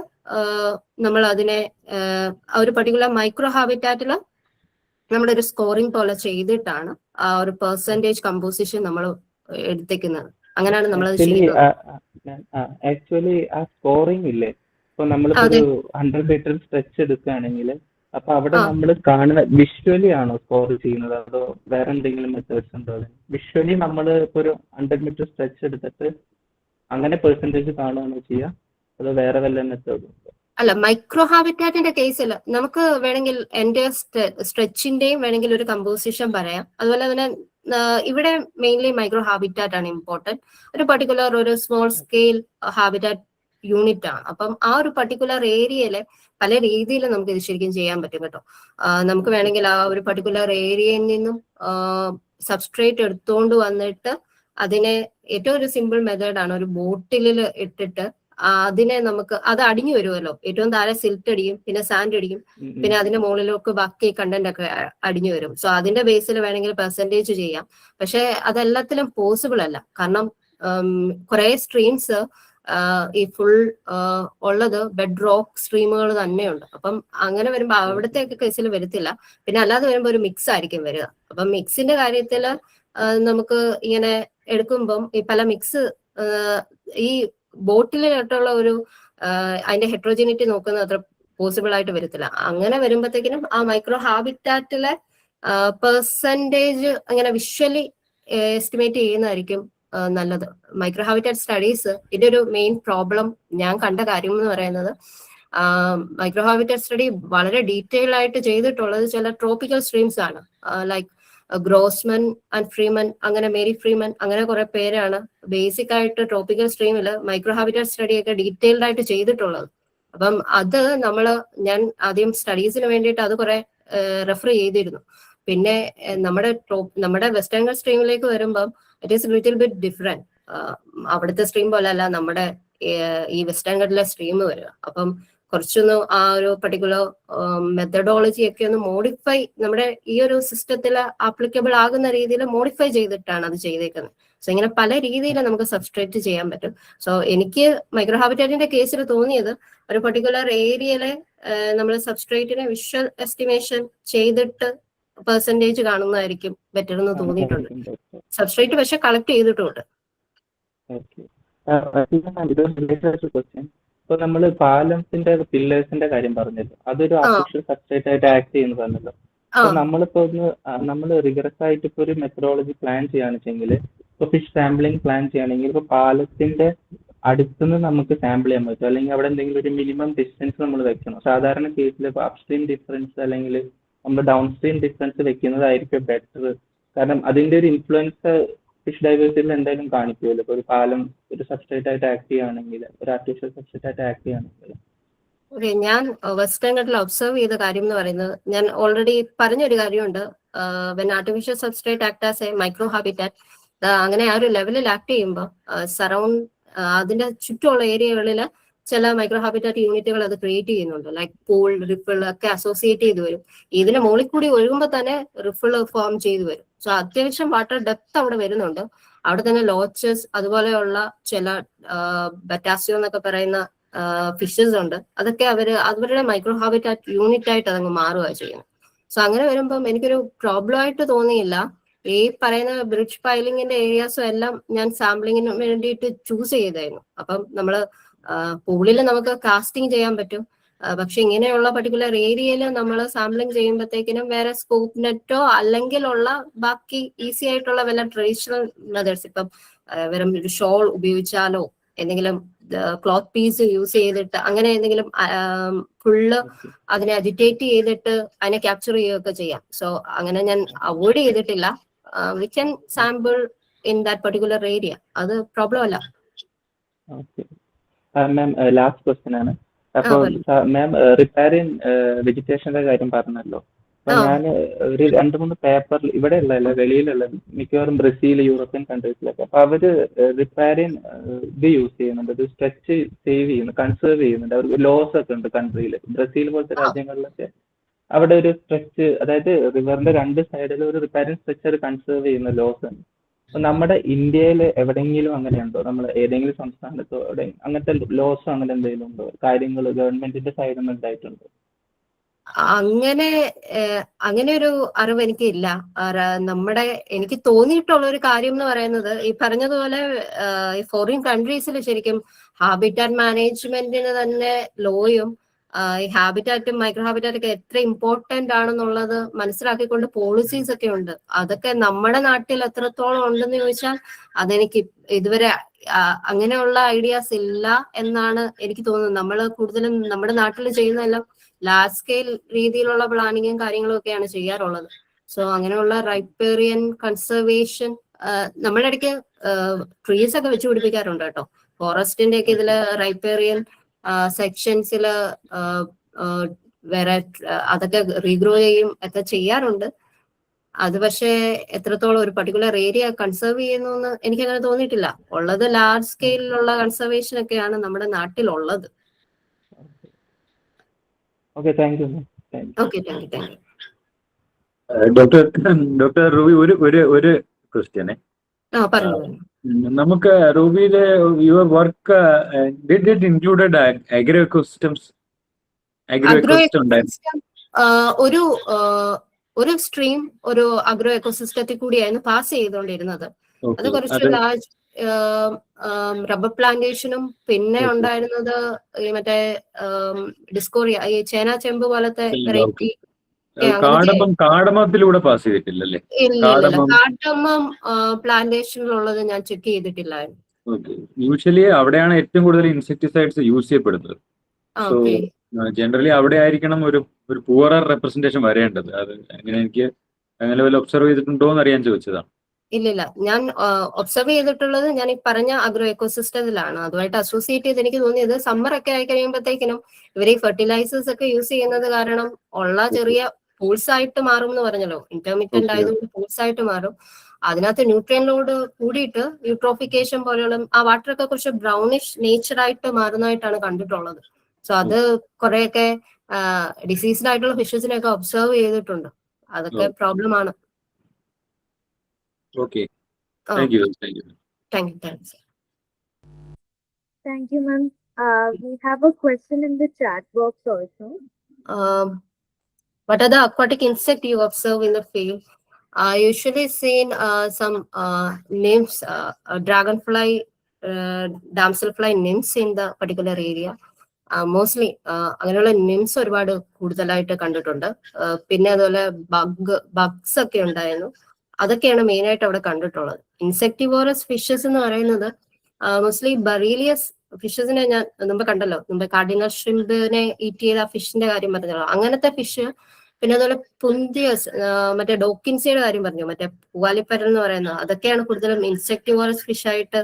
നമ്മൾ അതിനെ ഒരു പർട്ടിക്കുലർ മൈക്രോ ഹാബിറ്റാറ്റിൽ നമ്മളൊരു സ്കോറിംഗ് പോലെ ചെയ്തിട്ടാണ് ആ ഒരു പെർസെന്റേജ് കമ്പോസിഷൻ നമ്മൾ എടുത്തേക്കുന്നത്. അങ്ങനെയാണ് നമ്മൾ അത് ചെയ്യുന്നത്. ആക്ച്വലി ആ സ്കോറിംഗ് ഇല്ലേ, ഇപ്പൊ നമ്മളിപ്പോ 100 മീറ്റർ സ്ട്രെച്ച് എടുക്കുകയാണെങ്കിൽ അപ്പൊ അവിടെ നമ്മൾ കാണുന്ന വിഷ്വലി ആണോ സ്കോർ ചെയ്യുന്നത്, അതോ വേറെ എന്തെങ്കിലും മെത്തേഡ്സ് ഉണ്ടോ? വിഷ്വലി നമ്മൾ ഇപ്പൊ ഒരു 100 മീറ്റർ സ്ട്രെച്ച് എടുത്തിട്ട് അങ്ങനെ പെർസെന്റേജ് കാണുകയാണോ ചെയ്യുക, അതോ വേറെ വല്ല മെത്തേഡും ഉണ്ടോ? അല്ല, മൈക്രോ ഹാബിറ്റാറ്റിന്റെ കേസിൽ നമുക്ക് വേണമെങ്കിൽ എന്റെ സ്ട്രെച്ചിന്റെയും വേണമെങ്കിൽ ഒരു കമ്പോസിഷൻ പറയാം. അതുപോലെ തന്നെ ഇവിടെ മെയിൻലി മൈക്രോ ഹാബിറ്റാറ്റ് ആണ് ഇമ്പോർട്ടന്റ്. ഒരു പർട്ടിക്കുലർ ഒരു സ്മോൾ സ്കെയിൽ ഹാബിറ്റാറ്റ് യൂണിറ്റ് ആണ്. അപ്പം ആ ഒരു പർട്ടിക്കുലർ ഏരിയയിലെ പല രീതിയിൽ നമുക്ക് ഇത് ശരിക്കും ചെയ്യാൻ പറ്റും കേട്ടോ. നമുക്ക് വേണമെങ്കിൽ ആ ഒരു പർട്ടിക്കുലർ ഏരിയയിൽ നിന്നും സബ്സ്ട്രേറ്റ് എടുത്തുകൊണ്ട് വന്നിട്ട് അതിനെ ഏറ്റവും ഒരു സിമ്പിൾ മെത്തേഡാണ് ഒരു ബോട്ടിലിൽ ഇട്ടിട്ട് അതിനെ നമുക്ക് അത് അടിഞ്ഞു വരുമല്ലോ. ഏറ്റവും താഴെ സിൽറ്റ് അടിക്കും, പിന്നെ സാൻഡ് അടിക്കും, പിന്നെ അതിന്റെ മുകളിലൊക്കെ ബാക്കി കണ്ടന്റ് ഒക്കെ അടിഞ്ഞു വരും. സോ അതിന്റെ ബേസിൽ വേണമെങ്കിൽ പെർസെന്റേജ് ചെയ്യാം. പക്ഷെ അതെല്ലാത്തിലും പോസിബിൾ അല്ല. കാരണം കുറെ സ്ട്രീംസ് ഈ ഫുൾ ഉള്ളത് ബെഡ് റോക്ക് സ്ട്രീമുകൾ തന്നെയുണ്ട്. അപ്പം അങ്ങനെ വരുമ്പോൾ അവിടുത്തെ കേസിൽ വരത്തില്ല. പിന്നെ അല്ലാതെ വരുമ്പോൾ ഒരു മിക്സ് ആയിരിക്കും വരിക. അപ്പം മിക്സിന്റെ കാര്യത്തിൽ നമുക്ക് ഇങ്ങനെ എടുക്കുമ്പം ഈ പല മിക്സ് ഈ ബോട്ടിലായിട്ടുള്ള ഒരു അതിന്റെ ഹെട്രോജനിറ്റി നോക്കുന്നത് അത്ര പോസിബിൾ ആയിട്ട് വരത്തില്ല. അങ്ങനെ വരുമ്പോഴത്തേക്കിനും ആ മൈക്രോ ഹാബിറ്റാറ്റിലെ പെർസെന്റേജ് അങ്ങനെ വിഷ്വലി എസ്റ്റിമേറ്റ് ചെയ്യുന്നതായിരിക്കും നല്ലത്. മൈക്രോ ഹാബിറ്റാറ്റ് സ്റ്റഡീസ് ഇതിന്റെ ഒരു മെയിൻ പ്രോബ്ലം ഞാൻ കണ്ട കാര്യം എന്ന് പറയുന്നത്, മൈക്രോ ഹാബിറ്റാറ്റ് സ്റ്റഡി വളരെ ഡീറ്റെയിൽ ആയിട്ട് ചെയ്തിട്ടുള്ളത് ചില ട്രോപ്പിക്കൽ സ്ട്രീംസ് ആണ്. ലൈക്ക് ഗ്രോസ്മൻ ആൻഡ് ഫ്രീമൻ, അങ്ങനെ മേരി ഫ്രീമൻ, അങ്ങനെ കുറെ പേരാണ് ബേസിക് ആയിട്ട് ട്രോപ്പിക്കൽ സ്ട്രീമിൽ മൈക്രോ ഹാബിറ്റാറ്റ് സ്റ്റഡി ഒക്കെ ഡീറ്റെയിൽഡ് ആയിട്ട് ചെയ്തിട്ടുള്ളത്. അപ്പം അത് ഞാൻ ആദ്യം സ്റ്റഡീസിന് വേണ്ടിയിട്ട് അത് കുറെ റെഫർ ചെയ്തിരുന്നു. പിന്നെ നമ്മുടെ വെസ്റ്റേൺ ഗൾഫ് സ്ട്രീമിലേക്ക് വരുമ്പം it is little bit different. അവിടുത്തെ സ്ട്രീം പോലെ അല്ല നമ്മുടെ ഈ വെസ്റ്റേൺ ഗൾഫിലെ സ്ട്രീം വരിക. അപ്പം കുറച്ചൊന്ന് ആ ഒരു പർട്ടിക്കുലർ മെത്തഡോളജി ഒക്കെ ഒന്ന് മോഡിഫൈ നമ്മുടെ ഈ ഒരു സിസ്റ്റത്തിൽ ആപ്ലിക്കബിൾ ആകുന്ന രീതിയിൽ മോഡിഫൈ ചെയ്തിട്ടാണ് അത് ചെയ്തേക്കുന്നത്. സോ ഇങ്ങനെ പല രീതിയിൽ നമുക്ക് സബ്സ്ട്രേറ്റ് ചെയ്യാൻ പറ്റും. സോ എനിക്ക് മൈക്രോ ഹാബിറ്റാറ്റിന്റെ കേസിൽ തോന്നിയത് ഒരു പർട്ടിക്കുലർ ഏരിയയിലെ നമ്മൾ സബ്സ്ട്രേറ്റിനെ വിഷ്വൽ എസ്റ്റിമേഷൻ ചെയ്തിട്ട് പെർസെന്റേജ് കാണുന്നതായിരിക്കും ബെറ്റർ എന്ന് തോന്നിയിട്ടുണ്ട്. സബ്സ്ട്രേറ്റ് പക്ഷെ കളക്ട് ചെയ്തിട്ടുണ്ട്. ഇപ്പൊ നമ്മള് പാലത്തിന്റെ പില്ലേഴ്സിന്റെ കാര്യം പറഞ്ഞല്ലോ, അതൊരു ആർട്ടിഫിഷ്യൽ സബ്സ്ട്രേറ്റ് ആയിട്ട് ആക്ട് ചെയ്യുന്നു പറഞ്ഞല്ലോ. അപ്പൊ നമ്മളിപ്പോ നമ്മൾ റിഗറസ് ആയിട്ട് ഇപ്പൊ ഒരു മെത്തഡോളജി പ്ലാൻ ചെയ്യുകയാണെന്നുവെച്ചെങ്കിൽ, ഇപ്പൊ ഫിഷ് സാമ്പിളിംഗ് പ്ലാൻ ചെയ്യുകയാണെങ്കിൽ ഇപ്പൊ പാലത്തിന്റെ അടുത്തുനിന്ന് നമുക്ക് സാമ്പിൾ ചെയ്യാൻ പറ്റും, അല്ലെങ്കിൽ അവിടെ എന്തെങ്കിലും ഒരു മിനിമം ഡിസ്റ്റൻസ് നമ്മൾ വെക്കണം. സാധാരണ കേസിൽ ഇപ്പൊ അപ്സ്ട്രീം ഡിഫറൻസ് അല്ലെങ്കിൽ നമ്മൾ ഡൗൺ സ്ട്രീം ഡിഫറൻസ് വെക്കുന്നതായിരിക്കും ബെറ്റർ. കാരണം അതിന്റെ ഒരു ഇൻഫ്ലുവൻസ് ഫിഷ് ഡൈവേഴ്സിറ്റിയിൽ എന്തായാലും കാണിക്കുമല്ലോ. ഇപ്പൊ ഒരു പാലം ഒരു സബ്സ്ട്രേറ്റ് ആയിട്ട് ആക്ട് ചെയ്യുകയാണെങ്കിൽ, ഒരു ആർട്ടിഫിഷ്യൽ സബ്സ്ട്രേറ്റ് ആയിട്ട് ആക്ട് ചെയ്യുകയാണെങ്കിൽ. ഞാൻ വെസ്റ്റേൺ ഗൾഫിൽ ഒബ്സർവ് ചെയ്ത കാര്യം എന്ന് പറയുന്നത്, ഞാൻ ഓൾറെഡി പറഞ്ഞൊരു കാര്യമുണ്ട്. When artificial substrate act as A micro habitat, അങ്ങനെ ആ ഒരു ലെവലിൽ ആക്ട് ചെയ്യുമ്പോൾ അതിന്റെ ചുറ്റുമുള്ള ഏരിയകളിൽ ചില മൈക്രോ ഹാബിറ്റാറ്റ് യൂണിറ്റുകൾ അത് ക്രിയേറ്റ് ചെയ്യുന്നുണ്ട്. ലൈക്ക് പൂൾ, റിപ്പിൾ ഒക്കെ അസോസിയേറ്റ് ചെയ്ത് വരും. ഇതിന് മുകളിൽ കൂടി ഒഴുകുമ്പോൾ തന്നെ റിപ്പിൾ ഫോം ചെയ്ത് വരും. സോ അത്യാവശ്യം വാട്ടർ ഡെപ്ത് അവിടെ വരുന്നുണ്ട്. അവിടെ തന്നെ ലോച്ചസ് അതുപോലെയുള്ള ചില ബറ്റാസിയോ എന്നൊക്കെ പറയുന്ന ഫിഷസ് ഉണ്ട്. അതൊക്കെ അവരുടെ മൈക്രോ ഹാബിറ്റാറ്റ് യൂണിറ്റ് ആയിട്ട് അതങ്ങ് മാറുകയാണ് ചെയ്യുന്നത്. സോ അങ്ങനെ വരുമ്പം എനിക്കൊരു പ്രോബ്ലം ആയിട്ട് തോന്നിയില്ല. ഈ പറയുന്ന ബ്രിഡ്ജ് പൈലിങ്ങിന്റെ ഏരിയാസും എല്ലാം ഞാൻ സാമ്പിളിങ്ങിന് വേണ്ടിയിട്ട് ചൂസ് ചെയ്തായിരുന്നു. അപ്പം നമ്മള് പൂളിൽ നമുക്ക് കാസ്റ്റിംഗ് ചെയ്യാൻ പറ്റും. പക്ഷെ ഇങ്ങനെയുള്ള പർട്ടിക്കുലർ ഏരിയയിൽ നമ്മൾ സാമ്പിളിങ് ചെയ്യുമ്പോഴത്തേക്കിനും വേറെ സ്കോപ്പ് നെറ്റോ അല്ലെങ്കിലുള്ള ബാക്കി ഈസി ആയിട്ടുള്ള വല്ല ട്രഡീഷണൽ മെത്തേഡ്സ്, ഇപ്പം വെറും ഒരു ഷോൾ ഉപയോഗിച്ചാലോ എന്തെങ്കിലും ക്ലോത്ത് പീസ് യൂസ് ചെയ്തിട്ട് അങ്ങനെ എന്തെങ്കിലും ഫുള്ള് അതിനെ അജിറ്റേറ്റ് ചെയ്തിട്ട് അതിനെ ക്യാപ്ചർ ചെയ്യുകയൊക്കെ ചെയ്യാം. സോ അങ്ങനെ ഞാൻ അവോയ്ഡ് ചെയ്തിട്ടില്ല. We can sample in that particular area, അത് പ്രോബ്ലം അല്ല. മാം ലാസ്റ്റ് ക്വസ്റ്റ്യൻ ആണ്. അപ്പോൾ മാം റിപ്പയറിംഗ് വെജിറ്റേഷന്റെ കാര്യം പറഞ്ഞല്ലോ. അപ്പൊ ഞാൻ ഒരു 2-3 പേപ്പറിൽ ഇവിടെ ഉള്ളതല്ല വെളിയിലുള്ള മിക്കവാറും ബ്രസീൽ, യൂറോപ്യൻ കൺട്രീസിലൊക്കെ അപ്പൊ അവര് റിപ്പയറിംഗ് ഇത് യൂസ് ചെയ്യുന്നുണ്ട്, ഇത് സ്ട്രെച്ച് സേവ് ചെയ്യുന്നു, കൺസേർവ് ചെയ്യുന്നുണ്ട്. അവർക്ക് ലോസ് ഒക്കെ ഉണ്ട് കൺട്രിയിൽ. ബ്രസീൽ പോലത്തെ രാജ്യങ്ങളിലൊക്കെ അവിടെ ഒരു സ്ട്രെച്ച്, അതായത് റിവറിന്റെ 2 സൈഡിലും ഒരു റിപ്പയറിംഗ് സ്ട്രെച്ചർ കൺസേർവ് ചെയ്യുന്ന ലോസ് ഉണ്ട്. അപ്പൊ നമ്മുടെ ഇന്ത്യയിൽ എവിടെയെങ്കിലും അങ്ങനെയുണ്ടോ? നമ്മൾ ഏതെങ്കിലും സംസ്ഥാനത്തോ അങ്ങനത്തെ ലോസോ അങ്ങനെ എന്തെങ്കിലും ഉണ്ടോ? കാര്യങ്ങൾ ഗവൺമെന്റിന്റെ സൈഡിൽ നിന്ന് ഉണ്ടായിട്ടുണ്ടോ? അങ്ങനെ ഒരു അറിവ് എനിക്കില്ല. എനിക്ക് തോന്നിയിട്ടുള്ള ഒരു കാര്യം എന്ന് പറയുന്നത്, ഈ പറഞ്ഞതുപോലെ ഈ ഫോറിൻ കൺട്രീസിൽ ശരിക്കും ഹാബിറ്റാറ്റ് മാനേജ്മെന്റിന് തന്നെ ലോയും ഈ ഹാബിറ്റാറ്റും മൈക്രോ ഹാബിറ്റാറ്റും ഒക്കെ എത്ര ഇമ്പോർട്ടന്റ് ആണെന്നുള്ളത് മനസ്സിലാക്കിക്കൊണ്ട് പോളിസീസ് ഒക്കെ ഉണ്ട്. അതൊക്കെ നമ്മുടെ നാട്ടിൽ എത്രത്തോളം ഉണ്ടെന്ന് ചോദിച്ചാൽ അതെനിക്ക് ഇതുവരെ അങ്ങനെയുള്ള ഐഡിയാസ് ഇല്ല എന്നാണ് എനിക്ക് തോന്നുന്നത്. നമ്മൾ കൂടുതലും നമ്മുടെ നാട്ടിൽ ചെയ്യുന്നതെല്ലാം ലാർജ് സ്കെയിൽ രീതിയിലുള്ള പ്ലാനിങ്ങും കാര്യങ്ങളും ഒക്കെയാണ് ചെയ്യാറുള്ളത്. സോ അങ്ങനെയുള്ള റൈപ്പേറിയൻ കൺസർവേഷൻ നമ്മുടെ ഇടയ്ക്ക് ട്രീസ് ഒക്കെ വെച്ച് പിടിപ്പിക്കാറുണ്ട് കേട്ടോ. ഫോറസ്റ്റിന്റെ ഒക്കെ ഇതില് റൈപ്പേറിയൻ സെക്ഷൻസിൽ വേറെ അതൊക്കെ റീഗ്രോ ചെയ്യും ഒക്കെ ചെയ്യാറുണ്ട്. അത് പക്ഷേ എത്രത്തോളം ഒരു പർട്ടിക്കുലർ ഏരിയ കൺസേർവ് ചെയ്യുന്നു എന്ന് എനിക്കങ്ങനെ തോന്നിയിട്ടില്ല. ഉള്ളത് ലാർജ് സ്കെയിലുള്ള കൺസർവേഷൻ ഒക്കെയാണ് നമ്മുടെ നാട്ടിലുള്ളത്. Okay, thank you. Okay, thank you. Doctor Ruby, ഒരു ക്വസ്റ്റ്യനെ പറഞ്ഞു. നമുക്ക് റൂബിയിലെ your work did it included agro ecosystems? ഒരു സ്ട്രീം ഒരു അഗ്രോ എക്കോസിസ്റ്റത്തിൽ കൂടിയായിരുന്നു പാസ് ചെയ്തുകൊണ്ടിരുന്നത്. അത് കുറച്ച് ലാർജ് റബ്ബർ പ്ലാന്റേഷനും പിന്നെ ഉണ്ടായിരുന്നത് ഈ മറ്റേ ഡിസ്കോറിയ, ഈ ചേന ചെമ്പ് പോലത്തെ വെറൈറ്റി. കാടമത്തിലൂടെ പാസ് ചെയ്തിട്ടില്ലല്ലേ? കാട്ടമ്മം പ്ലാന്റേഷനിലുള്ളത് ഞാൻ ചെക്ക് ചെയ്തിട്ടില്ലായിരുന്നു. യൂഷ്വലി അവിടെയാണ് ഏറ്റവും കൂടുതൽ ഇൻസെക്ടിസൈഡ്സ് യൂസ് ചെയ്യപ്പെടുന്നത്. സോ ജനറലി അവിടെ ആയിരിക്കണം ഒരു പൂവറർ റെപ്രസെന്റേഷൻ വരേണ്ടത്. അത് അങ്ങനെ എനിക്ക് അങ്ങനെ വല്ല ഒബ്സർവ് ചെയ്തിട്ടുണ്ടോ എന്ന് അറിയാൻ ചോദിച്ചതാണ്. ഇല്ലില്ല, ഞാൻ ഒബ്സർവ് ചെയ്തിട്ടുള്ളത് ഞാൻ ഈ പറഞ്ഞ അഗ്രോ എക്കോസിസ്റ്റത്തിലാണ്. അതുമായിട്ട് അസോസിയേറ്റ് ചെയ്ത് എനിക്ക് തോന്നിയത് സമ്മർ ഒക്കെ ആയി കഴിയുമ്പോഴത്തേക്കിനും ഇവർ ഈ ഫെർട്ടിലൈസേഴ്സ് ഒക്കെ യൂസ് ചെയ്യുന്നത് കാരണം ഉള്ള ചെറിയ പൂൾസ് ആയിട്ട് മാറും എന്ന് പറഞ്ഞല്ലോ. ഇന്റർമീഡിയന്റ് ആയതുകൊണ്ട് പൂൾസ് ആയിട്ട് മാറും. അതിനകത്ത് ന്യൂട്രിയൻ ലോഡ് കൂടിയിട്ട് യൂട്രോഫിക്കേഷൻ പോലെയുള്ള ആ വാട്ടറൊക്കെ കുറച്ച് ബ്രൗണിഷ് നേച്ചറായിട്ട് മാറുന്നതായിട്ടാണ് കണ്ടിട്ടുള്ളത്. സോ അത് കുറെയൊക്കെ ഡിസീസ്ഡ് ആയിട്ടുള്ള ഫിഷസിനെയൊക്കെ ഒബ്സർവ് ചെയ്തിട്ടുണ്ട്. അതൊക്കെ പ്രോബ്ലം ആണ്. Okay. Thank you. Thanks. Thank you, ma'am. We have a question in the chat box also. What are the aquatic insects you observe in the field? I usually seen some nymphs, dragonfly, damselfly nymphs in the particular area. Mostly അങ്ങനെയുള്ള nymphs ഒരുപാട് കൂടുതലായിട്ട് കണ്ടിട്ടുണ്ട്. പിന്നെ അതുപോലെ Bugs ഒക്കെ ഉണ്ടായിരുന്നു. അതൊക്കെയാണ് main ആയിട്ട് അവിടെ കണ്ടിട്ടുള്ളത്. ഇൻസെക്ടിവോറസ് ഫിഷസ് എന്ന് പറയുന്നത് മോസ്റ്റ്ലി ബറീലിയസ് ഫിഷസിനെ ഞാൻ മുമ്പ് കണ്ടല്ലോ, മുമ്പ് കാർഡിനൽ ഷ്രിമ്പിനെ ഈറ്റ് ചെയ്ത ഫിഷിന്റെ കാര്യം പറഞ്ഞല്ലോ, അങ്ങനത്തെ ഫിഷ്. പിന്നെ അതുപോലെ പുന്തിയസ്, മറ്റേ ഡോക്കിൻസിയുടെ കാര്യം പറഞ്ഞു, മറ്റേ പൂവാലിപ്പരൽ എന്ന് പറയുന്നത്, അതൊക്കെയാണ് കൂടുതലും ഇൻസെക്ടിവോറസ് ഫിഷ് ആയിട്ട്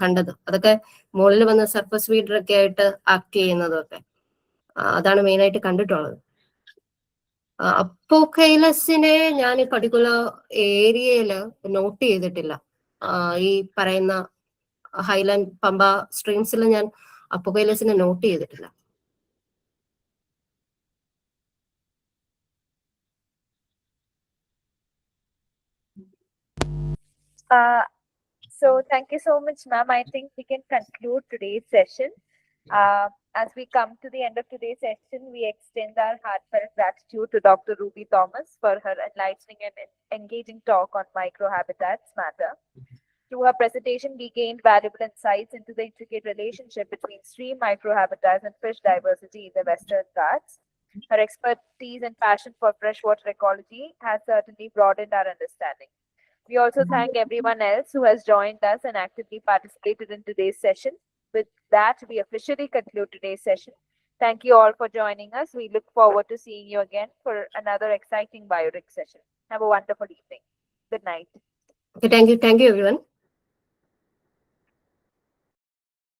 കണ്ടത്. അതൊക്കെ മുകളിൽ വന്ന് സർഫസ് ഫീഡർ ഒക്കെ ആയിട്ട് ആക്ട് ചെയ്യുന്നതൊക്കെ അതാണ് മെയിൻ ആയിട്ട് കണ്ടിട്ടുള്ളത്. അപ്പോകൈലസിനെ ഞാൻ ഈ പർട്ടിക്കുലർ ഏരിയയില് നോട്ട് ചെയ്തിട്ടില്ല. ഈ പറയുന്ന ഹൈലാൻഡ് പമ്പ സ്ട്രീംസിൽ ഞാൻ അപ്പോകൈലസിനെ നോട്ട് ചെയ്തിട്ടില്ല. So thank you so much, ma'am. I think we can conclude today's session. As we come to the end of today's session, we extend our heartfelt gratitude to Dr. Ruby Thomas for her enlightening and engaging talk on microhabitats matter. Through her presentation, we gained valuable insights into the intricate relationship between stream microhabitats and fish diversity in the Western Ghats. Her expertise and passion for freshwater ecology has certainly broadened our understanding. We also thank everyone else who has joined us and actively participated in today's session. With that, we officially conclude today's session. Thank you all for joining us. We look forward to seeing you again for another exciting BioRigs session. Have a wonderful evening. Good night. Okay, thank you everyone.